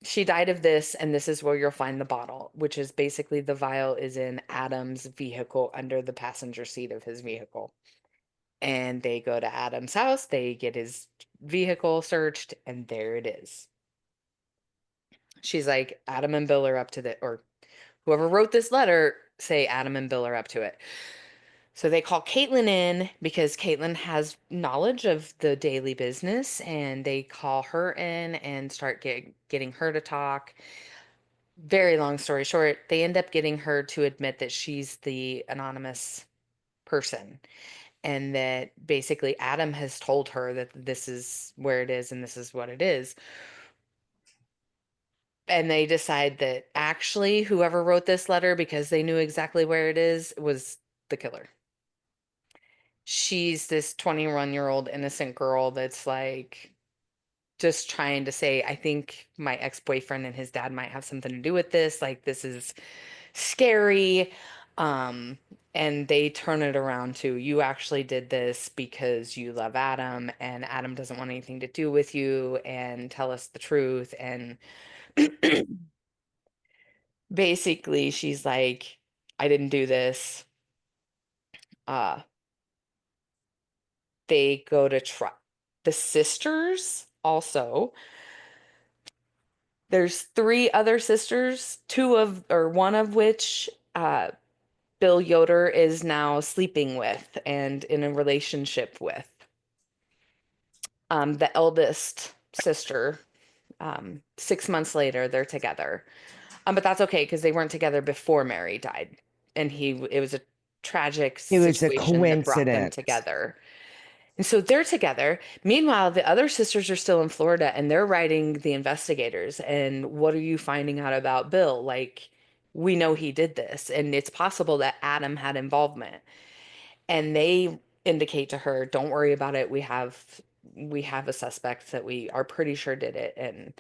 she died of this and this is where you'll find the bottle, which is basically the vial is in Adam's vehicle under the passenger seat of his vehicle. And they go to Adam's house, they get his vehicle searched, and there it is. She's like, Adam and Bill are up to or whoever wrote this letter say Adam and Bill are up to it. So they call Caitlin in because Caitlin has knowledge of the daily business, and they call her in and start getting her to talk. Very long story short, they end up getting her to admit that she's the anonymous person, and that basically Adam has told her that this is where it is and this is what it is. And they decide that actually whoever wrote this letter, because they knew exactly where it is, was the killer. She's this 21-year-old innocent girl that's like just trying to say, I think my ex-boyfriend and his dad might have something to do with this. Like, this is scary. And they turn it around to, you actually did this because you love Adam and Adam doesn't want anything to do with you, and tell us the truth. And basically she's like, I didn't do this. They go to try. The sisters also, there's three other sisters, one of which Bill Yoder is now sleeping with and in a relationship with. The eldest sister, 6 months later, they're together. But that's okay because they weren't together before Mary died. And it was a tragic It was a situation that brought them coincidence. together. And so they're together. Meanwhile, the other sisters are still in Florida and they're writing the investigators. And what are you finding out about Bill? Like, we know he did this, and it's possible that Adam had involvement. And they indicate to her, don't worry about it. We have a suspect that we are pretty sure did it. And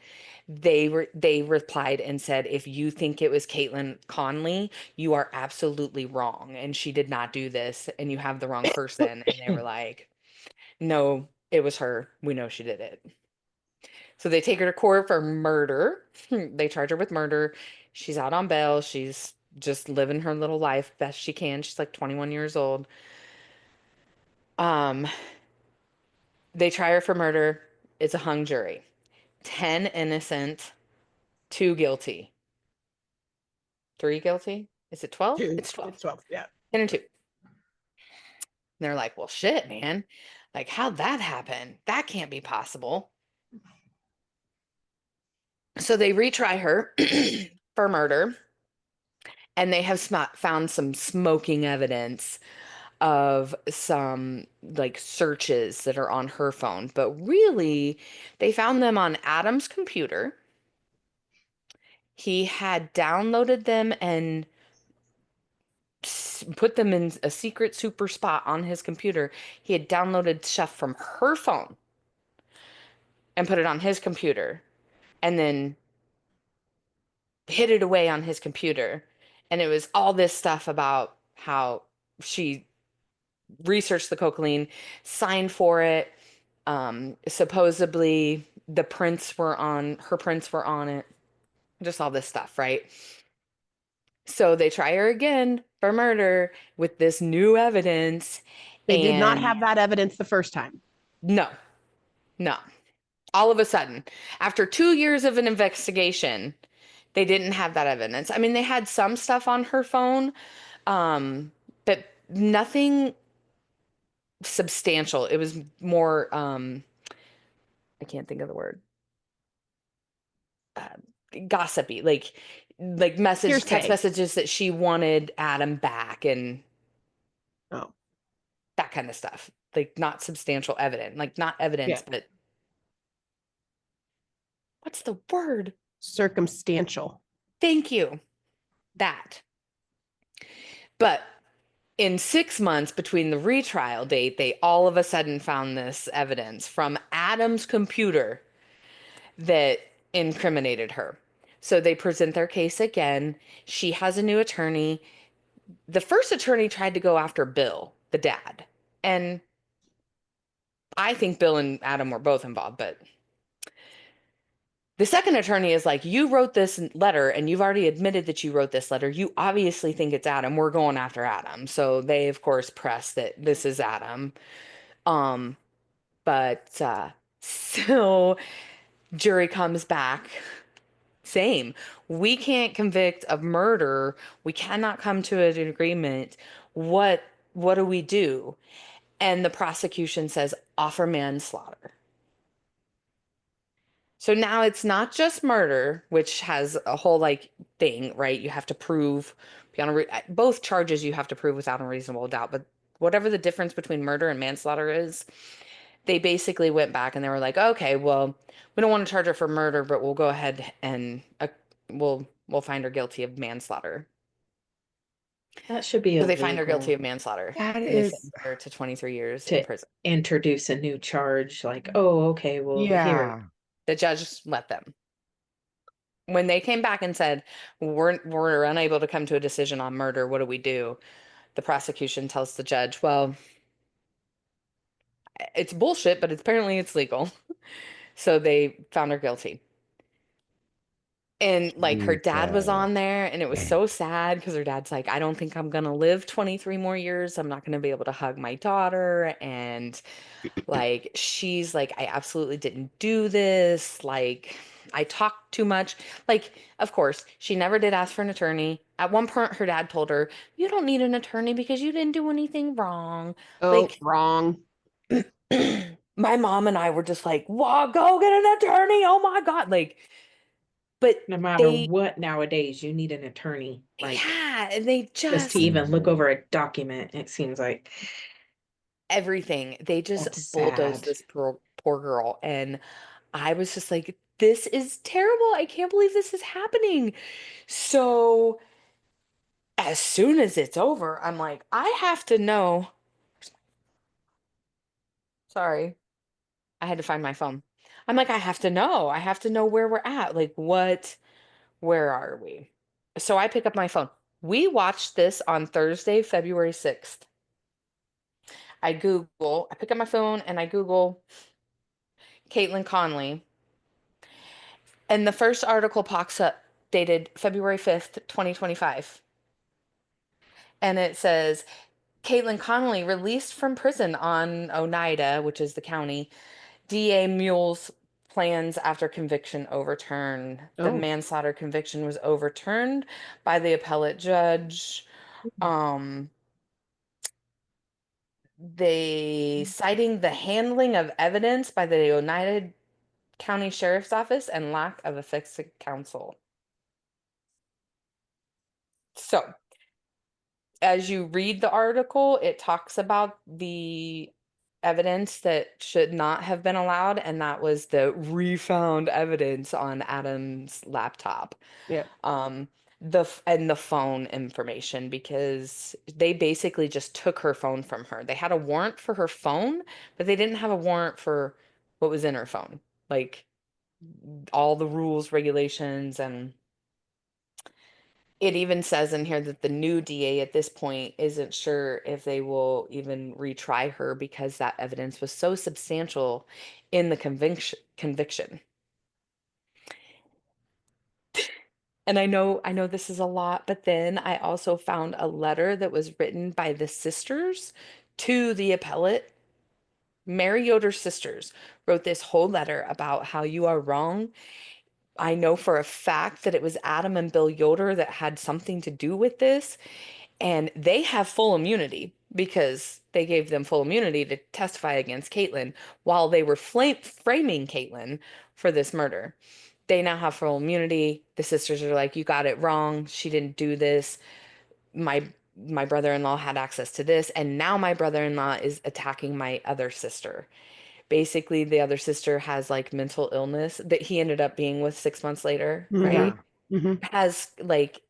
they replied and said, if you think it was Caitlin Conley, you are absolutely wrong. And she did not do this, and you have the wrong person. And they were like, no, it was her. We know she did it. So they take her to court for murder. They charge her with murder. She's out on bail. She's just living her little life best she can. She's like 21 years old. They try her for murder. It's a hung jury. 10 innocent, 2 guilty. 3 guilty? Is it 12? It's 12. It's 12. Yeah. 10 and 2. And they're like, well, shit, man. Like, how'd that happen? That can't be possible. So they retry her for murder, and they have found some smoking evidence of some like searches that are on her phone. But really, they found them on Adam's computer. He had downloaded them and put them in a secret super spot on his computer. He had downloaded stuff from her phone and put it on his computer, and then hid it away on his computer. And it was all this stuff about how she researched the cocaine, signed for it. Supposedly her prints were on it. Just all this stuff, right? So they try her again for murder with this new evidence. They did not and have that evidence the first time. No. All of a sudden, after 2 years of an investigation, They didn't have that evidence. I mean, they had some stuff on her phone, but nothing substantial. It was more, I can't think of the word, uh, gossipy, like text Hearsay. messages that she wanted Adam back and Oh, that kind of stuff. Like not substantial evidence, like not evidence, yeah. but what's the word? Circumstantial. Thank you. That. But in 6 months between the retrial date, they all of a sudden found this evidence from Adam's computer that incriminated her. So they present their case again. She has a new attorney. The first attorney tried to go after Bill, the dad. And I think Bill and Adam were both involved, but the second attorney is like, you wrote this letter and you've already admitted that you wrote this letter. You obviously think it's Adam. We're going after Adam. So they, of course, press that this is Adam. Um, but so jury comes back. Same. We can't convict of murder. We cannot come to an agreement. What do we do? And the prosecution says offer manslaughter. So now it's not just murder, which has a whole like thing, right? You have to prove beyond both charges you have to prove without a reasonable doubt. But whatever the difference between murder and manslaughter is, they basically went back and they were like, okay, well, we don't want to charge her for murder, but we'll go ahead and we'll find her guilty of manslaughter. That should be So they find her guilty illegal of manslaughter That and they is, sentence her to 23 years in to prison. introduce a new charge. Like, oh, okay, well, here. yeah. The judge let them. When they came back and said, we're unable to come to a decision on murder, what do we do? The prosecution tells the judge, well, it's bullshit, but apparently it's legal. So they found her guilty. And like her dad was on there and it was so sad because her dad's like, I don't think I'm gonna live 23 more years. I'm not gonna be able to hug my daughter. And like she's like, I absolutely didn't do this. Like I talked too much. Like, of course, she never did ask for an attorney. At one point, her dad told her, you don't need an attorney because you didn't do anything wrong. Oh, Like wrong. my mom and I were just like, wow, go get an attorney. Oh my God. Like, but No matter they, what nowadays, you need an attorney. Like, yeah, and they just to just even look over a document, it seems like everything. They just that's bulldozed sad. this poor girl. And I was just like, this is terrible. I can't believe this is happening. So as soon as it's over, I'm like, I have to know. Sorry, I had to find my phone. I'm like, I have to know. I have to know where we're at. Like, where are we? So I pick up my phone. We watched this on Thursday, February 6th. I pick up my phone and I Google Caitlin Conley. And the first article pops up dated February 5th, 2025. And it says, Caitlin Connolly released from prison on Oneida, which is the county. DA Mule's plans after conviction overturned. The Oh, manslaughter conviction was overturned by the appellate judge. Um, they citing the handling of evidence by the Oneida County Sheriff's Office and lack of effective counsel. So as you read the article, it talks about the evidence that should not have been allowed, and that was the refound evidence on Adam's laptop. yeah. And the phone information, because they basically just took her phone from her. They had a warrant for her phone, but they didn't have a warrant for what was in her phone. Like all the rules, regulations, and it even says in here that the new DA at this point isn't sure if they will even retry her because that evidence was so substantial in the conviction. And I know this is a lot, but then I also found a letter that was written by the sisters to the appellate. Mary Yoder's sisters wrote this whole letter about how you are wrong. I know for a fact that it was Adam and Bill Yoder that had something to do with this, and they have full immunity because they gave them full immunity to testify against Caitlyn while they were framing Caitlyn for this murder. They now have full immunity. The sisters are like, "You got it wrong. She didn't do this. My my brother-in-law had access to this, and now my brother-in-law is attacking my other sister." Basically, the other sister has like mental illness that he ended up being with 6 months later, Yeah. right? Mm-hmm. Has like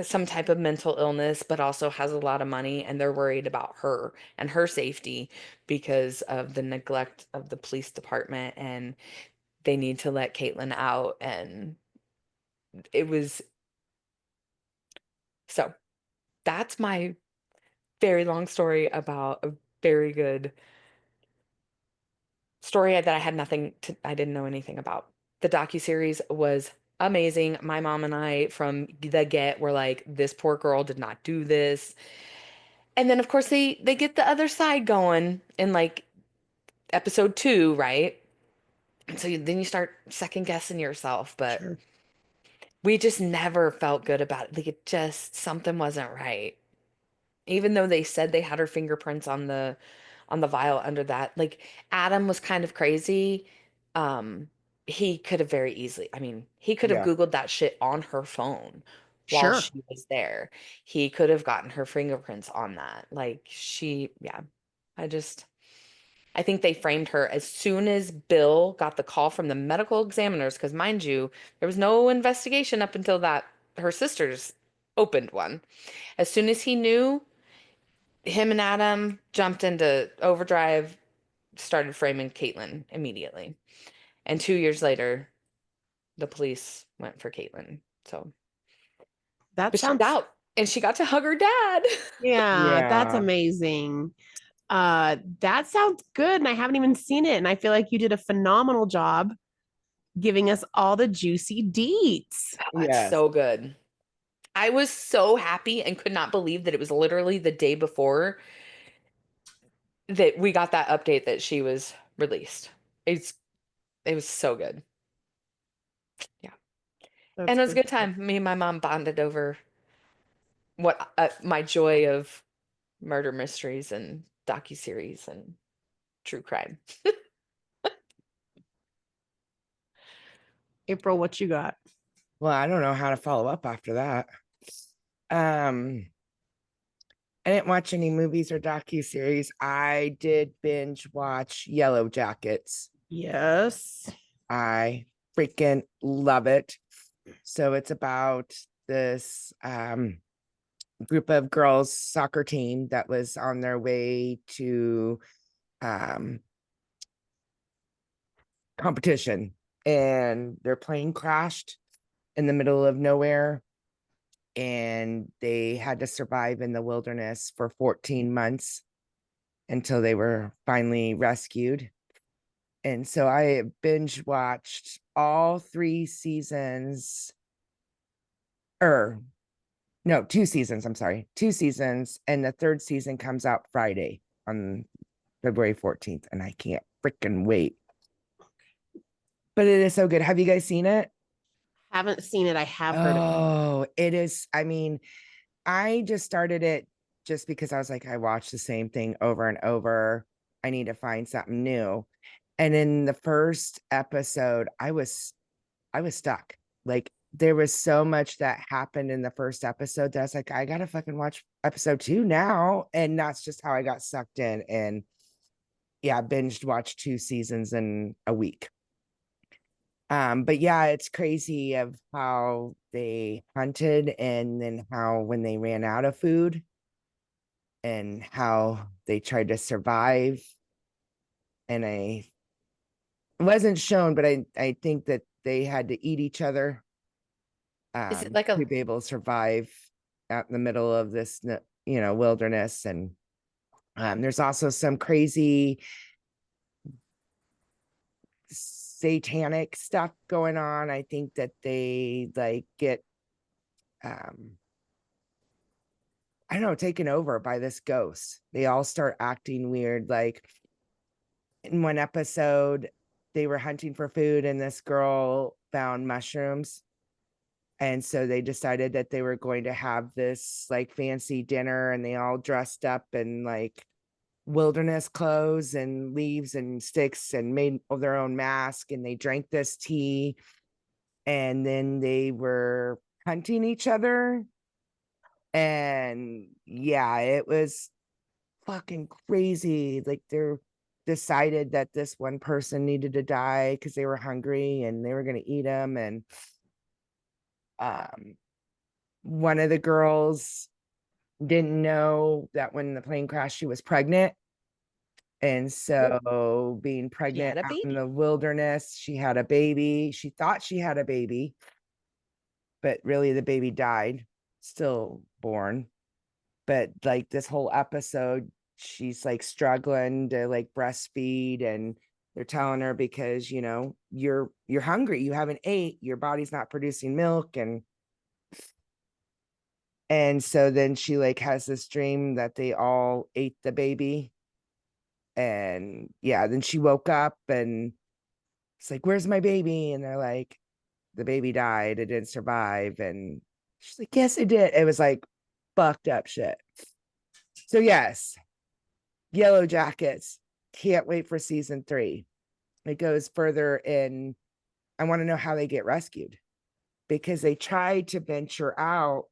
some type of mental illness, but also has a lot of money, and they're worried about her and her safety because of the neglect of the police department, and they need to let Caitlyn out. And it was so that's my very long story about a very good story that I didn't know anything about. The docuseries was amazing. My mom and I from the get were like, this poor girl did not do this. And then of course they get the other side going in like episode 2, right? And so then you start second guessing yourself, but Sure. we just never felt good about it. Like it just something wasn't right. Even though they said they had her fingerprints on the vial under that, like Adam was kind of crazy. Um, he could have very easily, I mean, he could have Yeah. Googled that shit on her phone while Sure. she was there. He could have gotten her fingerprints on that. Like yeah. I just I think they framed her as soon as Bill got the call from the medical examiners, because mind you, there was no investigation up until that her sisters opened one. As soon as he knew, him and Adam jumped into overdrive, started framing Caitlyn immediately. And 2 years later, the police went for Caitlyn. So, That but she's sounds, out and she got to hug her dad. yeah, that's Yeah. amazing. That sounds good. And I haven't even seen it. And I feel like you did a phenomenal job giving us all the juicy deets. Oh, it's Yes. so good. I was so happy and could not believe that it was literally the day before that we got that update that she was released. It's it was so good. Yeah. And That's it was a for good sure. time. Me and my mom bonded over what my joy of murder mysteries and docuseries and true crime. April, what you got? Well, I don't know how to follow up after that. Um, I didn't watch any movies or docuseries. I did binge watch Yellow Jackets. Yes. I freaking love it. So it's about this group of girls soccer team that was on their way to um competition, and their plane crashed in the middle of nowhere, and they had to survive in the wilderness for 14 months until they were finally rescued. And so I binge watched all 3 seasons, or no, 2 seasons. I'm sorry, 2 seasons. And the third season comes out Friday on February 14th. And I can't freaking wait. But it is so good. Have you guys seen it? Haven't seen it. I have heard of it. Oh, it is. I mean, I just started it just because I was like, I watch the same thing over and over. I need to find something new. And in the first episode, I was stuck. Like there was so much that happened in the first episode that I was like, I gotta fucking watch episode 2 now. And that's just how I got sucked in. And yeah, binged watched 2 seasons in a week. But yeah, it's crazy of how they hunted, and then how when they ran out of food and how they tried to survive. And I it wasn't shown, but I think that they had to eat each other Is it like a to be able to survive out in the middle of this, wilderness. And there's also some crazy satanic stuff going on. I think that they like get I don't know, taken over by this ghost. They all start acting weird. Like in one episode, they were hunting for food, and this girl found mushrooms. And so they decided that they were going to have this like fancy dinner, and they all dressed up in like wilderness clothes and leaves and sticks and made their own mask, and they drank this tea, and then they were hunting each other. And yeah, it was fucking crazy. Like they're decided that this one person needed to die because they were hungry and they were going to eat him. And one of the girls didn't know that when the plane crashed she was pregnant, and so being pregnant a out in baby. the wilderness, she had a baby. She thought she had a baby, but really the baby died, still born. But like this whole episode, she's like struggling to like breastfeed, and they're telling her, because you're hungry, you haven't ate, your body's not producing milk. And so then she like has this dream that they all ate the baby. And yeah, then she woke up and it's like, where's my baby? And they're like, the baby died, it didn't survive. And she's like, yes it did. It was like fucked up shit. So yes, Yellow Jackets, can't wait for season 3. It goes further in. I want to know how they get rescued, because they tried to venture out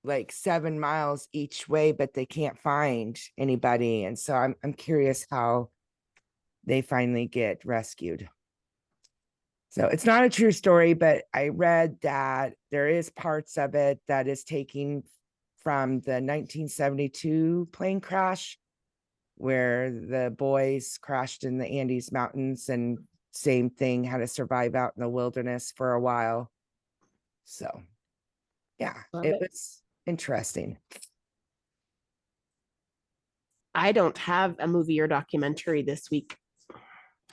like 7 miles each way, but they can't find anybody. And so I'm curious how they finally get rescued. So it's not a true story, but I read that there is parts of it that is taken from the 1972 plane crash, where the boys crashed in the Andes Mountains, and same thing, had to survive out in the wilderness for a while. So yeah, it was interesting. I don't have a movie or documentary this week.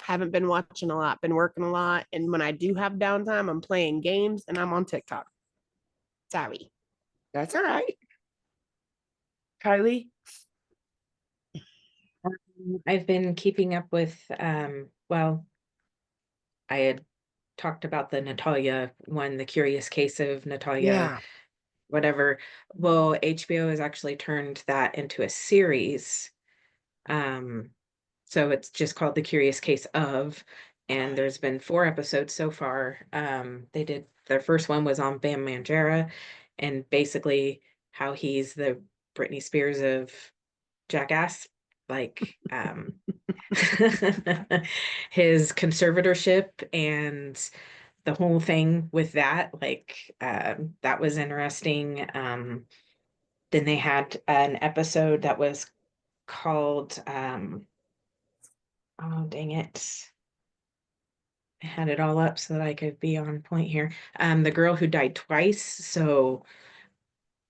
Haven't been watching a lot, been working a lot. And when I do have downtime, I'm playing games and I'm on TikTok. Sorry. That's all right. Kylie? I've been keeping up with, well, I had talked about the Natalia one, The Curious Case of Natalia, Yeah. whatever. Well, HBO has actually turned that into a series. So it's just called The Curious Case of, and there's been 4 episodes so far. They did, their first one was on Bam Margera, and basically how he's the Britney Spears of Jackass, like his conservatorship and the whole thing with that, like that was interesting. Then they had an episode that was called oh dang it, I had it all up so that I could be on point here. The Girl Who Died Twice. So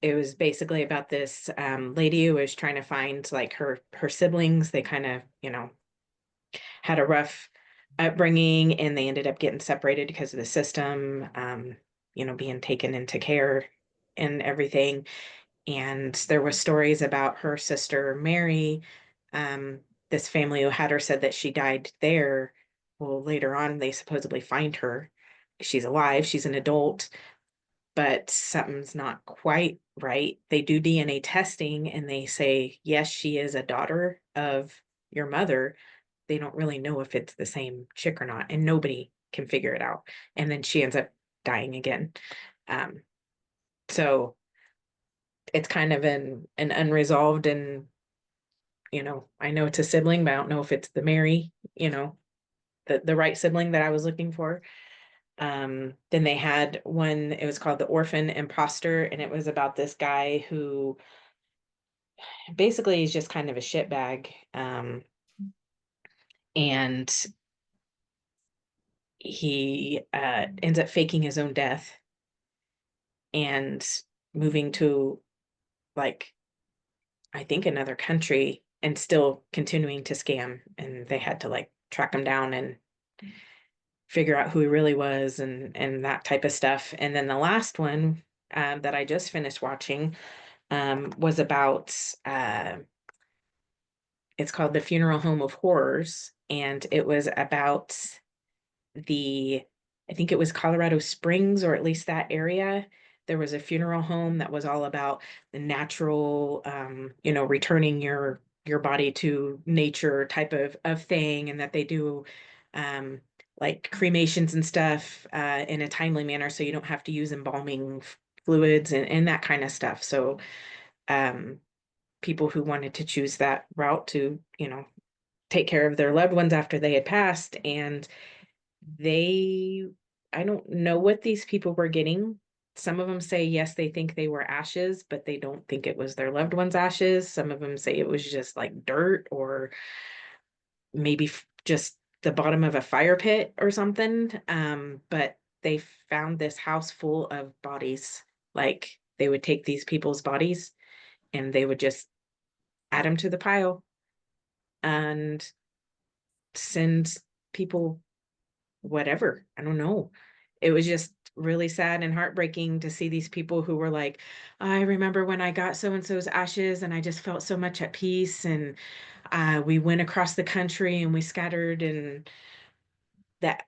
it was basically about this lady who was trying to find like her siblings. They kind of, had a rough upbringing, and they ended up getting separated because of the system, being taken into care and everything. And there were stories about her sister Mary, this family who had her said that she died there. Well, later on they supposedly find her, she's alive, she's an adult, but something's not quite right. They do DNA testing and they say, yes, she is a daughter of your mother. They don't really know if it's the same chick or not, and nobody can figure it out. And then she ends up dying again. So it's kind of an unresolved, and I know it's a sibling, but I don't know if it's the Mary, the right sibling that I was looking for. Then they had one, it was called The Orphan Imposter, and it was about this guy who basically is just kind of a shitbag. And he ends up faking his own death and moving to, like, I think another country, and still continuing to scam. And they had to like track him down and figure out who he really was, and that type of stuff. And then the last one that I just finished watching was about it's called The Funeral Home of Horrors, and it was about the I think it was Colorado Springs, or at least that area. There was a funeral home that was all about the natural, returning your body to nature type of thing, and that they do um, like cremations and stuff in a timely manner, so you don't have to use embalming fluids and that kind of stuff. So um, people who wanted to choose that route to, take care of their loved ones after they had passed, and they I don't know what these people were getting. Some of them say yes, they think they were ashes, but they don't think it was their loved ones' ashes. Some of them say it was just like dirt, or maybe just the bottom of a fire pit or something. But they found this house full of bodies. Like, they would take these people's bodies and they would just add them to the pile and send people whatever. I don't know. It was just really sad and heartbreaking to see these people who were like, I remember when I got so and so's ashes and I just felt so much at peace. And we went across the country and we scattered, and that,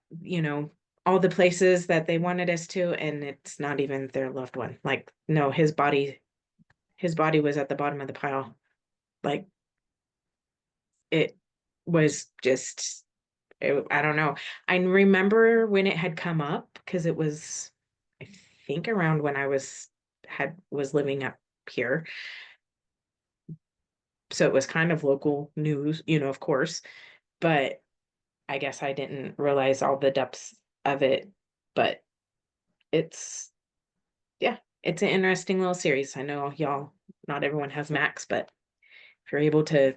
all the places that they wanted us to. And it's not even their loved one. Like, no, his body was at the bottom of the pile. Like, it was just, I don't know. I remember when it had come up, because it was, I think, around when I was living up here. So it was kind of local news, of course, but I guess I didn't realize all the depths of it. But it's, yeah, it's an interesting little series. I know y'all, not everyone has Max, but if you're able to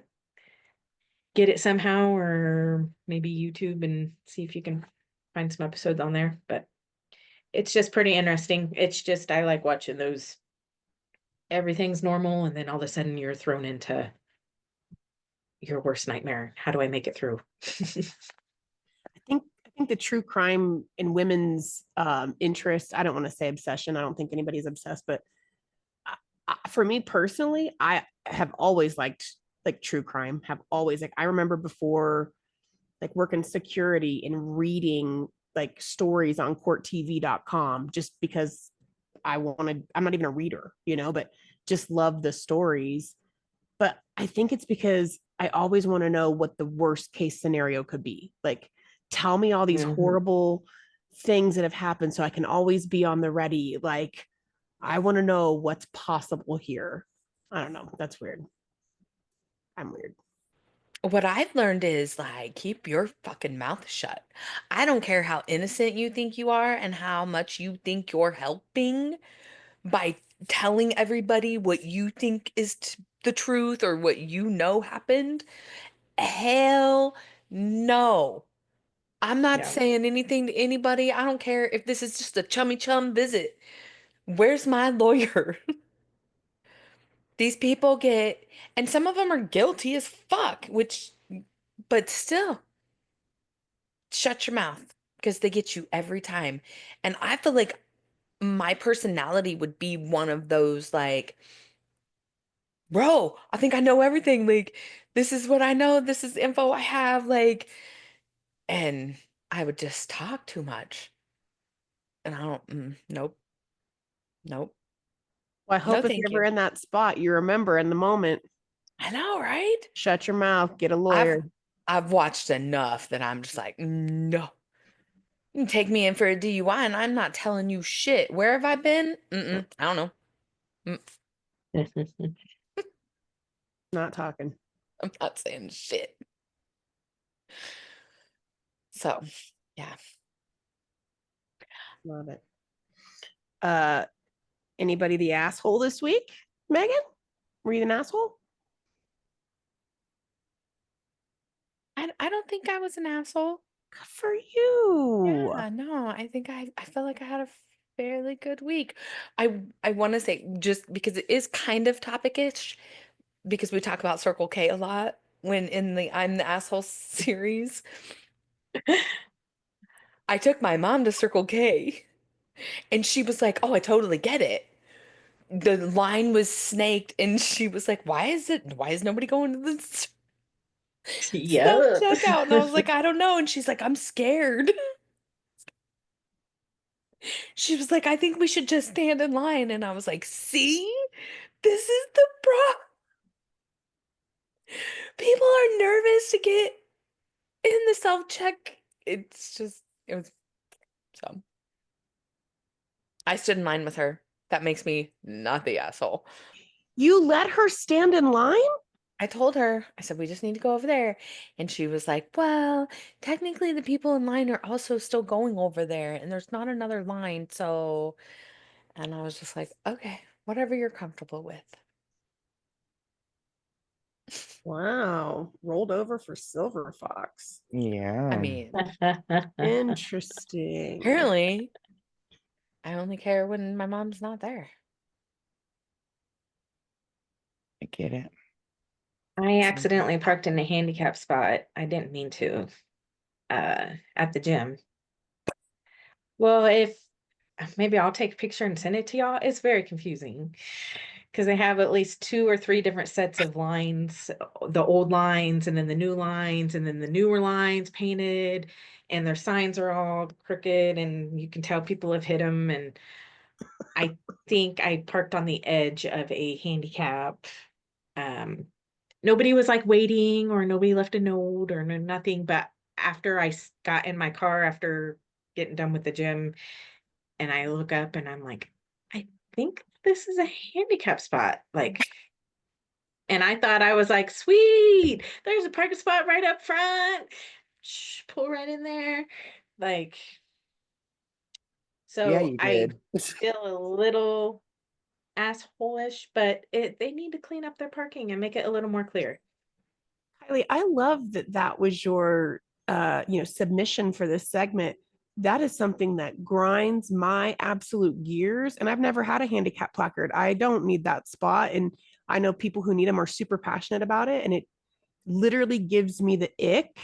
get it somehow, or maybe YouTube and see if you can find some episodes on there. But it's just pretty interesting. It's just, I like watching those. Everything's normal, and then all of a sudden you're thrown into your worst nightmare. How do I make it through? I think the true crime in women's interest, I don't want to say obsession. I don't think anybody's obsessed, but for me personally, I have always liked like true crime, have always, like, I remember before, like, working security and reading like stories on courttv.com, just because I'm not even a reader, but just love the stories. But I think it's because I always want to know what the worst case scenario could be. Like, tell me all these horrible things that have happened so I can always be on the ready. Like, I want to know what's possible here. I don't know. That's weird. I'm weird. What I've learned is, like, keep your fucking mouth shut. I don't care how innocent you think you are and how much you think you're helping by telling everybody what you think is the truth or what you know happened. Hell no. I'm not Yeah. saying anything to anybody. I don't care if this is just a chummy chum visit. Where's my lawyer? These people get, and some of them are guilty as fuck, but still, shut your mouth because they get you every time. And I feel like my personality would be one of those, like, bro, I think I know everything. Like, this is what I know. This is info I have. Like, and I would just talk too much. And I don't, nope, nope, Well, I no, hope if thank you're ever you. in that spot, you remember in the moment, I know, right? shut your mouth, get a I've lawyer. I've watched enough that I'm just like, no. You can take me in for a DUI and I'm not telling you shit. Where have I been? I don't know. Mm, Not talking. I'm not saying shit. So, yeah. Love it. Uh, anybody the asshole this week? Megan? Were you an asshole? I don't think I was an asshole. Good for you. Yeah, no, I felt like I had a fairly good week. I want to say, just because it is kind of topic-ish, because we talk about Circle K a lot when in the I'm the Asshole series. I took my mom to Circle K and she was like, "Oh, I totally get it." The line was snaked and she was like, why is nobody going to the self Yeah. checkout? And I was like, I don't know. And she's like, I'm scared. She was like, I think we should just stand in line. And I was like, see, this is the problem. People are nervous to get in the self-check. It was so. I stood in line with her. That makes me not the asshole. You let her stand in line? I told her, I said, we just need to go over there. And she was like, well, technically the people in line are also still going over there and there's not another line. So, and I was just like, okay, whatever you're comfortable with. Wow. Rolled over for Silver Fox. Yeah. I mean, Interesting. apparently I only care when my mom's not there. I get it. I accidentally parked in a handicap spot. I didn't mean to, at the gym. Well, if maybe I'll take a picture and send it to y'all. It's very confusing because they have at least 2 or 3 different sets of lines, the old lines and then the new lines and then the newer lines painted, and their signs are all crooked and you can tell people have hit them. And I think I parked on the edge of a handicap. Nobody was like waiting or nobody left a note or nothing. But after I got in my car after getting done with the gym, and I look up and I'm like, I think this is a handicap spot. Like, and I thought I was like, sweet, there's a parking spot right up front. Shh, pull right in there. Like, Yeah, so you I did. feel a little asshole-ish, but they need to clean up their parking and make it a little more clear. Kylie, I love that that was your submission for this segment. That is something that grinds my absolute gears. And I've never had a handicap placard. I don't need that spot. And I know people who need them are super passionate about it. And it literally gives me the ick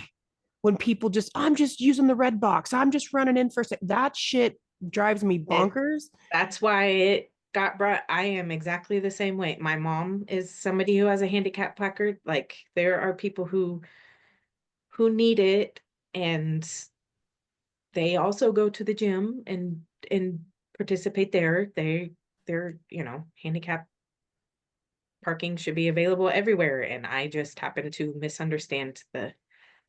when people just, I'm just using the red box. I'm just running in for a sec. That shit drives me bonkers. That's why it got brought. I am exactly the same way. My mom is somebody who has a handicap placard. Like there are people who need it, and they also go to the gym and participate there. They're handicap parking should be available everywhere, and I just happen to misunderstand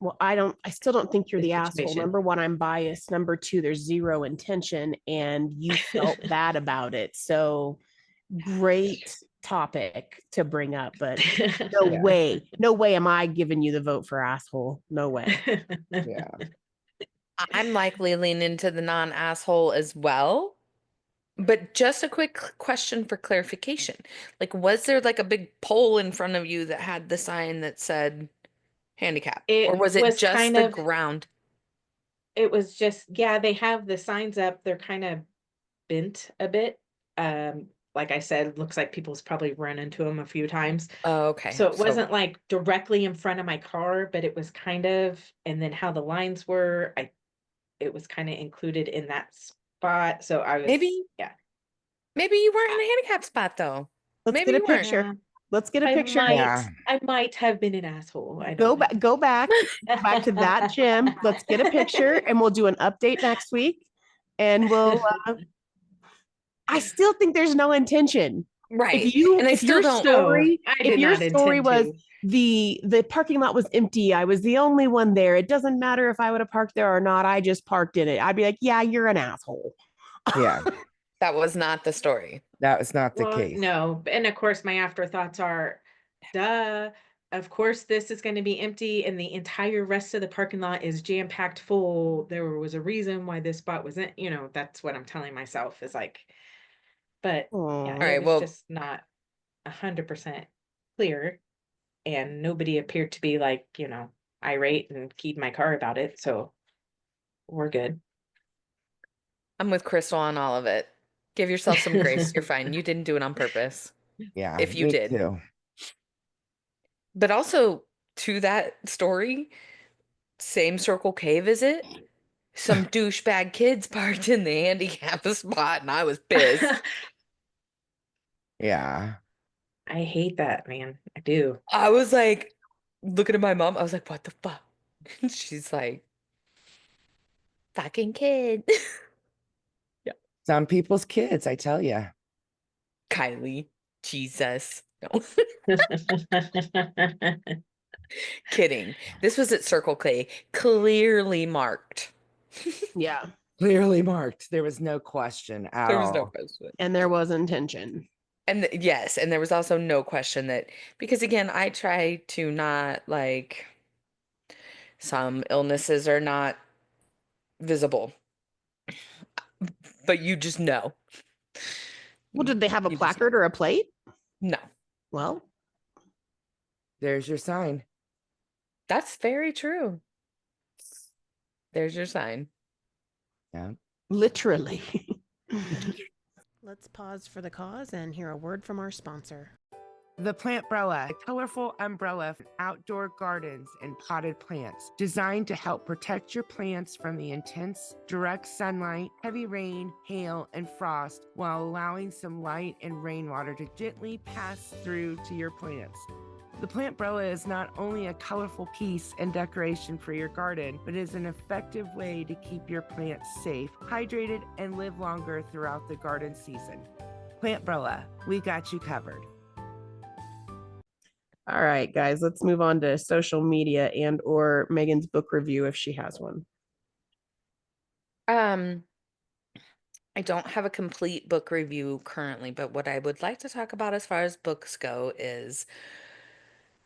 Well, I still don't think you're the the asshole. situation. Number one, I'm biased. Number two, there's zero intention and you felt bad about it. So great topic to bring up, but no Yeah. way am I giving you the vote for asshole. No way. Yeah. I'm likely leaning to the non-asshole as well. But just a quick question for clarification. Like, was there like a big pole in front of you that had the sign that said handicap? Or It was it was just kind the of ground? it was just, yeah, they have the signs up. They're kind of bent a bit. Like I said, looks like people's probably run into them a few times. Oh, okay. So it wasn't like directly in front of my car, but it was kind of, and then how the lines were, it was kind of included in that spot. So I was, maybe yeah. maybe you weren't in a handicap spot though. Let's Maybe get a you weren't. picture. Yeah. Let's get a I picture. Yeah. might have been an asshole. I Go don't back, go back, go back to that gym. Let's get a picture and we'll do an update next week. And I still think there's no intention. Right. And I If still your don't. No, story, I if did your not story intend was to. the parking lot was empty, I was the only one there. It doesn't matter if I would have parked there or not. I just parked in it. I'd be like, yeah, you're an asshole. Yeah. That was not the story. That was not the Well, case. no, and of course my afterthoughts are, duh, of course this is going to be empty and the entire rest of the parking lot is jam-packed full. There was a reason why this spot wasn't, that's what I'm telling myself is like, but yeah, Aw. All it right, was well, just not 100% clear, and nobody appeared to be like, irate and keyed my car about it, so we're good. I'm with Crystal on all of it. Give yourself some grace. You're fine. You didn't do it on purpose. Yeah. If you Me did. too. But also to that story, same Circle K visit, some douchebag kids parked in the handicap spot and I was pissed. Yeah. I hate that, man. I do. I was like looking at my mom. I was like, what the fuck? And she's like, fucking kid. Yeah. Some people's kids, I tell you. Kylie, Jesus. No. Kidding. This was at Circle K, clearly marked. Yeah. Clearly marked. There was no question at There all. was no question. And there was intention. And yes, and there was also no question that, because again, I try to not like, some illnesses are not visible, but you just know. Well, did they have a You just know. placard or a plate? No, Well, There's your sign. that's very true. There's your sign. Yeah. literally. Let's pause for the cause and hear a word from our sponsor. The Plantbrella, a colorful umbrella for outdoor gardens and potted plants, designed to help protect your plants from the intense, direct sunlight, heavy rain, hail, and frost, while allowing some light and rainwater to gently pass through to your plants. The Plantbrella is not only a colorful piece and decoration for your garden, but is an effective way to keep your plants safe, hydrated, and live longer throughout the garden season. Plantbrella, we got you covered. All right, guys, let's move on to social media and or Megan's book review if she has one. I don't have a complete book review currently, but what I would like to talk about as far as books go is,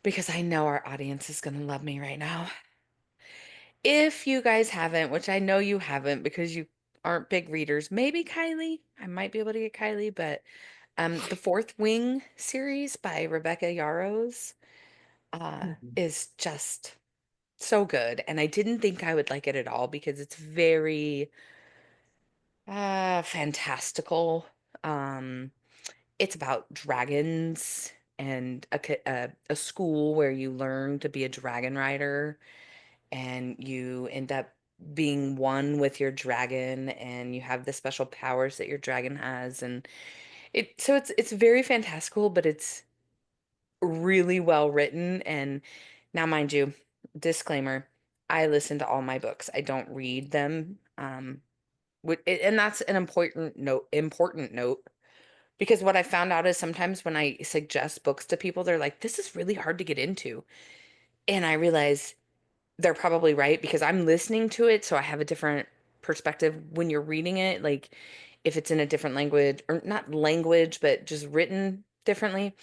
because I know our audience is going to love me right now. If you guys haven't, which I know you haven't because you aren't big readers, maybe Kylie, I might be able to get Kylie, but the Fourth Wing series by Rebecca Yarros is just so good. And I didn't think I would like it at all because it's very fantastical. It's about dragons and a school where you learn to be a dragon rider, and you end up being one with your dragon, and you have the special powers that your dragon has, and it's very fantastical, but it's really well written. And now, mind you, disclaimer, I listen to all my books. I don't read them. And that's an important note, because what I found out is sometimes when I suggest books to people, they're like, this is really hard to get into. And I realize they're probably right, because I'm listening to it, so I have a different perspective when you're reading it. Like if it's in a different language, or not language, but just written differently,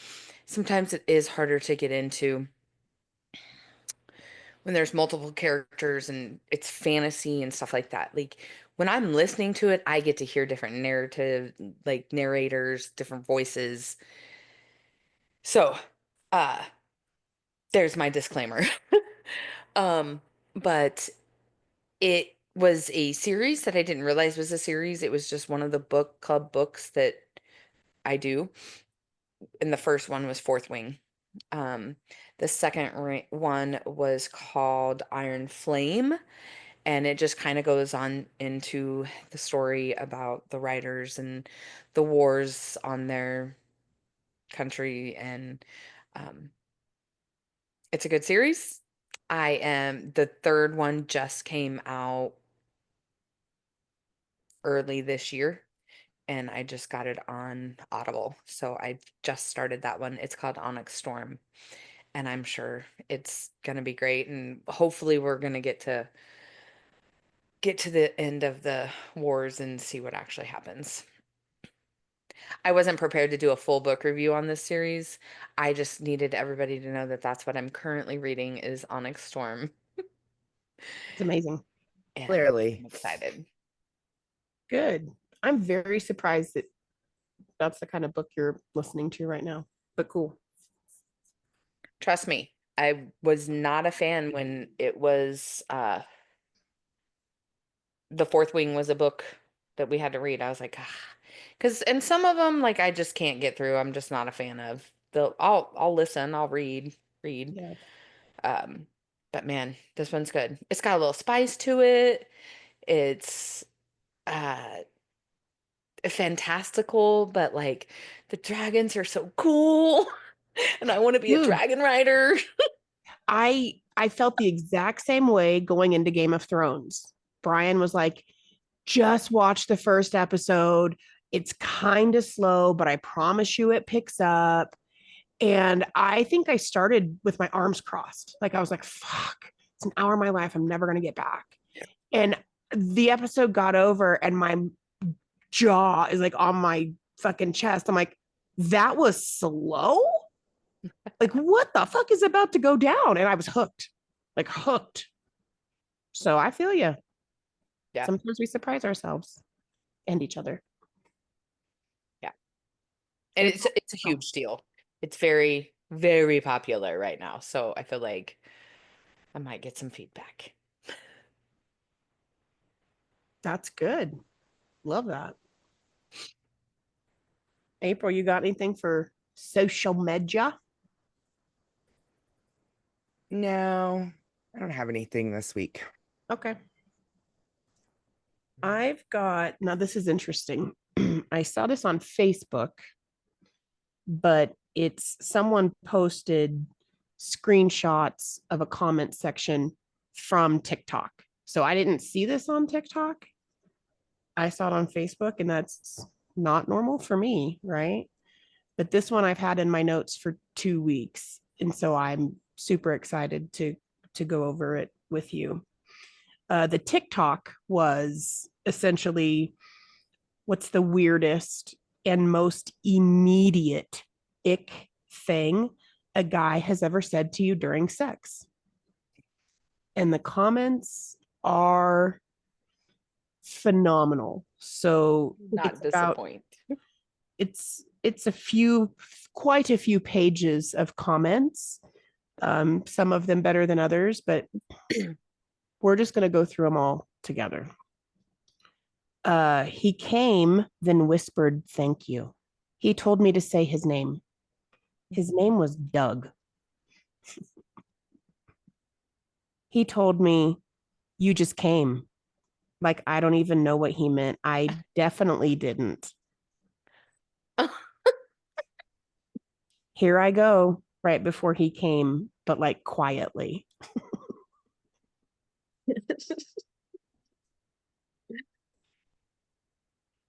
sometimes it is harder to get into when there's multiple characters and it's fantasy and stuff like that. Like when I'm listening to it, I get to hear different narrative, like narrators, different voices. So, uh, there's my disclaimer. But it was a series that I didn't realize was a series. It was just one of the book club books that I do. And the first one was Fourth Wing. The second one was called Iron Flame, and it just kind of goes on into the story about the writers and the wars on their country. And um, it's a good series. The third one just came out early this year, and I just got it on Audible. So I just started that one. It's called Onyx Storm, and I'm sure it's going to be great. And hopefully we're going to get to the end of the wars and see what actually happens. I wasn't prepared to do a full book review on this series. I just needed everybody to know that that's what I'm currently reading is Onyx Storm. It's amazing. And Clearly. I'm excited. Good. I'm very surprised that that's the kind of book you're listening to right now, but cool. Trust me, I was not a fan when it was The Fourth Wing was a book that we had to read. I was like, because and some of them like I just can't get through. I'm just not a fan of. I'll listen, I'll read. Yeah. But man, this one's good. It's got a little spice to it. It's uh fantastical, but like the dragons are so cool, and I want to be a Dude. dragon rider. I felt the exact same way going into Game of Thrones. Brian was like, just watch the first episode. It's kind of slow, but I promise you it picks up. And I think I started with my arms crossed. Like I was like, fuck, it's an hour of my life I'm never going to get back. And the episode got over and my jaw is like on my fucking chest. I'm like, that was slow? Like, what the fuck is about to go down? And I was hooked, like hooked. So I feel you. Yeah. Sometimes we surprise ourselves and each other. Yeah. And it's a huge deal. It's very, very popular right now. So I feel like I might get some feedback. That's good. Love that. April, you got anything for social media? No, I don't have anything this week. Okay. I've got, now this is interesting. I saw this on Facebook, but it's someone posted screenshots of a comment section from TikTok. So I didn't see this on TikTok. I saw it on Facebook, and that's not normal for me, right? But this one I've had in my notes for 2 weeks. And so I'm super excited to go over it with you. The TikTok was essentially what's the weirdest and most immediate ick thing a guy has ever said to you during sex. And the comments are phenomenal. So Not disappoint. It's a few, quite a few pages of comments. Some of them better than others, but we're just going to go through them all together. He came, then whispered, "Thank you." He told me to say his name. His name was Doug. He told me, "You just came." Like, I don't even know what he meant. I definitely didn't. Here I go, right before he came, but like quietly.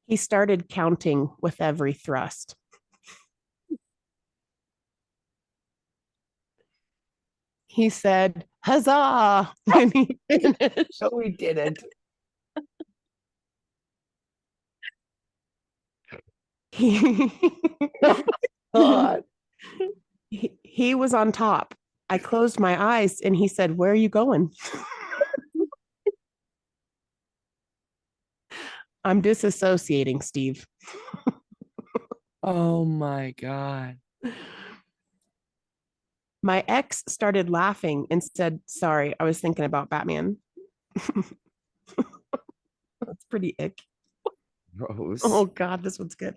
He started counting with every thrust. He said, "Huzzah!" when he finished. No, we didn't. He, God. he was on top. I closed my eyes and he said, "Where are you going?" I'm disassociating, Steve. Oh my God. My ex started laughing and said, "Sorry, I was thinking about Batman." That's pretty ick. Gross. Oh God, this one's good.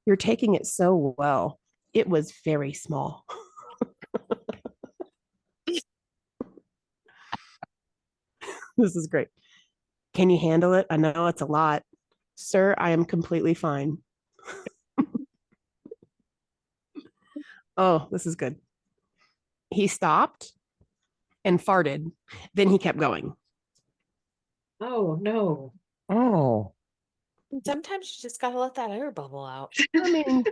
You're taking it so well. It was very small. This is great. Can you handle it? I know it's a lot. Sir, I am completely fine. Oh, this is good. He stopped and farted. Then he kept going. Oh no. Oh, Sometimes you just gotta let that air bubble out. I mean,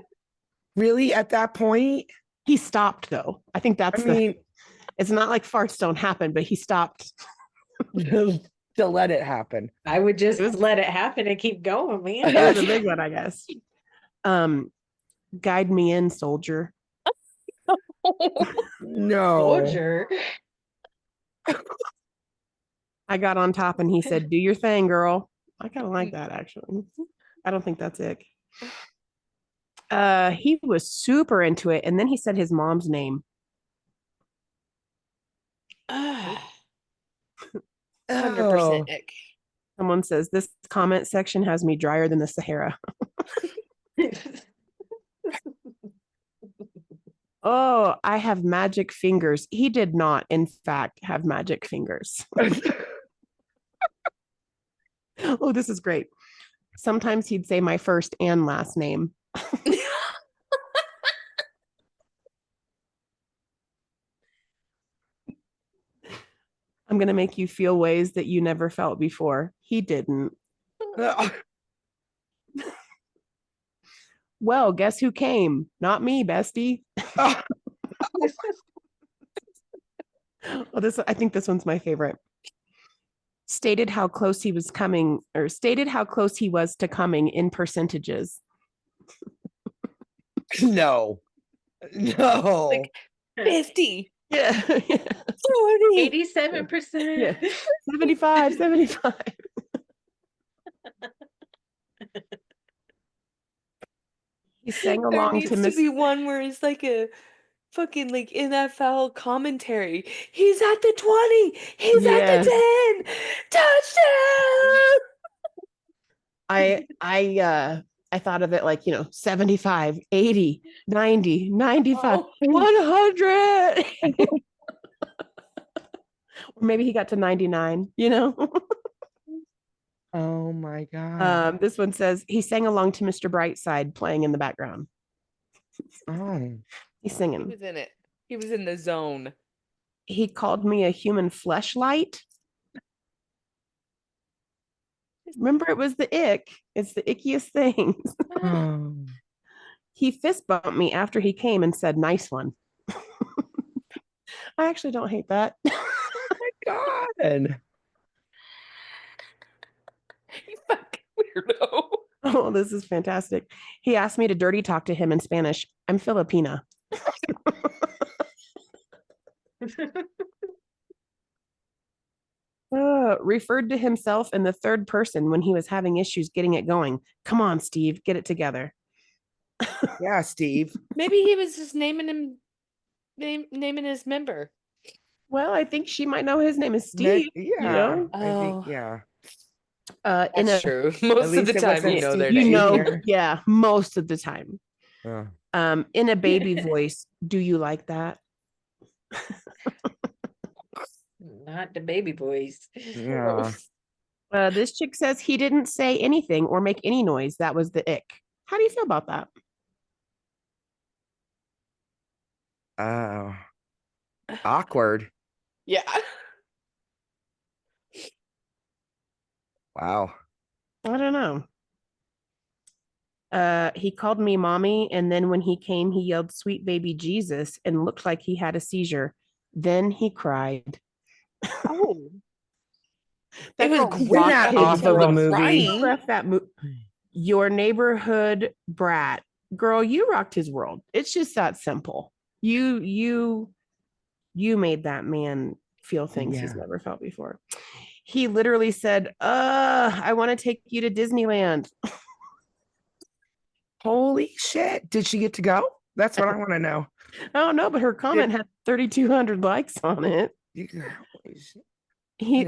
really? At that point? he stopped though. I think I that's mean, it's not like farts don't happen, but he stopped. to let it happen. I would just It was- let it happen and keep going, man. It was a big one, I guess. Guide me in, soldier. No. Soldier. I got on top and he said, "Do your thing, girl." I kind of like that actually. I don't think that's it. He was super into it, and then he said his mom's name. 100% ick. Someone says this comment section has me drier than the Sahara. Oh, I have magic fingers. He did not, in fact, have magic fingers. Oh, this is great. Sometimes he'd say my first and last name. I'm going to make you feel ways that you never felt before. He didn't. Well, guess who came? Not me, bestie. Well, I think this one's my favorite. Stated how close he was coming, or stated how close he was to coming in percentages. No. Like 50. Yeah. 40. 87%. Yeah. 75. He sang There along needs to to Miss. be one where it's like a fucking like NFL commentary. He's at the 20. He's at Yeah. the 10. Touchdown. I thought of it like, 75, 80, 90, 95, Oh. 100. Or maybe he got to 99, Oh my God. This one says he sang along to Mr. Brightside playing in the background. Oh. He's He singing. was in it. He was in the zone. He called me a human fleshlight. Remember, it was the ick. It's the ickiest things. Oh. He fist bumped me after he came and said, "Nice one." I actually don't hate that. God. You fucking weirdo. Oh, this is fantastic. He asked me to dirty talk to him in Spanish. I'm Filipina. Referred to himself in the third person when he was having issues getting it going. Come on, Steve, get it together. Yeah, Steve. Maybe he was just naming his member. Well, I think she might know his name is Steve. Yeah. I Oh. think, yeah. That's true. Most of least the it time wasn't you know Steve their You name. know, Junior. yeah, most of the time. Oh. In a baby voice, do you like that? Not the baby boys. Yeah. This chick says he didn't say anything or make any noise. That was the ick. How do you feel about that? Oh. Awkward. Yeah. Wow. I don't know. He called me mommy, and then when he came, he yelled "Sweet baby Jesus" and looked like he had a seizure. Then he cried. Oh. That It was girl great rocked that his off of the world. movie? Crying. Left that Your neighborhood brat, girl. You rocked his world. It's just that simple. You made that man feel things he's Yeah. never felt before. He literally said, I want to take you to Disneyland. Holy shit. Did she get to go? That's what I want to know. I don't know, but her comment had 3,200 likes on it. Holy shit.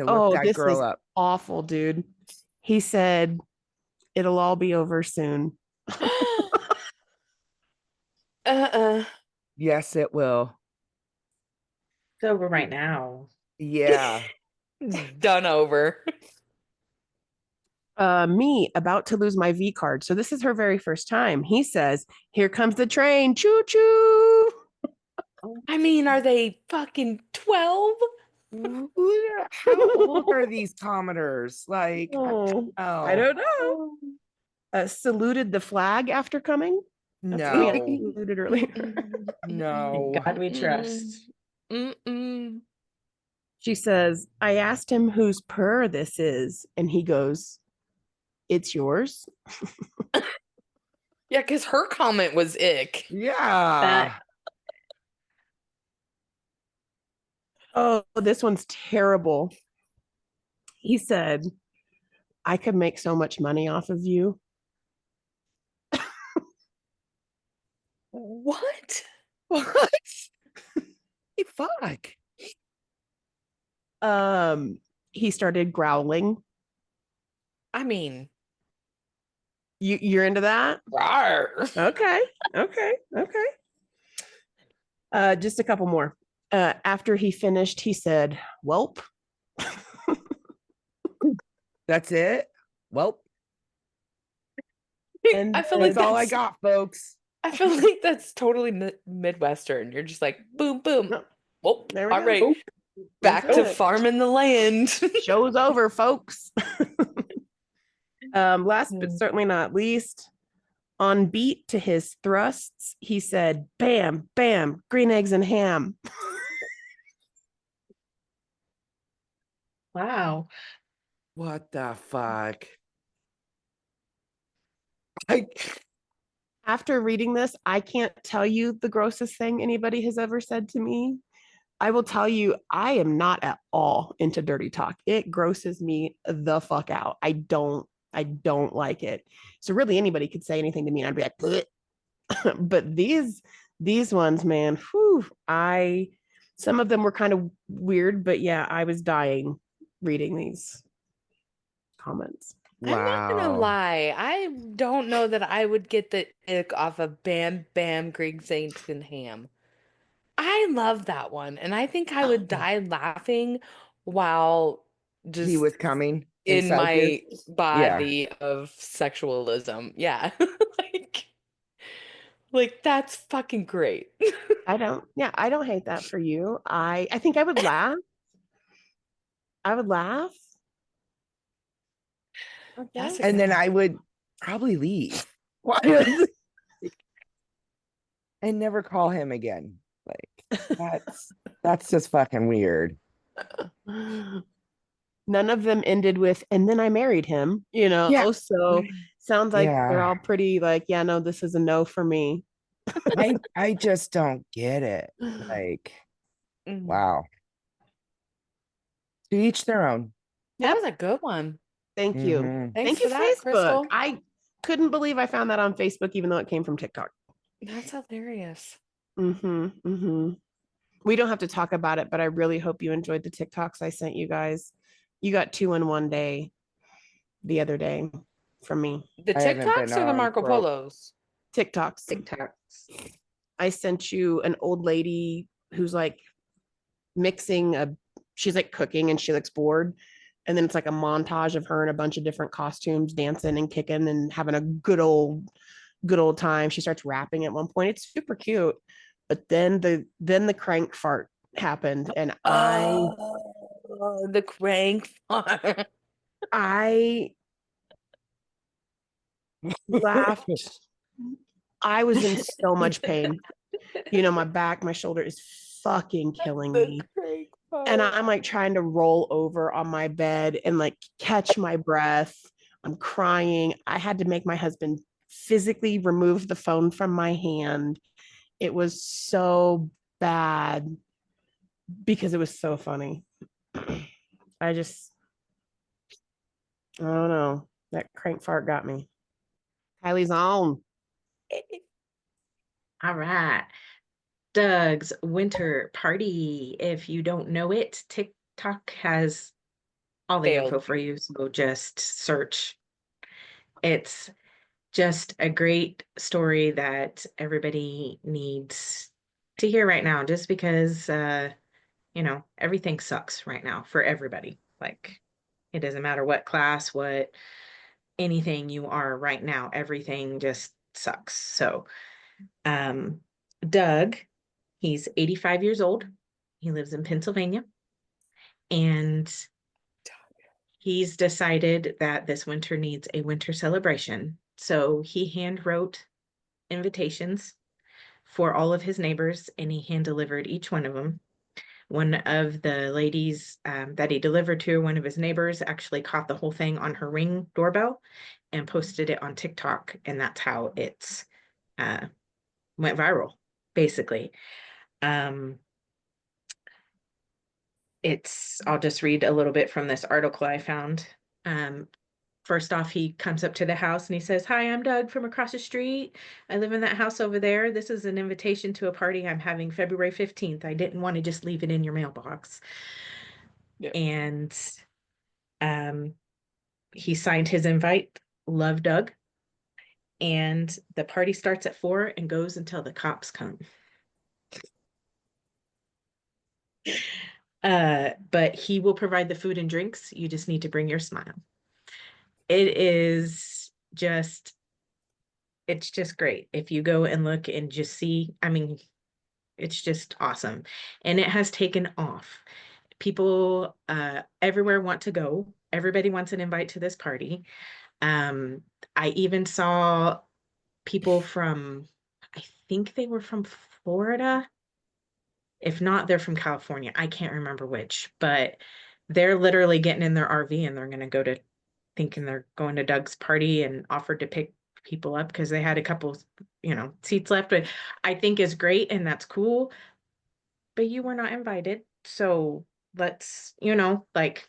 Look that This girl is up. awful, dude. He said, it'll all be over soon. Yes, it will. It's over right now. Yeah. Done over. Me about to lose my V card. So this is her very first time. He says, here comes the train. Choo choo. I mean, are they fucking 12? How old are these commenters? Like, I don't know. Saluted the flag after coming. No. Saluted earlier. No. In God we trust. She says, I asked him whose purr this is, and he goes, it's yours. Yeah, because her comment was ick. Yeah. Oh, this one's terrible. He said, I could make so much money off of you. What? What? Hey, fuck. He started growling. I mean, you're into that? rawr. Okay. Just a couple more. After he finished, he said, "Welp." That's it? Well, And I feel like that's all I got, folks. I feel like that's totally Midwestern. You're just like, boom, boom. Well, There we all go. right. Back That's to it. farming the land. Show's over, folks. Last but certainly not least, on beat to his thrusts, he said, "Bam, bam, green eggs and ham." Wow. What the fuck? I After reading this, I can't tell you the grossest thing anybody has ever said to me. I will tell you, I am not at all into dirty talk. It grosses me the fuck out. I don't like it. So really anybody could say anything to me and I'd be like, "Bleh." But these ones, man, whew, some of them were kind of weird, but yeah, I was dying reading these comments. I'm not gonna wow. lie. I don't know that I would get the ick off of Bam Bam Greg Saints and Ham. I love that one, and I think I would die laughing while He just was coming in inside you. my body of sexualism. Yeah. Like, like that's fucking great. I don't hate that for you. I think I would laugh. I would laugh. I That's guess. a And good then one. I would probably leave. Why? And never call him again. Like that's just fucking weird. None of them ended with, and then I married him, Yeah. so sounds like they're Yeah. all pretty like, yeah, no, this is a no for me. I just don't get it. Like, Mm. wow. To each their own. That Yep. was a good one. Thank you. Mhm. Thanks Thank you, for that, Facebook. Crystal. I couldn't believe I found that on Facebook, even though it came from TikTok. That's hilarious. We don't have to talk about it, but I really hope you enjoyed the TikToks I sent you guys. You got 2 in one day the other day from me. The I haven't been TikToks or the on Marco Polos? TikToks. TikToks. I sent you an old lady who's like she's like cooking and she looks bored. And then it's like a montage of her in a bunch of different costumes, dancing and kicking and having a good old time. She starts rapping at one point. It's super cute. But then the crank fart happened and Oh, the crank farm. I laughed. I was in so much pain. My shoulder is fucking killing The me. crank And farm. I'm like trying to roll over on my bed and like catch my breath. I'm crying. I had to make my husband physically remove the phone from my hand. It was so bad because it was so funny. I don't know. That crank fart got me. Kylie's on. All right. Doug's winter party. If you don't know it, TikTok has all the Failed. info for you. So just search. It's just a great story that everybody needs to hear right now, just because everything sucks right now for everybody. Like, it doesn't matter what class, what anything you are right now, everything just sucks. So Doug, he's 85 years old. He lives in Pennsylvania, and he's decided that this winter needs a winter celebration. So he hand wrote invitations for all of his neighbors, and he hand delivered each one of them. One of the ladies that he delivered to, one of his neighbors, actually caught the whole thing on her Ring doorbell and posted it on TikTok, and that's how it's went viral, basically. I'll just read a little bit from this article I found. First off, he comes up to the house and he says, "Hi, I'm Doug from across the street. I live in that house over there. This is an invitation to a party I'm having February 15th. I didn't want to just leave it in your mailbox." Yep. And he signed his invite, "Love, Doug." And the party starts at 4 and goes until the cops come. But he will provide the food and drinks. You just need to bring your smile. It's just great. If you go and look and just see, I mean, it's just awesome. And it has taken off. People everywhere want to go. Everybody wants an invite to this party. I even saw people from, I think they were from Florida. If not, they're from California. I can't remember which, but they're literally getting in their RV and they're going to go to, thinking they're going to Doug's party, and offered to pick people up because they had a couple, seats left, but I think is great and that's cool. But you were not invited. So let's, like,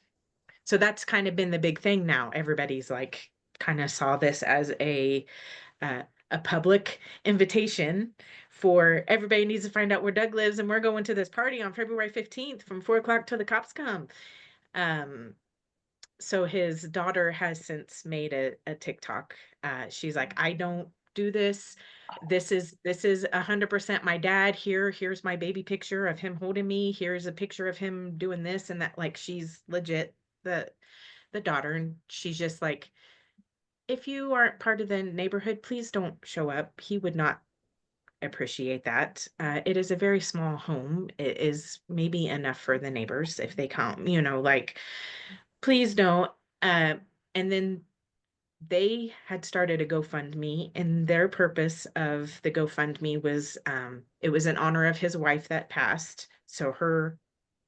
so that's kind of been the big thing now. Everybody's like kind of saw this as uh, a public invitation for everybody needs to find out where Doug lives, and we're going to this party on February 15th from 4 o'clock till the cops come. So his daughter has since made a TikTok. She's like, I don't do this. This is 100% my dad. Here's my baby picture of him holding me. Here's a picture of him doing this and that. Like, she's legit the daughter, and she's just like, if you aren't part of the neighborhood, please don't show up. He would not appreciate that. It is a very small home. It is maybe enough for the neighbors if they come, like, please don't. And then they had started a GoFundMe, and their purpose of the GoFundMe was, it was in honor of his wife that passed. So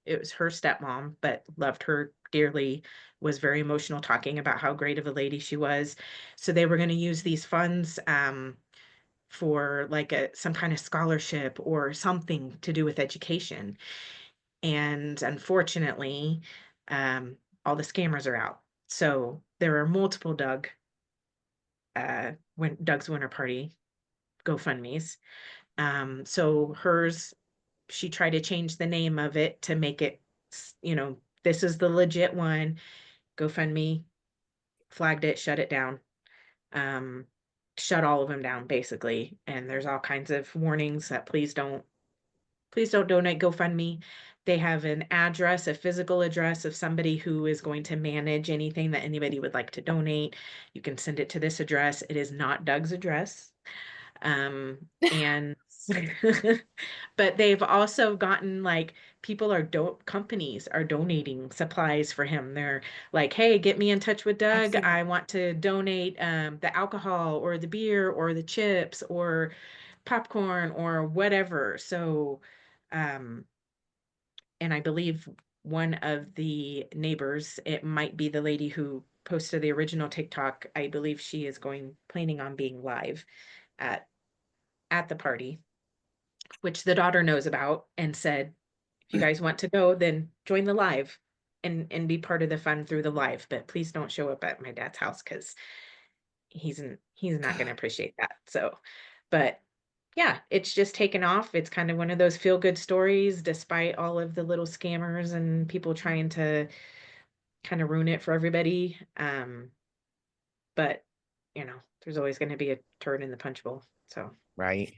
it was her stepmom, but loved her dearly, was very emotional, talking about how great of a lady she was. So they were going to use these funds for like some kind of scholarship or something to do with education. And unfortunately, all the scammers are out. So there are multiple when Doug's Winter Party GoFundMe's. So hers, she tried to change the name of it to make it, this is the legit one. GoFundMe flagged it, shut it down, shut all of them down basically. And there's all kinds of warnings that please don't donate GoFundMe. They have an address, a physical address of somebody who is going to manage anything that anybody would like to donate. You can send it to this address. It is not Doug's address. And but they've also gotten, like, companies are donating supplies for him. They're like, hey, get me in touch with Doug. I want to donate the alcohol or the beer or the chips or popcorn or whatever. So and I believe one of the neighbors, it might be the lady who posted the original TikTok, I believe she is planning on being live at the party, which the daughter knows about, and said, if you guys want to go, then join the live and be part of the fun through the live, but please don't show up at my dad's house because he's not going to appreciate that. So, but yeah, it's just taken off. It's kind of one of those feel good stories, despite all of the little scammers and people trying to kind of ruin it for everybody. But there's always going to be a turd in the punch bowl. So Right.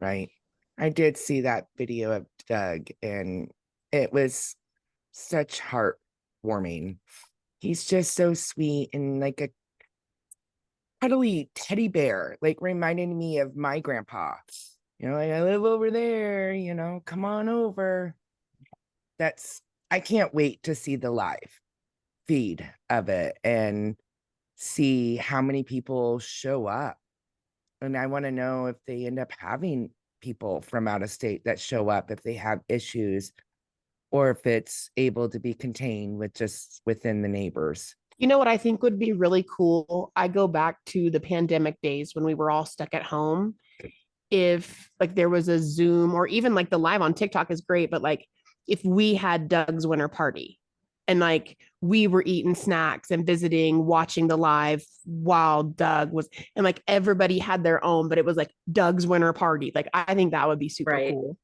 I did see that video of Doug, and it was such heartwarming. He's just so sweet and like a cuddly teddy bear, like reminding me of my grandpa. Like, I live over there, come on over. I can't wait to see the live feed of it and see how many people show up. And I want to know if they end up having people from out of state that show up, if they have issues, or if it's able to be contained with just within the neighbors. You know what I think would be really cool? I go back to the pandemic days when we were all stuck at home. If like there was a Zoom, or even like the live on TikTok is great, but like if we had Doug's Winter Party and like we were eating snacks and visiting, watching the live while Doug was, and like everybody had their own, but it was like Doug's Winter Party. Like I think that would be super cool.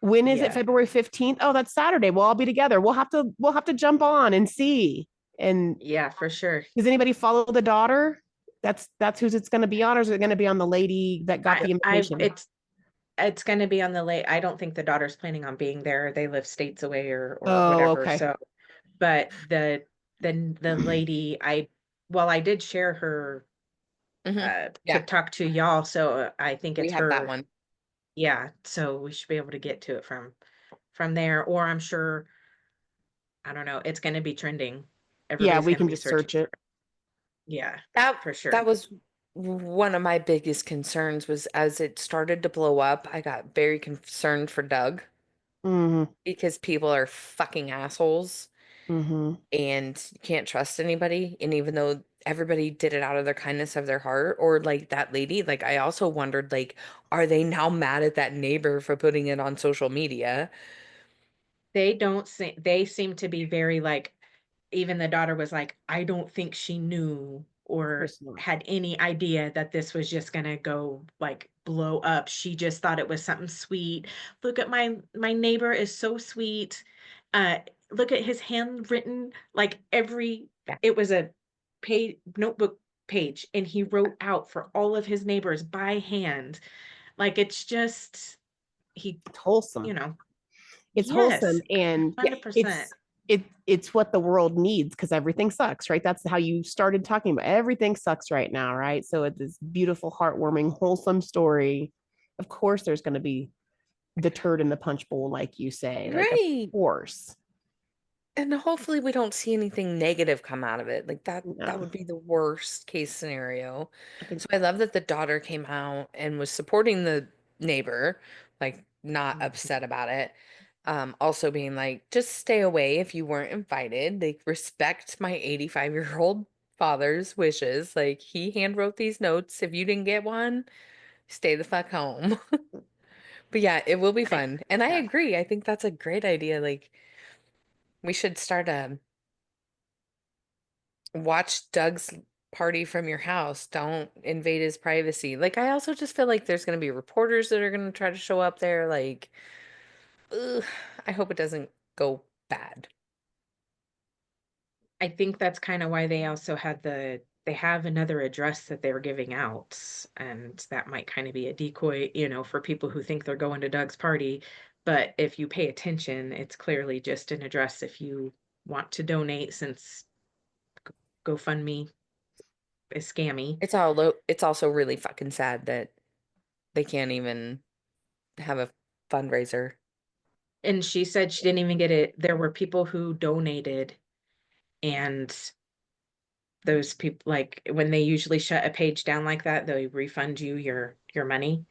When is it? February 15th? Oh, that's Saturday. We'll all be together. We'll have to jump on and see. And yeah, for sure. Does anybody follow the daughter? That's who's it's going to be on, or is it going to be on the lady that got the invitation? It's going to be on the late. I don't think the daughter's planning on being there. They live states away or whatever. Okay. So, but the lady, I did share her TikTok to y'all, so I think it's her. That one. Yeah, so we should be able to get to it from there, or I'm sure, I don't know, it's going to be trending. Yeah, we can just search it. Yeah, That for sure. that was one of my biggest concerns was as it started to blow up, I got very concerned for Doug Mm-hmm. because people are fucking assholes Mm-hmm. and you can't trust anybody. And even though everybody did it out of their kindness of their heart, or like that lady, like I also wondered, like, are they now mad at that neighbor for putting it on social media? They seem to be very like, even the daughter was like, I don't think she knew Of or course not. had any idea that this was just gonna go like blow up. She just thought it was something sweet. Look at my neighbor is so sweet. Uh Look at his handwritten, like every Yeah, it was a page notebook page, and he wrote out for all of his neighbors by hand. Like it's just he, It's wholesome. you know, It's wholesome, yes, and yeah, 100%. it's what the world needs because everything sucks, right? That's how you started talking about everything sucks right now, right? So it's this beautiful, heartwarming, wholesome story. Of course, there's going to be the turd in the punch bowl, like you say. Like, of right. course. And hopefully we don't see anything negative come out of it. Like that No, would be the worst case scenario. I think. So I love that the daughter came out and was supporting the neighbor, like not upset about it. Also being like, just stay away if you weren't invited. Like respect my 85-year-old father's wishes. Like he hand wrote these notes. If you didn't get one, stay the fuck home. But yeah, it will be I fun. And I yeah. agree. I think that's a great idea. Like we should start a watch Doug's party from your house. Don't invade his privacy. Like, I also just feel like there's going to be reporters that are going to try to show up there. Like, ugh, I hope it doesn't go bad. I think that's kind of why they also had they have another address that they were giving out, and that might kind of be a decoy, for people who think they're going to Doug's party. But if you pay attention, it's clearly just an address if you want to donate, since GoFundMe is scammy. It's also really fucking sad that they can't even have a fundraiser. And she said she didn't even get it. There were people who donated, and those people, like when they usually shut a page down like that, they refund you your money.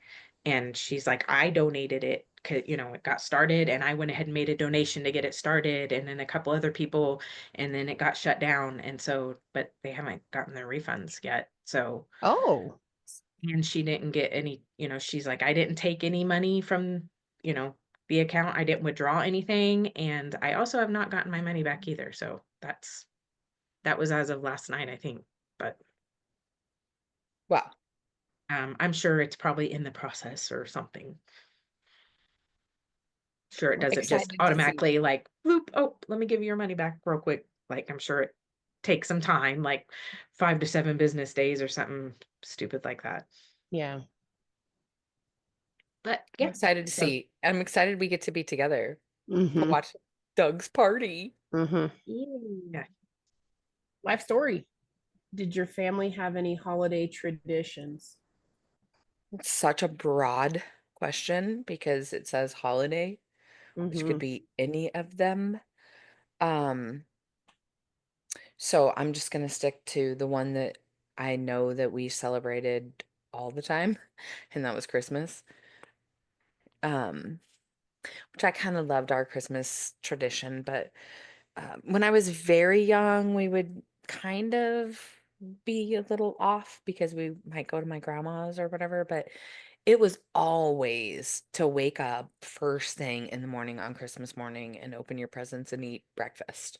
And she's like, I donated it because it got started, and I went ahead and made a donation to get it started, and then a couple other people, and then it got shut down. And so, but they haven't gotten their refunds yet. So, Oh, and she didn't get any, she's like, I didn't take any money from, you know the account. I didn't withdraw anything, and I also have not gotten my money back either. So that was as of last night, I think. But Wow. I'm sure it's probably in the process or something. Sure, it doesn't just Excited to see. automatically like, "Bloop, oh, let me give you your money back real quick." Like, I'm sure it takes some time, like 5 to 7 business days or something stupid like that. yeah. But I'm yeah, excited to so see. I'm excited we get to be together to Mm-hmm. watch Doug's party. Mm-hmm. yeah. Life story. Did your family have any holiday traditions? It's such a broad question because it says holiday, which could Mm-hmm. be any of them. Um, so I'm just gonna stick to the one that I know that we celebrated all the time, and that was Christmas. Um, which I kind of loved our Christmas tradition, but when I was very young, we would kind of be a little off because we might go to my grandma's or whatever, but it was always to wake up first thing in the morning on Christmas morning and open your presents and eat breakfast.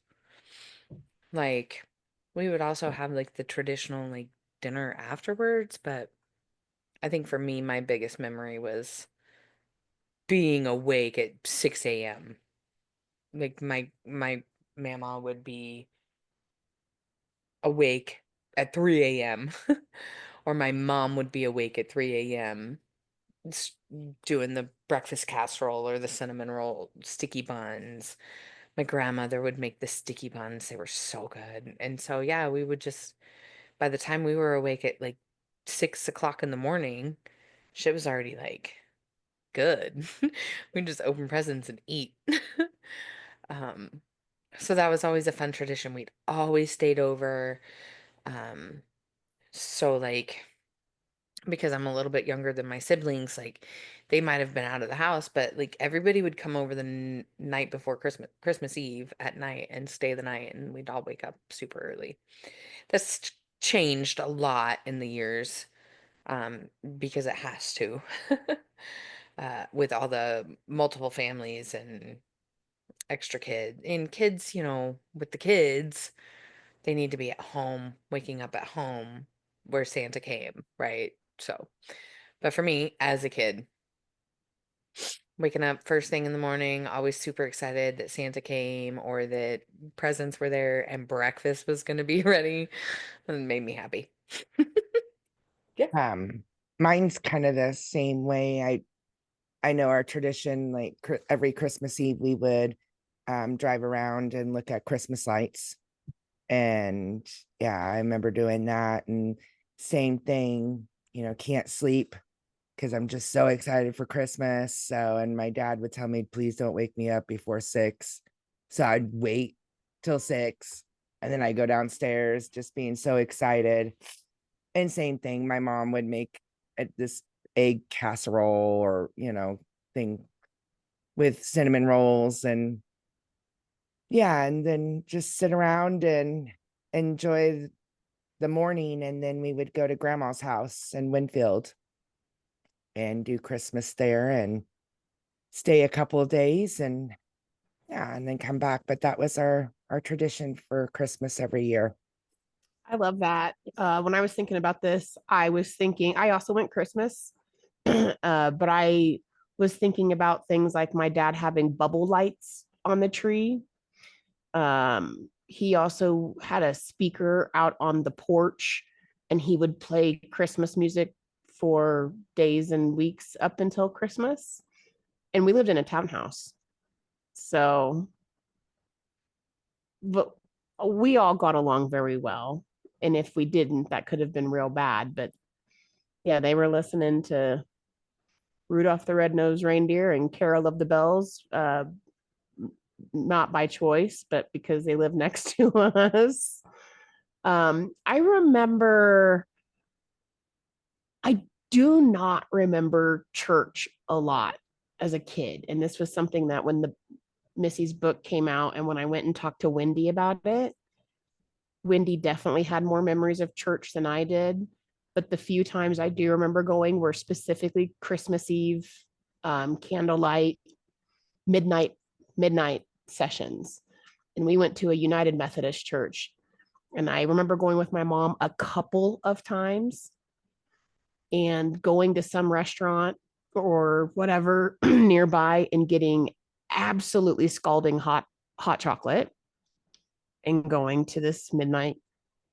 Like, we would also have like the traditional like dinner afterwards, but I think for me, my biggest memory was being awake at 6 a.m. Like my mama would be awake at 3 a.m. or my mom would be awake at 3 a.m. Doing the breakfast casserole or the cinnamon roll sticky buns. My grandmother would make the sticky buns. They were so good. And so, yeah, we would just, by the time we were awake at like 6 o'clock in the morning, shit was already like good. We'd just open presents and eat. Um, so that was always a fun tradition. We'd always stayed over. So like, because I'm a little bit younger than my siblings, like they might have been out of the house, but like everybody would come over the night before Christmas Eve at night and stay the night, and we'd all wake up super early. That's changed a lot in the years, um, because it has to, with all the multiple families and extra kids, with the kids, they need to be at home, waking up at home where Santa came, right? So, but for me as a kid, waking up first thing in the morning, always super excited that Santa came or that presents were there and breakfast was going to be ready, and made me happy. Yeah. Mine's kind of the same way. I know our tradition, like every Christmas Eve, we would drive around and look at Christmas lights. And yeah, I remember doing that. And same thing, can't sleep because I'm just so excited for Christmas. So, and my dad would tell me, please don't wake me up before 6. So I'd wait till 6 and then I go downstairs just being so excited. And same thing, my mom would make this egg casserole or, thing with cinnamon rolls, and yeah, and then just sit around and enjoy the morning. And then we would go to grandma's house in Winfield and do Christmas there and stay a couple of days, and yeah, and then come back. But that was our tradition for Christmas every year. I love that. When I was thinking about this, I was thinking I also went Christmas, but I was thinking about things like my dad having bubble lights on the tree. He also had a speaker out on the porch, and he would play Christmas music for days and weeks up until Christmas. And we lived in a townhouse. So, but we all got along very well. And if we didn't, that could have been real bad. But yeah, they were listening to Rudolph the Red-Nosed Reindeer and Carol of the Bells, not by choice, but because they live next to us. I remember, I do not remember church a lot as a kid. And this was something that when the Missy's book came out and when I went and talked to Wendy about it, Wendy definitely had more memories of church than I did. But the few times I do remember going were specifically Christmas Eve, candlelight, midnight sessions. And we went to a United Methodist church. And I remember going with my mom a couple of times and going to some restaurant or whatever nearby and getting absolutely scalding hot chocolate and going to this midnight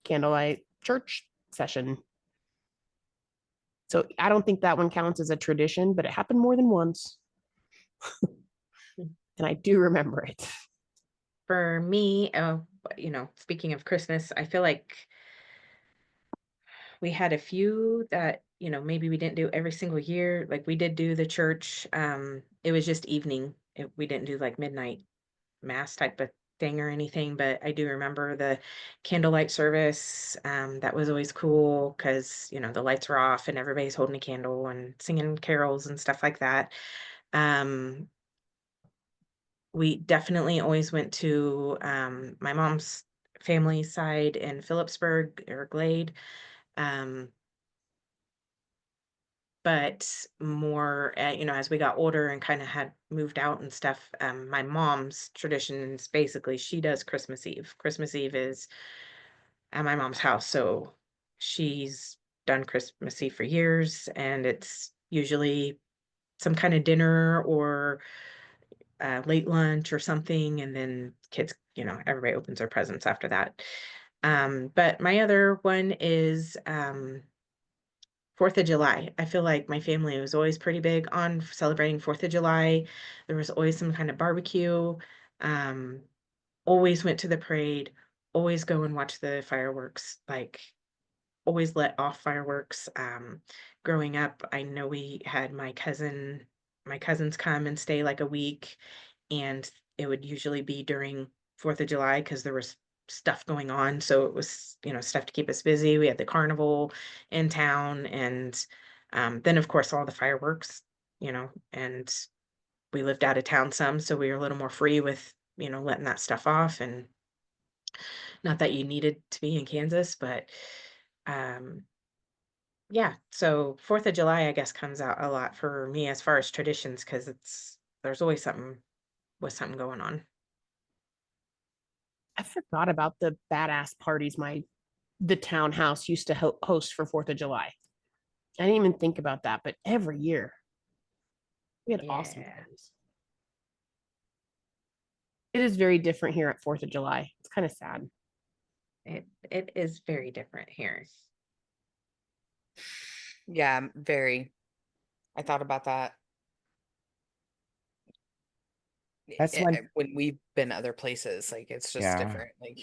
candlelight church session. So I don't think that one counts as a tradition, but it happened more than once. And I do remember it. For me, speaking of Christmas, I feel like we had a few that, maybe we didn't do every single year. Like we did do the church. It was just evening. We didn't do like midnight mass type of thing or anything, but I do remember the candlelight service. That was always cool because, the lights were off and everybody's holding a candle and singing carols and stuff like that. We definitely always went to my mom's family side in Phillipsburg or Glade. Um, but more, as we got older and kind of had moved out and stuff, my mom's tradition is basically she does Christmas Eve. Christmas Eve is at my mom's house. So she's done Christmas Eve for years, and it's usually some kind of dinner or late lunch or something, and then kids, everybody opens their presents after that. But my other one is 4th of July. I feel like my family was always pretty big on celebrating 4th of July. There was always some kind of barbecue. Um, Always went to the parade. Always go and watch the fireworks. Like always let off fireworks. Growing up, I know we had my cousins come and stay like a week, and it would usually be during 4th of July because there was stuff going on. So it was, stuff to keep us busy. We had the carnival in town, and then of course all the fireworks, and we lived out of town some, so we were a little more free with, letting that stuff off. And not that you needed to be in Kansas, but um yeah, so 4th of July, I guess, comes out a lot for me as far as traditions, because there's always something going on. I forgot about the badass parties the townhouse used to host for 4th of July. I didn't even think about that, but every year we had awesome Yeah. parties. It is very different here at 4th of July. It's kind of sad. It is very different here. Yeah, very. I thought about that. That's one. When we've been other places, like it's just Yeah. different. Like,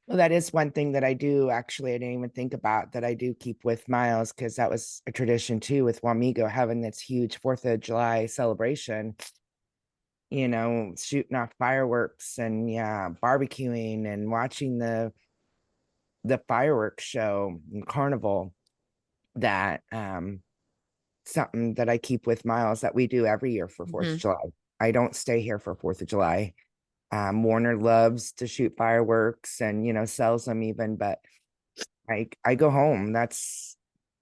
Well, that is one thing that I do actually. I didn't even think about that I do keep with Miles, because that was a tradition too with Wamigo having this huge 4th of July celebration. Shooting off fireworks and barbecuing and watching the fireworks show and carnival. That something that I keep with Miles that we do every year for 4th of July. I don't stay here for 4th of July. Warner loves to shoot fireworks and sells them even, but I go home. That's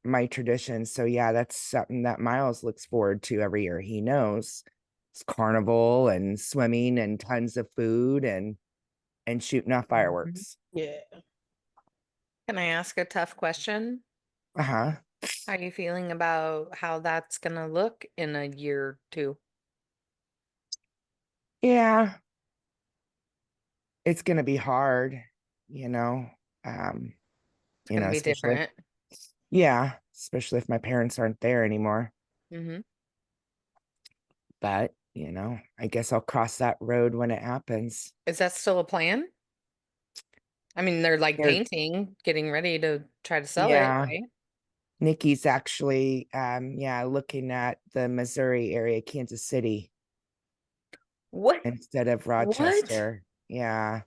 my tradition. So yeah, that's something that Miles looks forward to every year. He knows it's carnival and swimming and tons of food and shooting off fireworks. Yeah. can I ask a tough question? Uh-huh. How are you feeling about how that's gonna look in a year or two? Yeah. It's gonna be hard, you know. It's gonna be Especially different. especially if my parents aren't there anymore. Mm-hmm. But, I guess I'll cross that road when it happens. Is that still a plan? I mean, they're like They're- painting, getting ready to try to sell it, Yeah. right? Nikki's actually looking at the Missouri area, Kansas City, What? instead of What? Rochester. Yeah.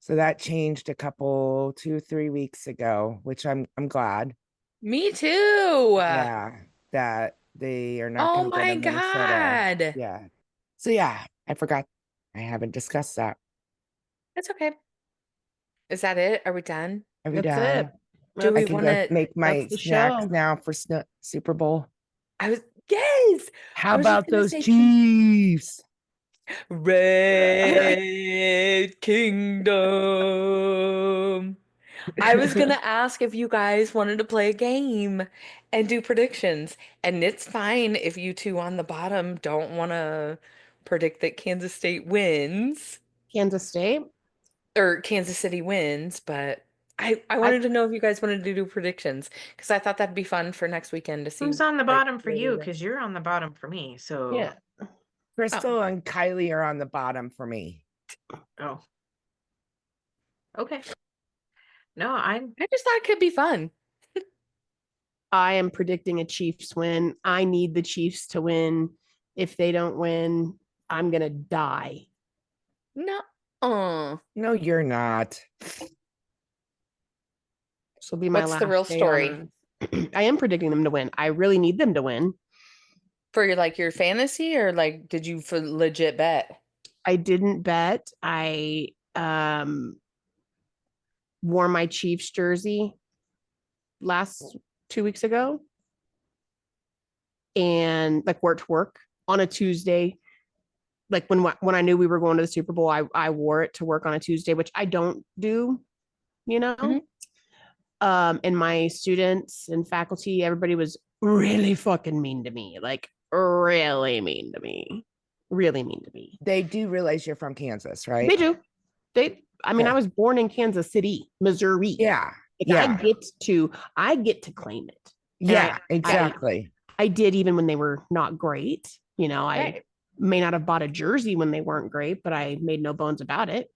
So that changed a couple 2-3 weeks ago, which I'm glad. Me too. Yeah, that they are not Oh going to go my to Minnesota. God. Yeah. So yeah, I forgot. I haven't discussed that. That's okay. Is that it? Are we done? Are we That's done? it. Do I we can want go to? make my That's the snacks show. now for Super Bowl. Yes. How I was just about gonna those say Chiefs? Red Kingdom. I was gonna ask if you guys wanted to play a game and do predictions, and it's fine if you two on the bottom don't want to predict that Kansas State wins Kansas State. or Kansas City wins, but I I wanted to know if you guys wanted to do predictions because I thought that'd be fun for next weekend to see Who's on the like, bottom for where we you? go. Because you're on the bottom for me. So yeah. Crystal and Kylie are on the bottom for me. Oh. Okay. No, I just thought it could be fun. I am predicting a Chiefs win. I need the Chiefs to win. If they don't win, I'm gonna die. No. No, you're not. This will be my What's last the real day on story? Earth. I am predicting them to win. I really need them to win. For your fantasy or like did you for legit bet? I didn't bet. I wore my Chiefs jersey last 2 weeks ago and like wore it to work on a Tuesday. Like when I knew we were going to the Super Bowl, I wore it to work on a Tuesday, which I don't do, Mhm. And my students and faculty, everybody was really fucking mean to me. Like really mean to me. Really mean to me. They do realize you're from Kansas, right? They do. I mean, Okay. I was born in Kansas City, Missouri. Yeah. Like, Yeah. I get to claim it. And Yeah, exactly. I did even when they were not great. I Right. may not have bought a jersey when they weren't great, but I made no bones about it.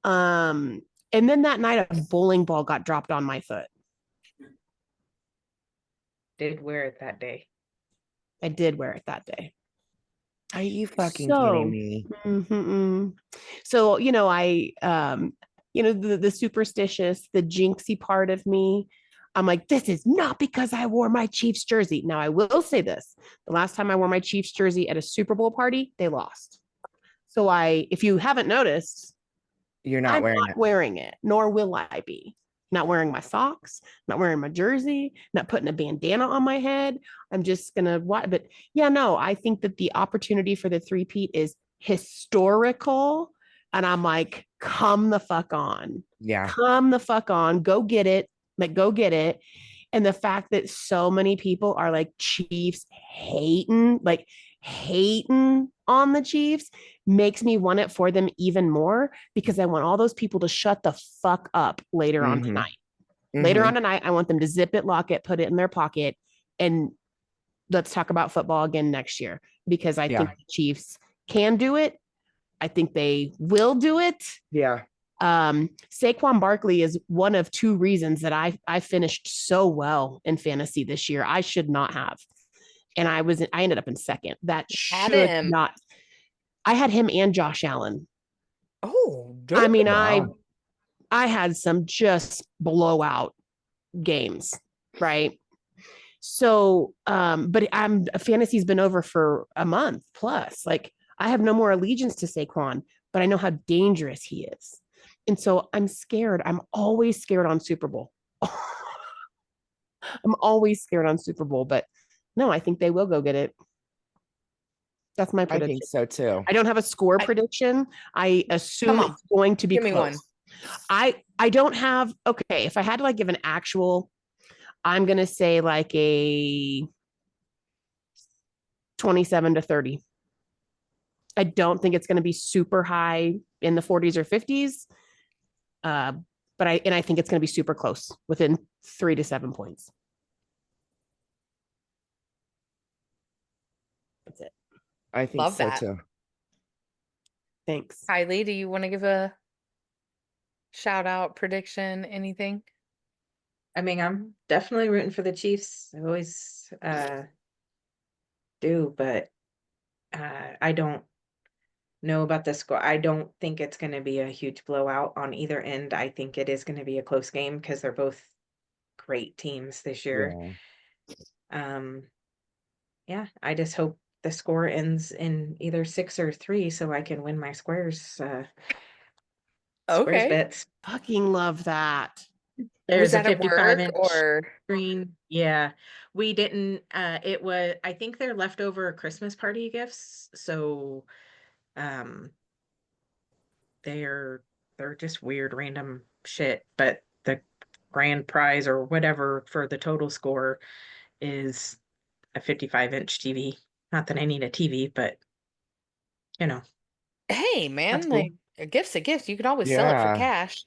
And then that night a bowling ball got dropped on my foot. did wear it that day. I did wear it that day. Are you fucking So, kidding me? So, the superstitious, the jinxy part of me, I'm like, this is not because I wore my Chiefs jersey. Now, I will say this. The last time I wore my Chiefs jersey at a Super Bowl party, they lost. So if you haven't noticed, You're not I'm wearing not it. wearing it, nor will I be. Not wearing my socks, not wearing my jersey, not putting a bandana on my head. I'm just gonna watch. But yeah, no, I think that the opportunity for the three-peat is historical. And I'm like, come the fuck on. Yeah. Come the fuck on. Go get it. Like, go get it. And the fact that so many people are like Chiefs hating on the Chiefs makes me want it for them even more because I want all those people to shut the fuck up later on tonight. Later on tonight, I want them to zip it, lock it, put it in their pocket, and let's talk about football again next year because I think the Chiefs can do it. I think they will do it. Yeah. Saquon Barkley is one of two reasons that I finished so well in fantasy this year. I should not have. And I ended up in second. That should not. I had him and Josh Allen. Oh, I mean, wow. I had some just blowout games, right? So, but fantasy's been over for a month plus. Like, I have no more allegiance to Saquon, but I know how dangerous he is. And so I'm scared. I'm always scared on Super Bowl. I'm always scared on Super Bowl, but no, I think they will go get it. That's my prediction. I think so too. I don't have a score prediction. I assume it's going to be Give close. Me one. I don't have, okay, if I had to like give an actual, I'm going to say like a 27-30. I don't think it's going to be super high in the 40s or 50s. But I think it's going to be super close within 3 to 7 points. That's it. I think Love so that. too. Thanks. Kylie, do you want to give a shout out, prediction, anything? I mean, I'm definitely rooting for the Chiefs. I always do, but I don't know about the score. I don't think it's going to be a huge blowout on either end. I think it is going to be a close game because they're both great teams this year. Yeah, I just hope the score ends in either 6 or 3 so I can win my squares bets. Fucking love that. There's Was that a 55-inch or screen. Yeah, we didn't. It was. I think they're leftover Christmas party gifts. So, they're just weird, random shit. But the grand prize or whatever for the total score is a 55-inch TV. Not that I need a TV, but hey, man, cool. like a gift's a gift. You could always sell it for cash.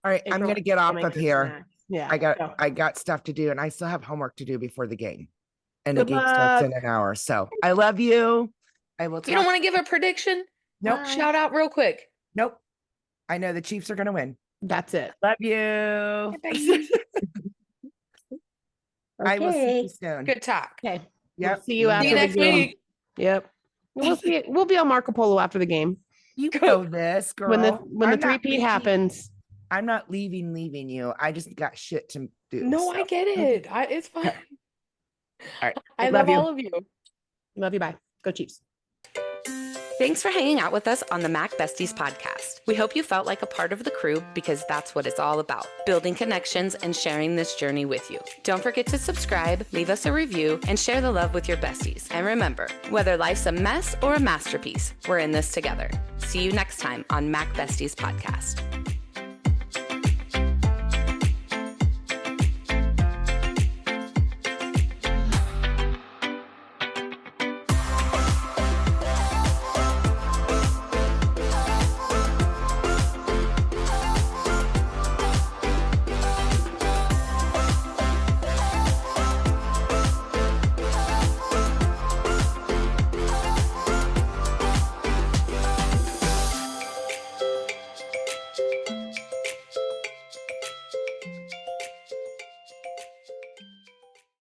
All right, I'm gonna get off of here. Yeah, I got stuff to do, and I still have homework to do before the game. And Good the game starts in luck. an hour. So I love you. I will. You don't want to give a prediction? Nope. Shout out real quick. Nope. I know the Chiefs are gonna win. That's it. Love you. I will see you soon. Good talk. Okay. Yep. We'll see you after See you the next game. week. Yep. We'll see it. We'll be on Marco Polo after the game. You know this, girl. When the I'm not three-peat leaving- happens. I'm not leaving you. I just got shit to do. No, so. I get it. It's fine. All right. I love you. all of you. Love you. Bye. Go Chiefs. Thanks for hanging out with us on the Mac Besties podcast. We hope you felt like a part of the crew because that's what it's all about, building connections and sharing this journey with you. Don't forget to subscribe, leave us a review, and share the love with your besties. And remember, whether life's a mess or a masterpiece, we're in this together. See you next time on Mac Besties podcast.